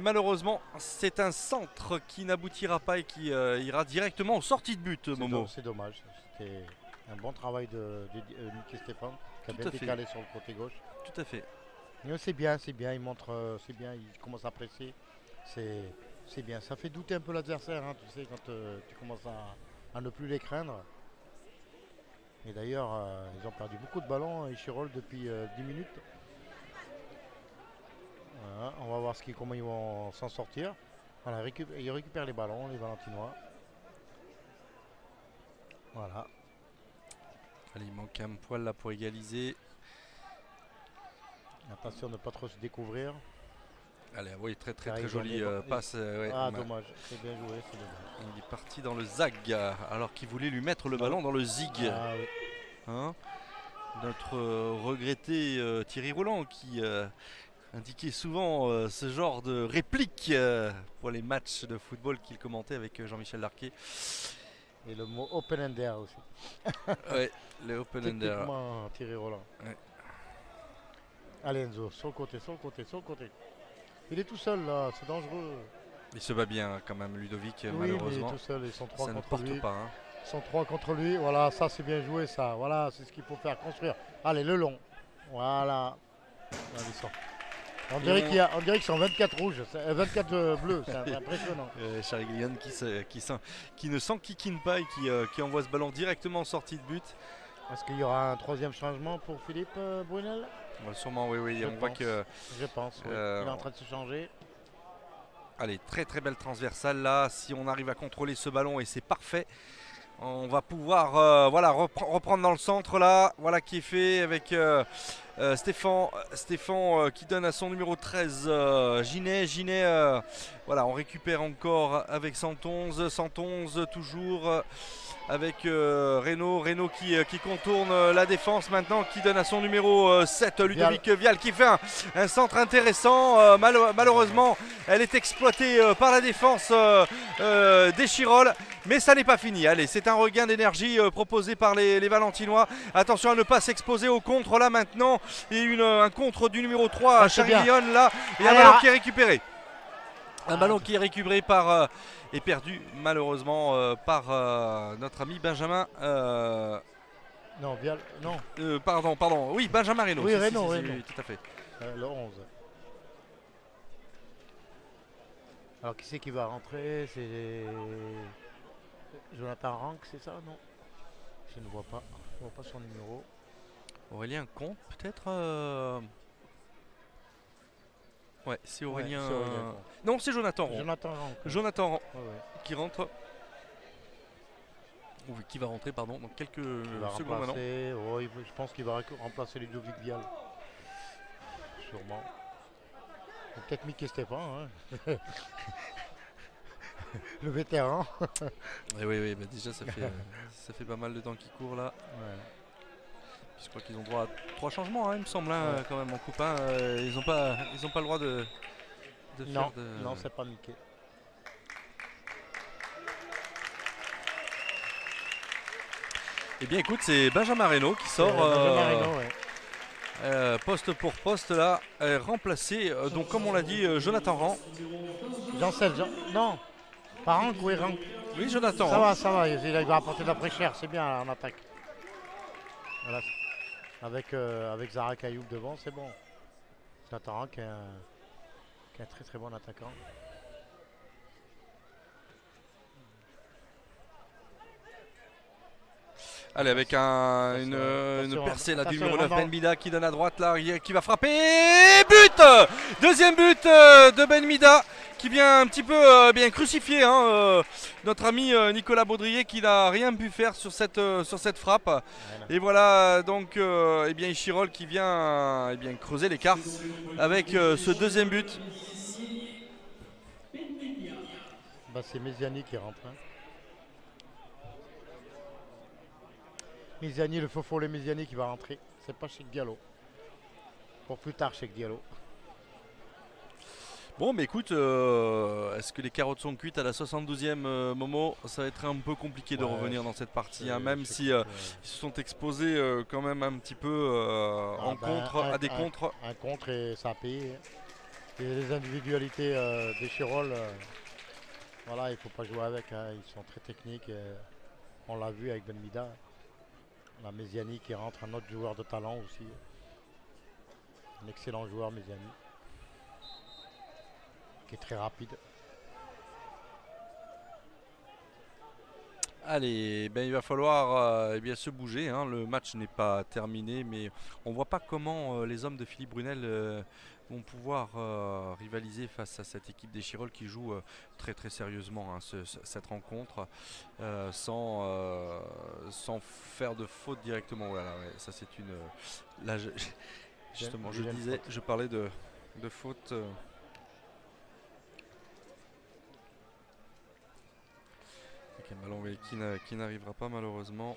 malheureusement, c'est un centre qui n'aboutira pas et qui ira directement aux sorties de but, Momo. C'est dommage. C'était un bon travail de Mickey Stéphane qui a Tout bien à fait. décalé sur le côté gauche. Tout à fait. Mais c'est bien, il montre, c'est bien, il commence à presser. C'est bien, ça fait douter un peu l'adversaire, hein, tu sais, quand tu commences à ne plus les craindre. Et d'ailleurs, ils ont perdu beaucoup de ballons, Échirol, depuis 10 minutes. Voilà, on va voir comment ils vont s'en sortir. Voilà, ils récupèrent les ballons, les Valentinois. Voilà. Allez, il manque un poil là pour égaliser. Attention de ne pas trop se découvrir. Allez, oui, très Ils ont jolie des- passe. Ouais, Dommage, c'est bien joué, c'est dommage. il est parti dans le zag alors qu'il voulait lui mettre le ballon dans le zig. Ah oui. Hein, notre regretté Thierry Roland qui indiquait souvent ce genre de réplique pour les matchs de football qu'il commentait avec Jean-Michel Larquet. Et le mot open ender aussi. Ouais, le open ender. Typiquement Thierry Roland. Ouais. Allez Enzo, sur le côté. Il est tout seul là, c'est dangereux. Il se bat bien quand même, Ludovic, Oui, malheureusement. mais il est tout seul, ils sont trois Ça ne contre porte lui. pas. Hein. Ils sont trois contre lui, voilà, ça c'est bien joué ça. Voilà, c'est ce qu'il faut faire, construire. Allez, le long. Voilà. Là, ils sont. On dirait qu'ils sont 24 rouges, 24 bleus, c'est impressionnant. Chariglian qui ne s'enquiquine pas et qui envoie ce ballon directement en sortie de but. Est-ce qu'il y aura un troisième changement pour Philippe Brunel? Sûrement, oui. On voit que. Je pense, oui. Il est en train de se changer. Allez, très belle transversale là. Si on arrive à contrôler ce ballon, et c'est parfait, on va pouvoir reprendre dans le centre là. Voilà qui est fait avec Stéphane qui donne à son numéro 13 Ginet. Voilà, on récupère encore avec 111 toujours. Avec Reynaud qui contourne la défense maintenant, qui donne à son numéro 7 Ludovic Vial qui fait un centre intéressant. Malheureusement, elle est exploitée par la défense d'Échirol, mais ça n'est pas fini. Allez, c'est un regain d'énergie proposé par les Valentinois. Attention à ne pas s'exposer au contre là maintenant Et un contre du numéro 3, c'est bien. Charillon là. Et un Allez, ballon qui est récupéré. Un ballon qui est récupéré par et perdu malheureusement par notre ami Benjamin. Non, non. Pardon. Oui, Benjamin Reynaud. Oui, Si, Reynaud, si, Reynaud. oui, tout à fait. Le 11. Alors qui c'est qui va rentrer? C'est Jonathan Rank, c'est ça? Non, je ne vois pas. Je ne vois pas son numéro. Aurélien Comte, peut-être Ouais, c'est Aurélien. Ouais, c'est Aurélien. Non, c'est Jonathan Rand. Jonathan Rank. Jonathan Rand Ouais. qui rentre. Ou qui va rentrer, pardon, dans quelques secondes maintenant. Je pense qu'il va remplacer Ludovic Vial. Sûrement. Peut-être Mickey Stéphane. Hein. Le vétéran. Et oui, bah déjà ça fait pas mal de temps qu'il court là. Ouais. Je crois qu'ils ont droit à 3 changements, hein, il me semble, hein, quand même en coupe. Hein, ils ont pas le droit de faire de. Non, c'est pas Mickey. Eh bien écoute, c'est Benjamin Reynaud qui sort. Benjamin Reynaud, ouais. Poste pour poste là, remplacé. Donc comme on l'a dit, Jonathan Rand. Non, pas Rank, oui, Rank. Oui, Jonathan Ça va, il va apporter de la fraîcheur, c'est bien en attaque. Voilà. Avec Zara Kayoub devant, c'est bon. Jonathan Rank qui est un très très bon attaquant. Allez, avec une percée là du numéro 9, Ben Mida qui donne à droite là, qui va frapper. But. Deuxième but de Ben Mida qui vient un petit peu bien crucifier notre ami Nicolas Baudrier qui n'a rien pu faire sur cette frappe. Voilà. Et voilà donc Chirol qui vient creuser l'écart avec ce deuxième but. C'est Méziani qui rentre. Hein. Méziani, le faux follet Méziani qui va rentrer. C'est pas chez Diallo. Pour plus tard chez Diallo. Bon, mais écoute, est-ce que les carottes sont cuites à la 72e Momo? Ça va être un peu compliqué de revenir dans cette partie, hein, même si ils se sont exposés quand même un petit peu à des contres. Un contre et ça a payé. Et les individualités des Chirol, voilà, il ne faut pas jouer avec. Hein, ils sont très techniques. On l'a vu avec Ben Mida. La Méziani qui rentre, un autre joueur de talent aussi. Un excellent joueur, Méziani. Qui est très rapide. Allez, il va falloir se bouger. Hein. Le match n'est pas terminé, mais on ne voit pas comment les hommes de Philippe Brunel vont pouvoir rivaliser face à cette équipe des Chirol qui joue très très sérieusement cette rencontre sans faire de faute directement. Voilà, ouais, ça c'est une. Là, justement, je parlais de faute. Un ballon qui n'arrivera pas malheureusement.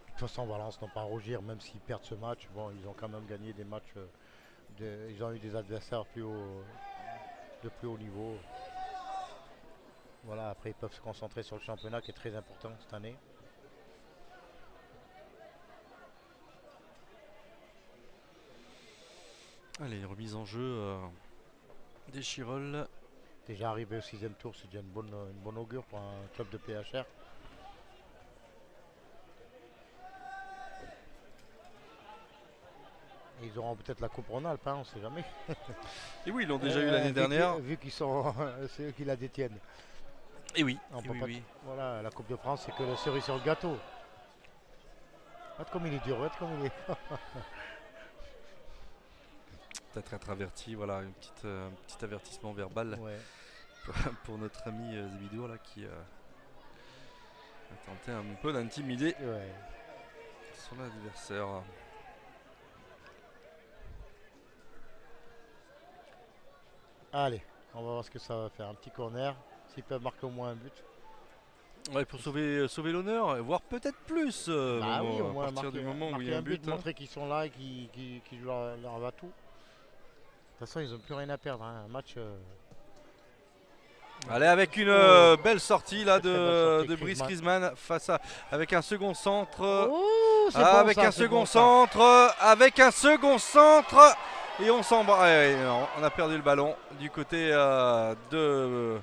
De toute façon, Valence n'ont pas à rougir, même s'ils perdent ce match. Bon, ils ont quand même gagné des matchs. Ils ont eu des adversaires de plus haut niveau. Voilà, après ils peuvent se concentrer sur le championnat qui est très important cette année. Allez, remise en jeu des Chirol. Déjà arrivé au 6e tour, c'est déjà une bonne augure pour un club de PHR. Et ils auront peut-être la Coupe Rhône-Alpes, on ne sait jamais. Et oui, ils l'ont déjà eu l'année dernière. Vu qu'ils sont c'est eux qui la détiennent. Et oui. Voilà, la Coupe de France, c'est que la cerise sur le gâteau. Regarde comme il est dur, regarde comme il est. Peut-être être averti, voilà, un petit avertissement verbal pour notre ami Zébidou là qui a tenté un peu d'intimider son adversaire. Allez, on va voir ce que ça va faire. Un petit corner, s'ils peuvent marquer au moins un but. Ouais, pour sauver l'honneur, voire peut-être plus. Au moins à partir du moment où il y a un but. Montrer qu'ils sont là et qu'ils jouent leur va tout. De toute façon, ils n'ont plus rien à perdre. Hein. Un match Allez, avec une belle sortie là Très belle sortie, de Brice Griezmann. Griezmann face à avec un second centre. Oh, c'est bon, Avec ça, un c'est second bon, ça. centre, avec un second centre, et on s'embrasse. On a perdu le ballon du côté de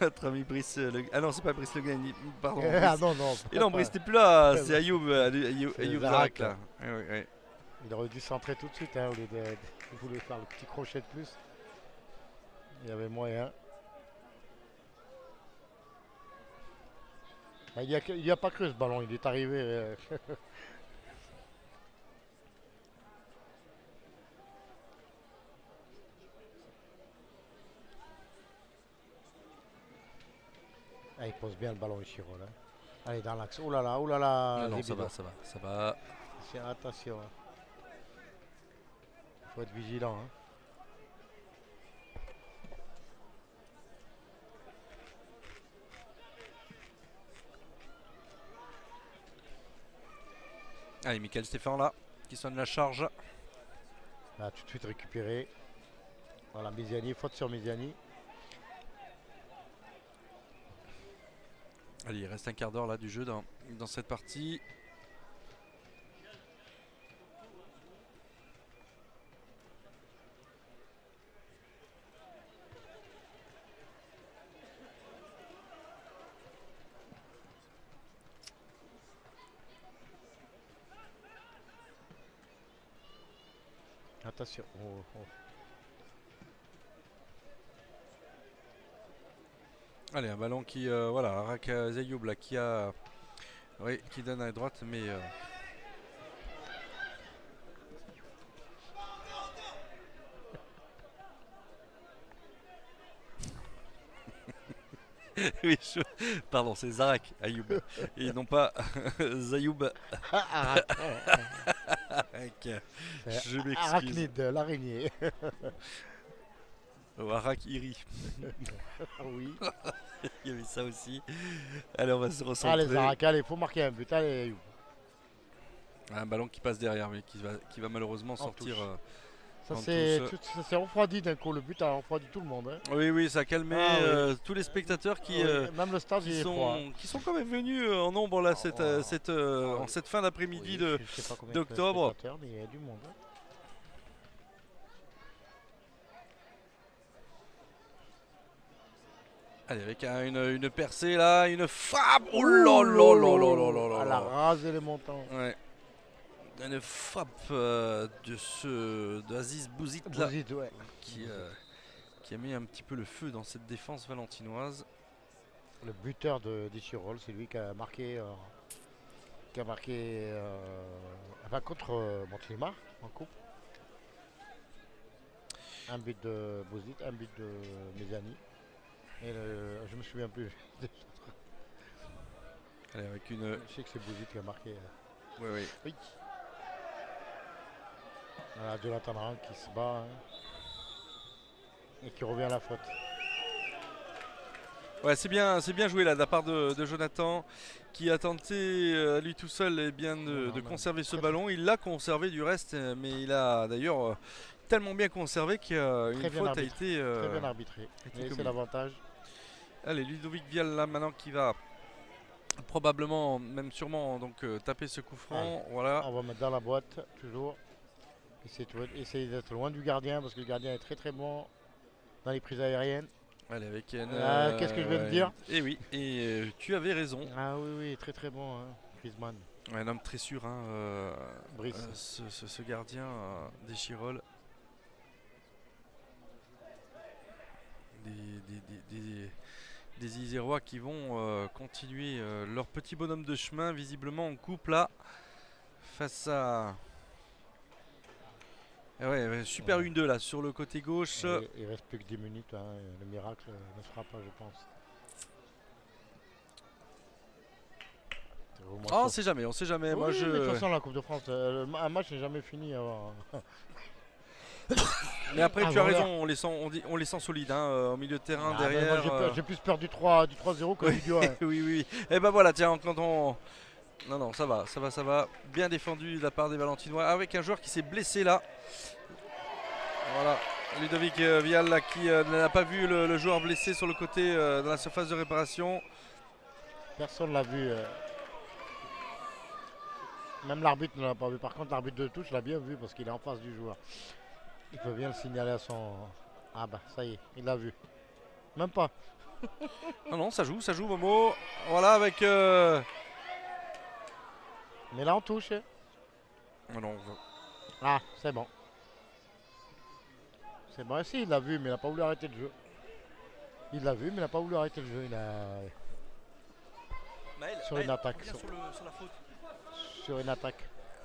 notre ami Brice. Ah non, c'est pas Brice Le Gagny, pardon. Ah Brice. non, non. Et non, Brice, t'es plus là, Ouais, c'est c'est Ayoub Zarak, Zarak là. Oui, oui. Il aurait dû centrer tout de suite, hein, au lieu de vouloir faire le petit crochet de plus. Il y avait moyen. Ah, il n'y a pas cru ce ballon, il est arrivé. Ah, il pose bien le ballon, Chirol. Hein. Allez, dans l'axe. Oh là là, oh là là. Non, ça Zébidon. va, ça va. Attention. Hein. Faut être vigilant. Hein. Allez, Michael Stéphane là, qui sonne la charge. Là, tout de suite récupéré. Voilà, Méziani, faute sur Méziani. Allez, il reste un quart d'heure là du jeu dans cette partie. Attention. Oh, oh. Allez, un ballon qui, voilà, Arak Zayoub là, qui a, oui, qui donne à droite, mais oui, pardon, c'est Zarak Ayoub et non pas Zayoub. Arak. Je m'excuse. Arachnide, l'araignée. Arak Iri. Oui. Il y avait ça aussi. Allez, on va se recentrer. Allez, Zarak, allez, faut marquer un but. Allez, Ayoub. Un ballon qui passe derrière, mais qui va malheureusement sortir. Ça en s'est touche. refroidi d'un coup. Le but a refroidi tout le monde. Hein. Oui, oui, ça a calmé Ah, oui. tous les spectateurs qui, Oui, même le stade, il est froid. Hein. qui sont quand même venus en nombre là, Oh. en cette fin d'après-midi Oui, je sais pas combien de d'octobre. spectateurs, mais il y a du monde. Hein. Allez, avec une percée là, une frappe. Oh là là là là là là là Elle a là. rasé les montants. Ouais. Une frappe de Aziz Bouzid là, Bouzid, ouais. qui a mis un petit peu le feu dans cette défense valentinoise. Le buteur des Chirol, c'est lui qui a marqué, enfin, contre Montélimar en coupe. Un but de Bouzid, un but de Méziani. Et je me souviens plus. Allez, avec une. Je sais que c'est Bouzid qui a marqué. Oui, oui. Oui. Voilà, Jonathan Rank qui se bat hein, et qui revient à la faute. Ouais, c'est bien joué là de la part de Jonathan qui a tenté à lui tout seul eh bien, de conserver ce ballon. Il l'a conservé du reste, mais il a d'ailleurs tellement bien conservé qu'une faute a été. Très bien arbitré. Et c'est l'avantage. Allez, Ludovic Vial là maintenant qui va probablement, même sûrement, donc taper ce coup franc. Allez, voilà. on va mettre dans la boîte toujours. Essayer d'être loin du gardien parce que le gardien est très très bon dans les prises aériennes. Allez, avec qu'est-ce que je viens de dire? Et oui, et tu avais raison. Ah oui, oui, très très bon, hein, Griezmann. Un homme très sûr, hein, Brice. ce gardien des Chirol. Des Isérois qui vont continuer leur petit bonhomme de chemin, visiblement en couple là, face à. Ouais, super 1-2 là sur le côté gauche. Il reste plus que 10 minutes, hein, le miracle ne se fera pas, je pense. Oh, on sait jamais. Oui, Moi, mais de toute façon, la Coupe de France, un match n'est jamais fini avant. Mais après, tu as voilà. raison, on les sent solides au milieu de terrain Ah, derrière. moi, j'ai plus peur du 3-0 que du 2-1. Oui, oui. Et ben voilà, tiens, quand on. Non, ça va. Bien défendu de la part des Valentinois avec un joueur qui s'est blessé là. Voilà. Ludovic Vial là, qui n'a pas vu le joueur blessé sur le côté dans la surface de réparation. Personne l'a vu. Même l'arbitre ne l'a pas vu. Par contre, l'arbitre de touche l'a bien vu parce qu'il est en face du joueur. Il peut bien le signaler à son... Ah bah ça y est, il l'a vu. Même pas. Non, non, ça joue Momo. Voilà avec... Mais là on touche. Oh non, Ah, c'est bon. C'est bon, si, il l'a vu, mais il n'a pas voulu arrêter le jeu. Il l'a vu, mais il n'a pas voulu arrêter le jeu. Il a... Maël, Sur une attaque. Sur la faute. Sur une attaque.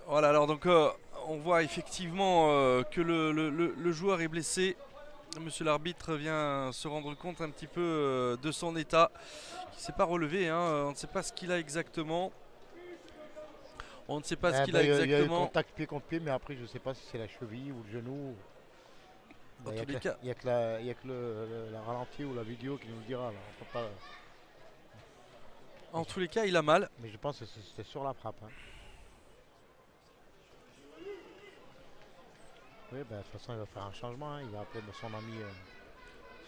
Voilà, alors donc on voit effectivement que le joueur est blessé. Monsieur l'arbitre vient se rendre compte un petit peu de son état. Il ne s'est pas relevé, hein, on ne sait pas ce qu'il a exactement. On ne sait pas ce qu'il a Il y a eu exactement. contact pied contre pied, mais après je ne sais pas si c'est la cheville ou le genou. En Il tous les cas. n'y a que la ralenti ou la vidéo qui nous le dira. Là. On peut pas... En tous les cas, il a mal. Mais je pense que c'était sur la frappe. Hein. Oui, ben, de toute façon, il va faire un changement. Hein. Il va appeler son ami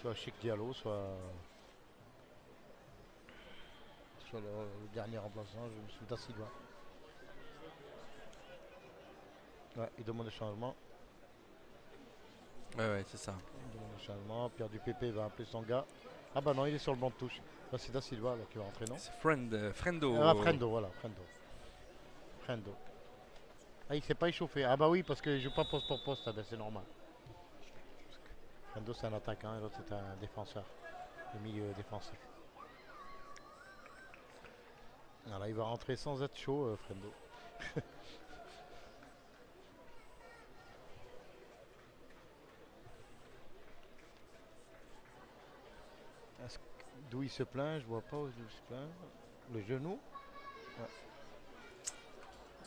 soit Chic Diallo, soit le dernier remplaçant, je suis Da Silva. Ouais, il demande le changement. Ouais, c'est ça. Il demande le changement. Pierre Dupépé va appeler son gars. Ah bah non, il est sur le banc de touche. Là, c'est Da Silva là, qui va rentrer, non? C'est Frendo. Ah, Frendo, voilà, Frendo. Ah, il s'est pas échauffé. Ah bah oui, parce qu'il joue pas poste pour poste, ah ben c'est normal. Frendo, c'est un attaquant et l'autre, c'est un défenseur. Le milieu défensif. Voilà, il va rentrer sans être chaud, Frendo. D'où il se plaint, je vois pas où il se plaint. Le genou. Ouais.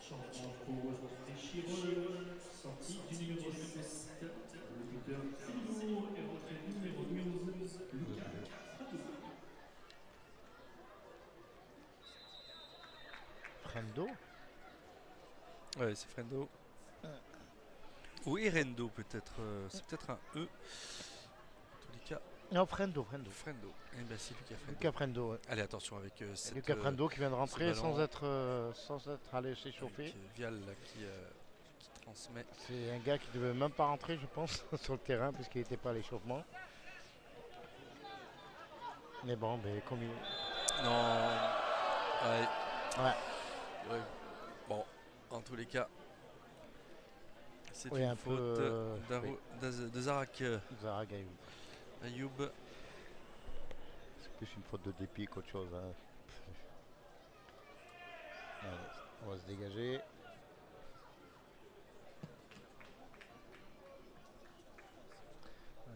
Changement pour Échirol, sortie du numéro 7, le buteur Philo est rentré numéro 12, Lucas Frendo. Ouais, c'est Frendo. Ou Erendo peut-être. C'est peut-être un E. En tous les cas. Non, Frendo. Frendo. Eh ben, c'est Lucas Frendo. Lucas Frendo, ouais. Allez, attention avec cette. Lucas Frendo qui vient de rentrer sans être allé Avec s'échauffer. Vial là, qui transmet. C'est un gars qui devait même pas rentrer, je pense, sur le terrain puisqu'il n'était pas à l'échauffement. Mais bon, ben, comme il... Non. Ouais. Ouais. Bon, en tous les cas. C'est Oui, une un faute peu, de Zarak Zarak Ayoub. C'est plus une faute de dépit qu'autre chose. Hein. Allez, on va se dégager.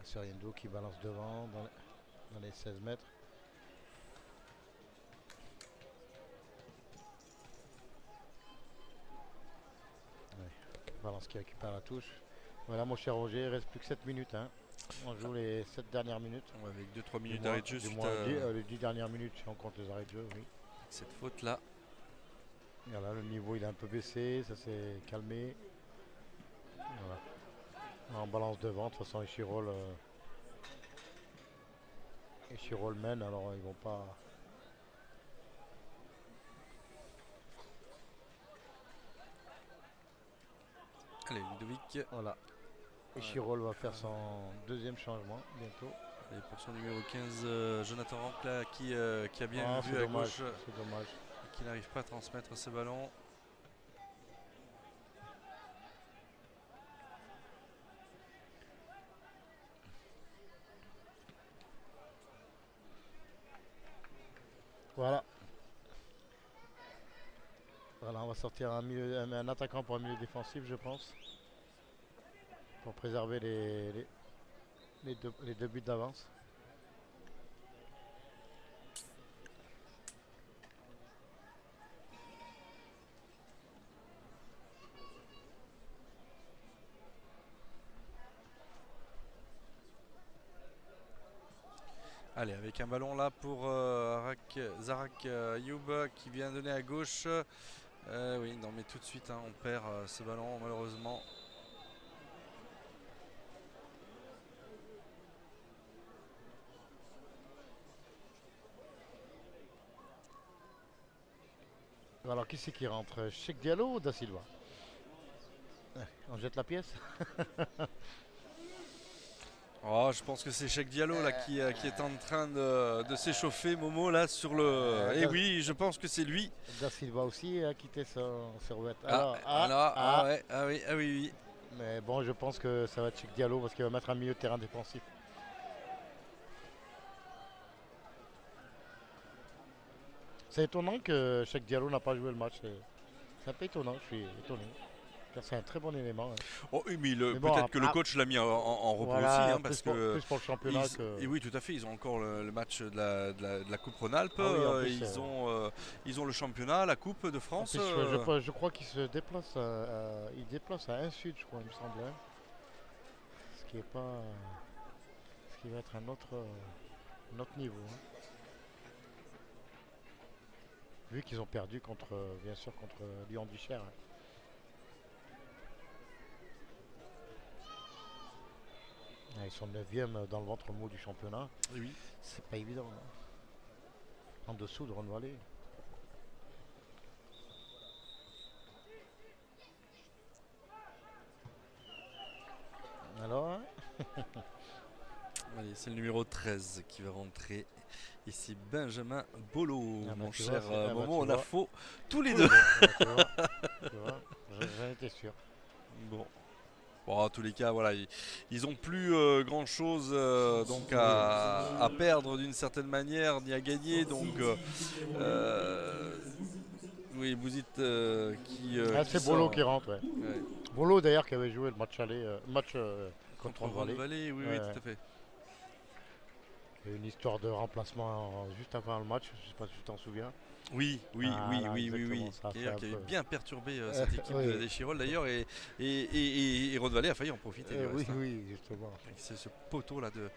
Seriendo qui balance devant dans les 16 mètres. Ouais. Balance qui récupère la touche. Voilà mon cher Roger, il reste plus que 7 minutes. Hein. On joue les 7 dernières minutes. Ouais, avec 2-3 minutes d'arrêt de jeu. Les 10 dernières minutes si on compte les arrêts de jeu, oui. Cette faute là. Voilà, le niveau il a un peu baissé, ça s'est calmé. Voilà. On balance devant, de toute façon Échirol mène, alors ils vont pas. Allez, Ludovic. Voilà. Échirol va faire son deuxième changement bientôt. Et pour son numéro 15, Jonathan Rancla qui a bien vu à dommage, gauche. c'est dommage. Et qui n'arrive pas à transmettre ce ballon. Voilà. Voilà, on va sortir un attaquant pour un milieu défensif, je pense. Pour préserver les deux buts d'avance. Allez, avec un ballon là pour Zarak Ayoub qui vient donner à gauche. Oui, non, mais tout de suite, hein, on perd ce ballon malheureusement. Alors qui c'est qui rentre? Cheikh Diallo ou Da Silva? On jette la pièce. Oh, je pense que c'est Cheikh Diallo là qui est en train de s'échauffer, Momo, là sur le. Et oui, je pense que c'est lui. Da Silva aussi a quitté son servette. Ouais, ah oui, oui. Mais bon, je pense que ça va être Cheikh Diallo parce qu'il va mettre un milieu de terrain défensif. C'est étonnant que Cheikh Diallo n'a pas joué le match. C'est un peu étonnant, je suis étonné. Car c'est un très bon élément. Hein. Oh, oui, mais Mais bon, peut-être que le coach l'a mis en repos voilà, aussi, hein, plus parce pour, que. plus pour le championnat que. Et oui, tout à fait. Ils ont encore le match de la Coupe Rhône-Alpes. Ah oui, en plus, Ils ont le championnat, la Coupe de En France. plus, je crois qu'il se déplace il déplace à 1 Sud, je crois, il me semble. Hein. Ce qui est pas. Ce qui va être un autre niveau. Hein. Vu qu'ils ont perdu bien sûr, contre Lyon du Cher. Hein. Ils sont 9e dans le ventre mou du championnat. Oui. C'est pas évident. Hein. En dessous de Rhône-Vallée. Alors, hein. Allez, c'est le numéro 13 qui va rentrer. Ici, Benjamin Bolo, mon cher Momo. On a faux tous les deux. Tu vois, j'en étais sûr. Bon. Bon, en tous les cas, voilà, ils n'ont plus grand chose donc à perdre d'une certaine manière, ni à gagner. Donc, oui, Bouzid qui. C'est Bolo qui rentre. Ouais. Ouais. Bolo d'ailleurs qui avait joué le match aller, contre Rhône-Vallée. Oui, oui, tout à fait. Il y a une histoire de remplacement juste avant le match, je ne sais pas si tu t'en souviens. Oui. Ça Qui avait bien perturbé cette équipe oui. des Chirolles d'ailleurs, et Rhône-Vallée a failli en profiter. Oui, justement. C'est ce poteau là de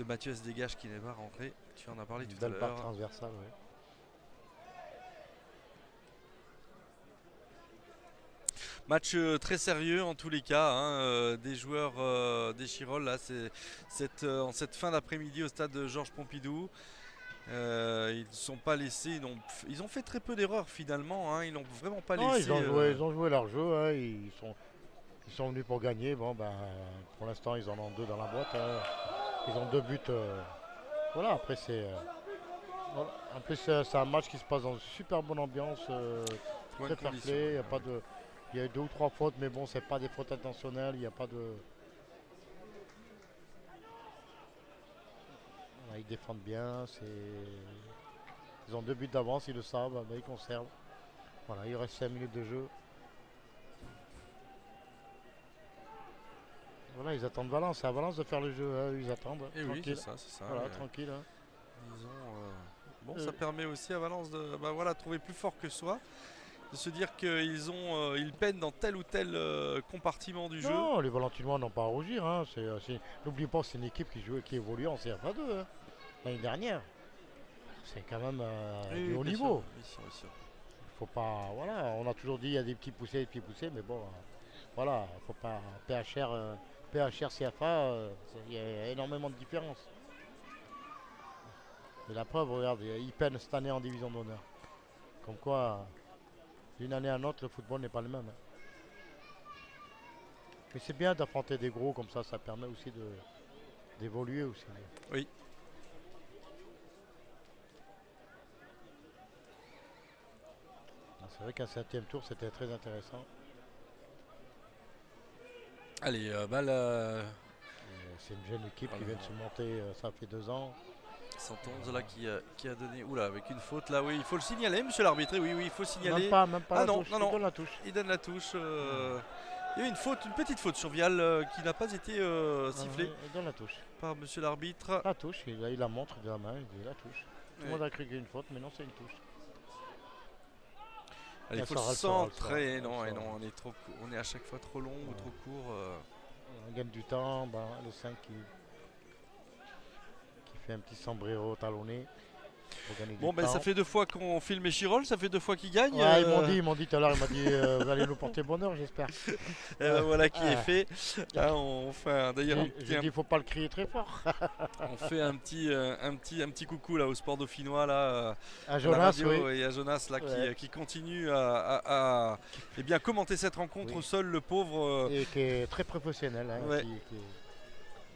Mathias Dégage qui n'est pas rentré. Tu en as parlé tout à Belle l'heure. part transversale, oui. Match très sérieux en tous les cas, hein, des joueurs des Chirolles là, en cette fin d'après-midi au stade Georges Pompidou. Ils ne sont pas laissés, ils ont fait très peu d'erreurs finalement, hein, ils n'ont vraiment pas laissé. Ils ont joué leur jeu, hein, ils sont venus pour gagner. Bon, ben, pour l'instant, ils en ont 2 dans la boîte. Hein. Ils ont 2 buts. Voilà, après, voilà. En plus, c'est un match qui se passe dans une super bonne ambiance, très fair play. Il y a 2 ou 3 fautes, mais bon, c'est pas des fautes intentionnelles. Il n'y a pas de. Voilà, ils défendent bien. Ils ont 2 buts d'avance, ils le savent, ben, ils conservent. Voilà, il reste 5 minutes de jeu. Voilà, ils attendent Valence. C'est à Valence de faire le jeu. Hein. Ils attendent. Et tranquille. oui, c'est ça. Voilà, tranquille. Hein. Ça permet aussi à Valence de trouver plus fort que soi, de se dire qu'ils peinent dans tel ou tel compartiment du jeu. Non, les Valentinois n'ont pas à rougir. Hein. N'oubliez pas que c'est une équipe qui évolue en CFA2 hein. L'année dernière. C'est quand même du haut niveau. Bien sûr. Faut pas. Voilà, on a toujours dit il y a des petits poussés, mais bon, voilà, faut pas. PHR CFA, il y a énormément de différences. Et la preuve, regarde, ils peinent cette année en division d'honneur. Comme quoi, d'une année à l'autre, le football n'est pas le même. Mais c'est bien d'affronter des gros comme ça permet aussi d'évoluer aussi. Oui. C'est vrai qu'un 7e tour, c'était très intéressant. Allez, c'est une jeune équipe qui vient de se monter, ça fait 2 ans. 111 là qui a donné. Oula, avec une faute là, oui, il faut le signaler, monsieur l'arbitre. Oui, il faut signaler. Même pas ah la touche. Non. Il donne la touche. Il donne la touche. Il y a eu une petite faute sur Vial qui n'a pas été sifflée Il donne la touche. par monsieur l'arbitre. La touche, il la montre de la main, il dit la touche. Tout le monde a cru qu'il y a une faute, mais non, c'est une touche. Allez, il faut le centrer. Non, on est à chaque fois trop long ou trop court. On gagne du temps. Le 5 qui fait un petit sombrero talonné. pour gagner Bon, du ben temps. ça fait 2 fois qu'on filme Échirol, ça fait 2 fois qu'il gagne. Ouais, ils m'ont dit tout à l'heure, vous allez nous porter bonheur, j'espère. Et ben voilà qui est Ah. fait. Hein, on fait d'ailleurs J'ai dit, faut pas le crier très fort. on fait un petit coucou là au sport dauphinois là. À À la Jonas, radio oui. et à Jonas là Ouais. qui continue eh bien, commenter cette rencontre Oui. seul, le pauvre. Et qui est très professionnel. Hein, Ouais.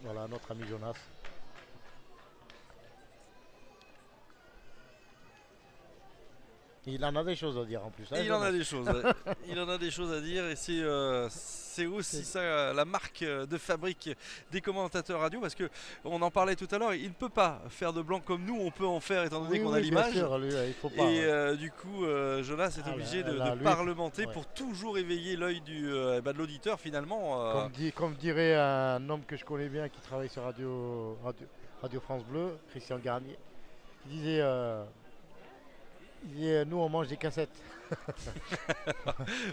Voilà, notre ami Jonas. Il en a des choses à dire en plus. hein, Et il en a Jonas. des choses. Il en a des choses à dire et c'est aussi ça la marque de fabrique des commentateurs radio parce que on en parlait tout à l'heure. Il ne peut pas faire de blanc comme nous on peut en faire étant donné Oui, qu'on a oui, bien l'image. sûr, lui, il faut pas. Et ouais. du coup, Jonas est Ah, obligé là, de lui, parlementer ouais. pour toujours éveiller l'œil de l'auditeur finalement. Comme dirait un homme que je connais bien qui travaille sur Radio France Bleu, Christian Garnier, il disait, nous on mange des cassettes.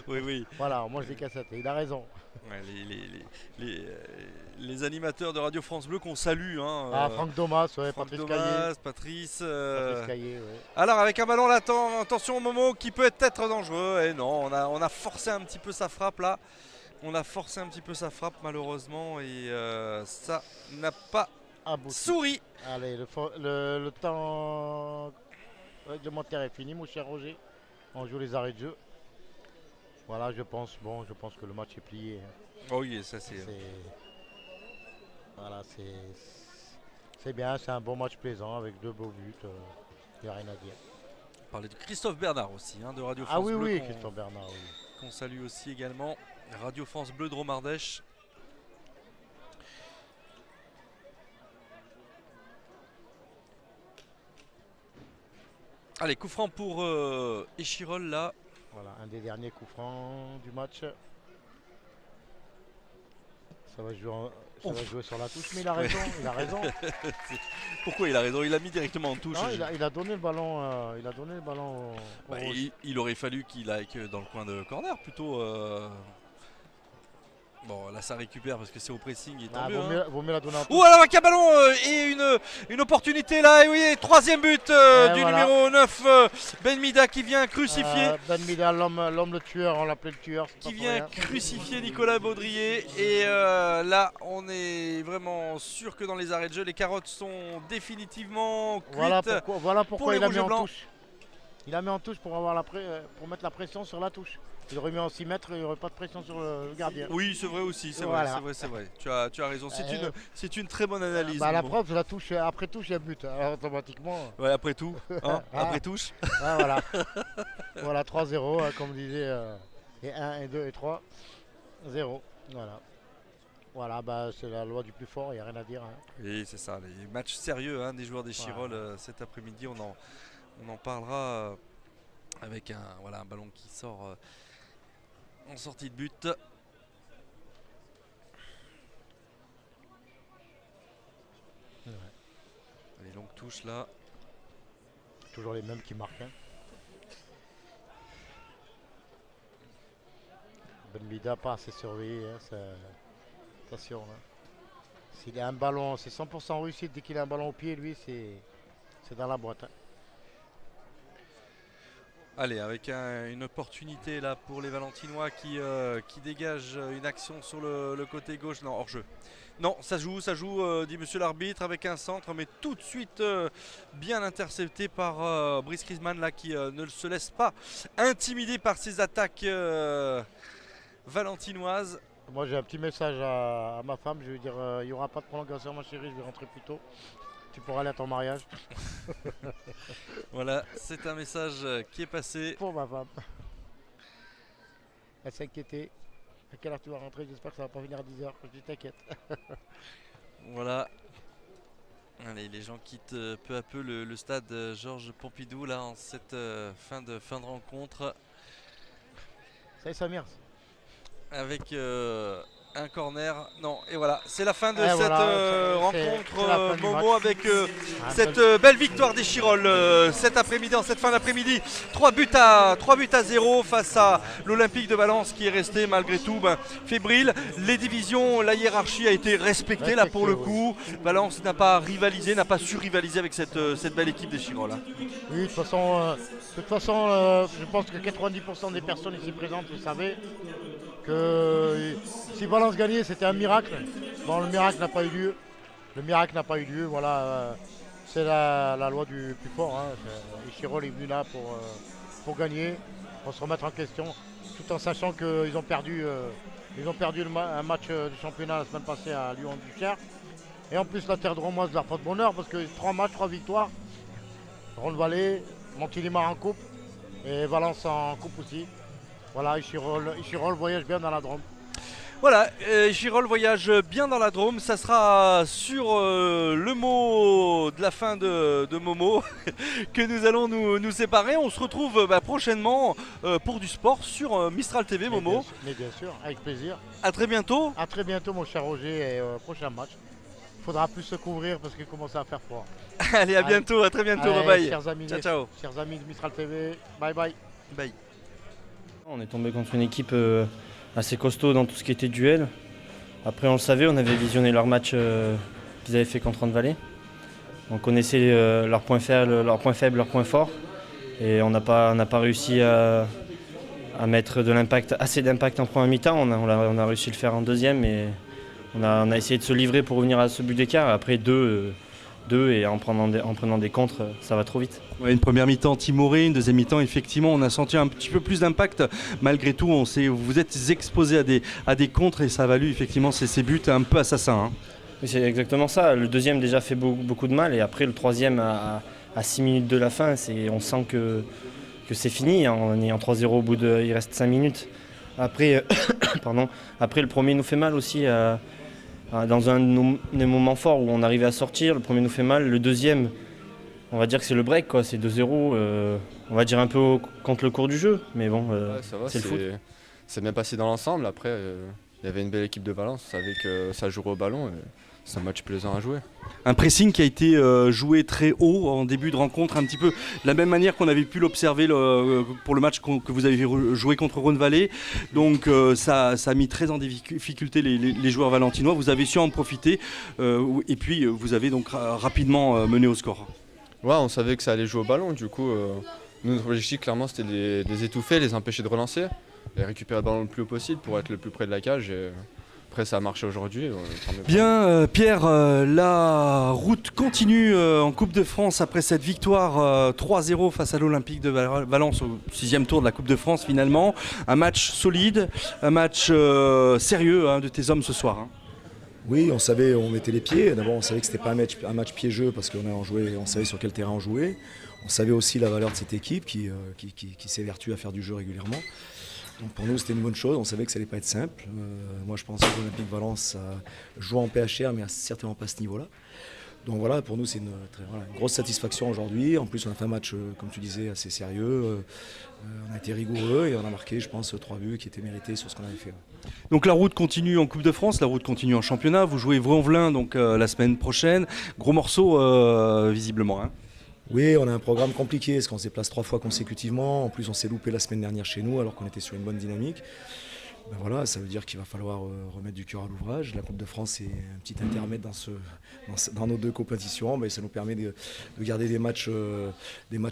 Oui, oui. Voilà, on mange des cassettes. Et il a raison. Ouais, les animateurs de Radio France Bleu qu'on salue. Hein, Franck Domas, ouais, Franck Patrice Domas, Caillé. Patrice. Patrice Caillé, ouais. Alors avec un ballon latent, attention au Momo qui peut être dangereux. Et non, on a forcé un petit peu sa frappe là. On a forcé un petit peu sa frappe malheureusement et ça n'a pas Abouti. souri. Allez, le temps réglementaire est fini, mon cher Roger. On joue les arrêts de jeu. Voilà, je pense que le match est plié. hein. Oh oui, ça c'est. Voilà, c'est bien, c'est un bon match plaisant avec 2 beaux buts. Il n'y a rien à dire. On parlait de Christophe Bernard aussi, hein, de Radio France Ah oui, Bleu oui, qu'on- Christophe Bernard, oui. qu'on salue aussi également. Radio France Bleu de Romardèche. Allez, coup franc pour Échirol là. Voilà, un des derniers coups francs du match. Ça va jouer sur la touche, mais il a raison, il a raison. Pourquoi il a raison? Il a mis directement en touche. Non, il a donné le ballon, au Bah, Rose. il aurait fallu qu'il aille que dans le coin de corner plutôt. Bon, là ça récupère parce que c'est au pressing et tant Ah, mieux. vaut mieux la donner en touche. Ouh, alors avec un ballon et une opportunité là. Et oui, troisième but du voilà. numéro 9, Ben Mida qui vient crucifier. Ben Mida, l'homme le tueur, on l'appelait le tueur. c'est Qui pas pour vient rien. crucifier Nicolas Baudrier. Et là, on est vraiment sûr que dans les arrêts de jeu, les carottes sont définitivement cuites. Voilà pourquoi les il a rouges mis et en blancs. touche. Il a mis en touche pour mettre la pression sur la touche. Il aurait mis en 6 mètres, il n'y aurait pas de pression sur le gardien. Oui, c'est vrai aussi, c'est Voilà. vrai, c'est vrai. Tu as raison. C'est une très bonne analyse. La Momo. preuve, la touche, après touche, il y a but. Alors automatiquement. Ouais, après tout, hein, Ah. après touche. Ah, voilà. Voilà, 3-0, comme disait. Et 1, et 2, et 3. 0. Voilà. Voilà, bah, c'est la loi du plus fort, il n'y a rien à dire. hein. Et c'est ça, les matchs sérieux hein, des joueurs des Chirol cet après-midi, on en parlera avec un ballon qui sort en sortie de but. Ouais. Les longues touches là. Toujours les mêmes qui marquent. hein. Ben Mida pas assez surveillé. Attention. S'il a un ballon, c'est 100% réussite. Dès qu'il a un ballon au pied, lui, c'est dans la boîte. hein. Allez, avec une opportunité là pour les Valentinois qui dégagent une action sur le côté gauche. Non, hors jeu. Non, ça joue, dit monsieur l'arbitre, avec un centre, mais tout de suite bien intercepté par Brice Griezmann là qui ne se laisse pas intimider par ses attaques valentinoises. Moi, j'ai un petit message à ma femme. Je vais dire il n'y aura pas de prolongation, ma chérie. Je vais rentrer plus tôt. Tu pourras aller à ton mariage. Voilà, c'est un message qui est passé. Pour ma femme. Elle s'inquiétait. À quelle heure tu vas rentrer? J'espère que ça va pas venir à 10h. Je dis t'inquiète. Voilà. Allez, les gens quittent peu à peu le stade Georges Pompidou là en cette fin de rencontre Salut Samir. avec Un corner, non, et voilà, c'est la fin de Et cette voilà, rencontre c'est la fin du Momo match. avec Ah, cette belle victoire des Chirolles cet après-midi, en cette fin d'après-midi. 3 buts à 0 face à l'Olympique de Valence qui est resté malgré tout fébrile. Les divisions, la hiérarchie a été respectée là pour le Respectée, coup. Valence n'a pas rivalisé, n'a pas su rivaliser avec cette belle équipe des Chirolles, hein. Oui, de toute façon, je pense que 90% des personnes ici présentes le savaient que si Valence gagnait, c'était un miracle. Bon, le miracle n'a pas eu lieu. Le miracle n'a pas eu lieu. Voilà, c'est la loi du plus fort, hein. Chirol est venu là pour gagner, pour se remettre en question, tout en sachant qu'ils ont perdu, un match du championnat la semaine passée à Lyon-Duchère. Et en plus, la terre de Romoise leur porte bonheur parce que 3 matchs, 3 victoires. Ronde-Vallée, Montélimar en coupe et Valence en coupe aussi. Voilà, Chirol voyage bien dans la Drôme. Voilà, Girol voyage bien dans la Drôme. Ça sera sur le mot de la fin de Momo que nous allons nous séparer. On se retrouve prochainement pour du sport sur Mistral TV, Momo. Mais bien sûr, avec plaisir. A très bientôt. A très bientôt, mon cher Roger, et prochain match. Il faudra plus se couvrir parce qu'il commence à faire froid. Allez, à bientôt, à très bientôt. Allez, Bye bye. chers amis, chers amis de Mistral TV, bye bye. Bye. On est tombé contre une équipe assez costaud dans tout ce qui était duel. Après, on le savait, on avait visionné leur match qu'ils avaient fait contre Ronde-Vallée. On connaissait leurs points faibles, leurs points forts. Et on n'a pas réussi à mettre assez d'impact en première mi-temps. On a réussi à le faire en deuxième. Et on a essayé de se livrer pour revenir à ce but d'écart. Après, deux et en prenant des contres, ça va trop vite. Ouais, une première mi-temps timorée, une deuxième mi-temps, effectivement, on a senti un petit peu plus d'impact. Malgré tout, vous êtes exposé à des contres et ça a valu effectivement ces buts un peu assassins, hein. Oui, c'est exactement ça. Le deuxième déjà fait beaucoup de mal et après le troisième à 6 minutes de la fin, on sent que c'est fini. On est en 3-0 il reste 5 minutes. Après, après le premier nous fait mal aussi. Dans un des moments forts où on arrivait à sortir, le premier nous fait mal, le deuxième, on va dire que c'est le break, quoi. C'est 2-0, on va dire un peu contre le cours du jeu, mais bon, Ouais, ça va, c'est le foot. C'est bien passé dans l'ensemble. Après, il y avait une belle équipe de Valence, on savait que ça jouerait au ballon et c'est un match plaisant à jouer. Un pressing qui a été joué très haut en début de rencontre, un petit peu de la même manière qu'on avait pu l'observer pour le match que vous avez joué contre Ronde-Vallée. Donc ça a mis très en difficulté les joueurs valentinois. Vous avez su en profiter et puis vous avez donc rapidement mené au score. Ouais, on savait que ça allait jouer au ballon. Du coup, notre objectif, clairement, c'était de les étouffer, les empêcher de relancer et récupérer le ballon le plus haut possible pour être le plus près de la cage. Et après, ça a marché aujourd'hui. Bien, Pierre, la route continue en Coupe de France après cette victoire 3-0 face à l'Olympique de Valence au 6e tour de la Coupe de France finalement. Un match solide, un match sérieux, hein, de tes hommes ce soir, hein. Oui, on savait où on mettait les pieds. D'abord, on savait que c'était pas un match piégeux parce on savait sur quel terrain on jouait. On savait aussi la valeur de cette équipe qui s'évertue à faire du jeu régulièrement. Donc pour nous, c'était une bonne chose. On savait que ça allait pas être simple. Moi, je pense que l'Olympique Valence joue en PHR, mais certainement pas à ce niveau-là. Donc voilà, pour nous, c'est une grosse satisfaction aujourd'hui. En plus, on a fait un match, comme tu disais, assez sérieux. On a été rigoureux et on a marqué, je pense, 3 buts qui étaient mérités sur ce qu'on avait fait. Donc la route continue en Coupe de France, la route continue en championnat. Vous jouez Vaux-en-Velin donc la semaine prochaine. Gros morceau visiblement, hein. Oui, on a un programme compliqué parce qu'on se déplace 3 fois consécutivement. En plus, on s'est loupé la semaine dernière chez nous alors qu'on était sur une bonne dynamique. Ben voilà, ça veut dire qu'il va falloir remettre du cœur à l'ouvrage. La Coupe de France, c'est un petit intermède dans nos deux compétitions. Ben, ça nous permet de garder des matchs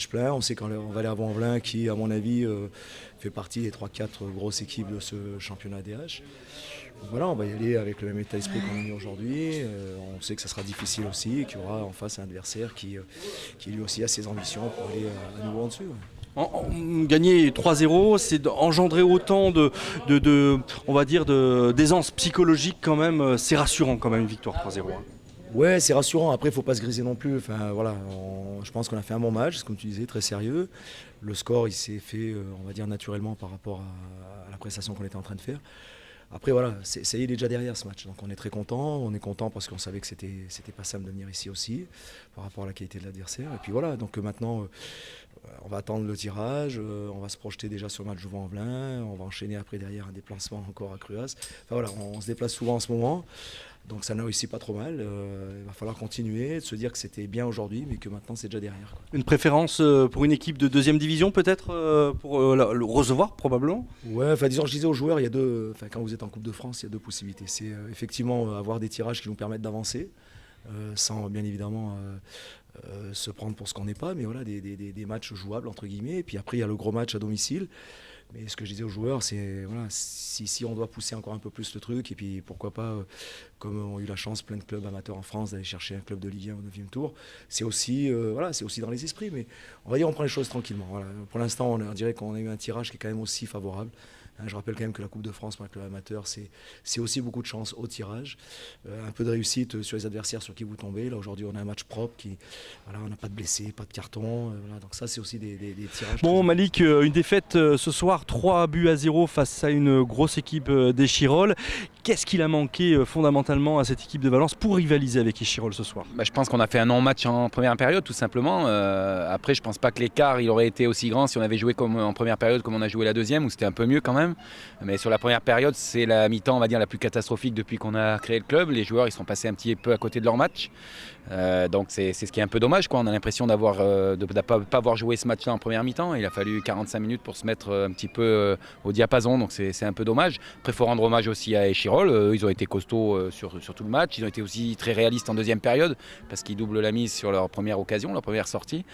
pleins. On sait qu'on va aller à Vaux-en-Velin qui, à mon avis, fait partie des 3-4 grosses équipes de ce championnat DH. Donc voilà, on va y aller avec le même état d'esprit qu'on a mis aujourd'hui. On sait que ça sera difficile aussi et qu'il y aura en face un adversaire qui lui aussi a ses ambitions pour aller à nouveau en dessus. Ouais. Gagner 3-0, c'est engendrer autant on va dire, d'aisance psychologique quand même. C'est rassurant quand même une victoire 3-0. Hein. Ouais, c'est rassurant. Après, il ne faut pas se griser non plus. Enfin, voilà, je pense qu'on a fait un bon match, comme tu disais, très sérieux. Le score, il s'est fait, on va dire, naturellement par rapport à la prestation qu'on était en train de faire. Après voilà, ça y est, il est déjà derrière ce match. Donc on est très content. On est content parce qu'on savait que c'était pas simple de venir ici aussi par rapport à la qualité de l'adversaire. Et puis voilà, donc maintenant on va attendre le tirage, on va se projeter déjà sur le match de Vaux-en-Velin, on va enchaîner après derrière un déplacement encore à Cruas. Enfin voilà, on se déplace souvent en ce moment. Donc ça n'a aussi pas trop mal. Il va falloir continuer, de se dire que c'était bien aujourd'hui, mais que maintenant c'est déjà derrière, quoi. Une préférence pour une équipe de deuxième division peut-être pour le recevoir probablement? Ouais, enfin disons, je disais aux joueurs, il y a quand vous êtes en Coupe de France, il y a deux possibilités. C'est effectivement avoir des tirages qui nous permettent d'avancer, sans bien évidemment se prendre pour ce qu'on n'est pas, mais voilà, des matchs jouables entre guillemets. Et puis après, il y a le gros match à domicile. Mais ce que je disais aux joueurs, c'est voilà, si on doit pousser encore un peu plus le truc, et puis pourquoi pas, comme ont eu la chance plein de clubs amateurs en France d'aller chercher un club de Ligue 1 au 9e tour, c'est aussi dans les esprits. Mais on va dire, on prend les choses tranquillement. Voilà. Pour l'instant, on dirait qu'on a eu un tirage qui est quand même aussi favorable. Je rappelle quand même que la Coupe de France pour un club amateur, c'est aussi beaucoup de chance au tirage, un peu de réussite sur les adversaires sur qui vous tombez. Là aujourd'hui, on a un match propre, on n'a pas de blessés, pas de carton, voilà, donc ça c'est aussi des tirages. Bon Malik, une défaite ce soir, 3-0 face à une grosse équipe d'Échirolles. Qu'est-ce qu'il a manqué fondamentalement à cette équipe de Valence pour rivaliser avec Échirolles ce soir? Je pense qu'on a fait un non-match en première période tout simplement. Après je pense pas que l'écart il aurait été aussi grand si on avait joué comme en première période comme on a joué la deuxième, où c'était un peu mieux quand même. Mais sur la première période, c'est la mi-temps, on va dire, la plus catastrophique depuis qu'on a créé le club. Les joueurs, ils sont passés un petit peu à côté de leur match. Donc c'est ce qui est un peu dommage, quoi. On a l'impression de ne pas avoir joué ce match-là en première mi-temps. Il a fallu 45 minutes pour se mettre un petit peu au diapason, donc c'est un peu dommage. Après, il faut rendre hommage aussi à Échirolles. Ils ont été costauds sur tout le match. Ils ont été aussi très réalistes en deuxième période, parce qu'ils doublent la mise sur leur première occasion, leur première sortie,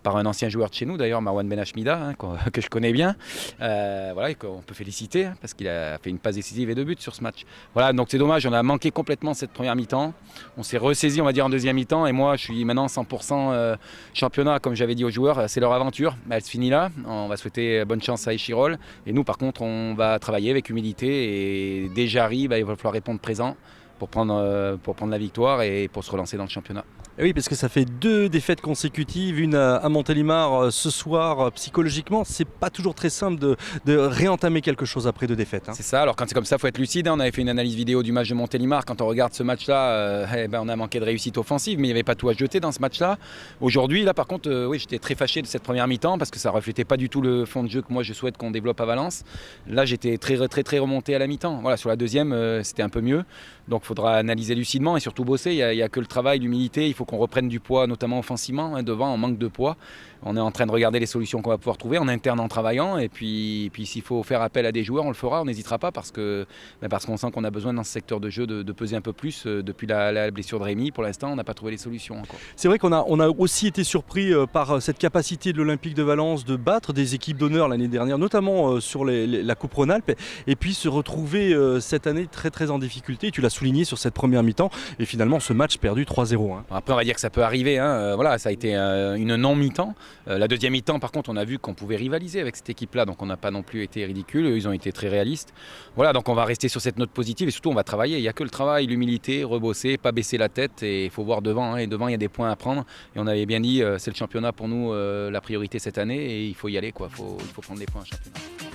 par un ancien joueur de chez nous d'ailleurs, Marwan Benachmida, que je connais bien, voilà, et qu'on peut féliciter, parce qu'il a fait une passe décisive et 2 buts sur ce match. Voilà, donc c'est dommage, on a manqué complètement cette première mi-temps. On s'est ressaisi, on va dire, en deuxième mi-temps, et moi je suis maintenant 100% championnat, comme j'avais dit aux joueurs, c'est leur aventure, elle se finit là. On va souhaiter bonne chance à Échirolles, et nous par contre on va travailler avec humilité, et dès que j'arrive, il va falloir répondre présent pour prendre la victoire et pour se relancer dans le championnat. Et oui, parce que ça fait 2 défaites consécutives, une à Montélimar ce soir. Psychologiquement, c'est pas toujours très simple de réentamer quelque chose après 2 défaites. Hein. C'est ça, alors quand c'est comme ça, il faut être lucide. On avait fait une analyse vidéo du match de Montélimar. Quand on regarde ce match-là, on a manqué de réussite offensive, mais il n'y avait pas tout à jeter dans ce match-là. Aujourd'hui, là par contre, oui, j'étais très fâché de cette première mi-temps parce que ça ne reflétait pas du tout le fond de jeu que moi je souhaite qu'on développe à Valence. Là, j'étais très remonté à la mi-temps. Voilà, sur la deuxième, c'était un peu mieux. Donc il faudra analyser lucidement et surtout bosser. Il n'y a que le travail, l'humilité. Il faut qu'on reprenne du poids, notamment offensivement. Hein, devant, on manque de poids. On est en train de regarder les solutions qu'on va pouvoir trouver en interne en travaillant. Et puis s'il faut faire appel à des joueurs, on le fera. On n'hésitera pas parce qu'on sent qu'on a besoin dans ce secteur de jeu de peser un peu plus. Depuis la blessure de Rémi, pour l'instant, on n'a pas trouvé les solutions encore. C'est vrai qu'on a aussi été surpris par cette capacité de l'Olympique de Valence de battre des équipes d'honneur l'année dernière, notamment sur la Coupe Rhône-Alpes, et puis se retrouver cette année très en difficulté. Tu l'as souligné sur cette première mi-temps, et finalement ce match perdu 3-0. Hein. Après, on va dire que ça peut arriver. Hein. Voilà, ça a été une non-mi-temps. La deuxième mi-temps, par contre, on a vu qu'on pouvait rivaliser avec cette équipe-là, donc on n'a pas non plus été ridicule. Ils ont été très réalistes. Voilà, donc on va rester sur cette note positive et surtout on va travailler. Il n'y a que le travail, l'humilité, rebosser, pas baisser la tête, et il faut voir devant. Hein. Et devant, il y a des points à prendre. Et on avait bien dit, c'est le championnat pour nous la priorité cette année, et il faut y aller, quoi. Il faut prendre des points en championnat.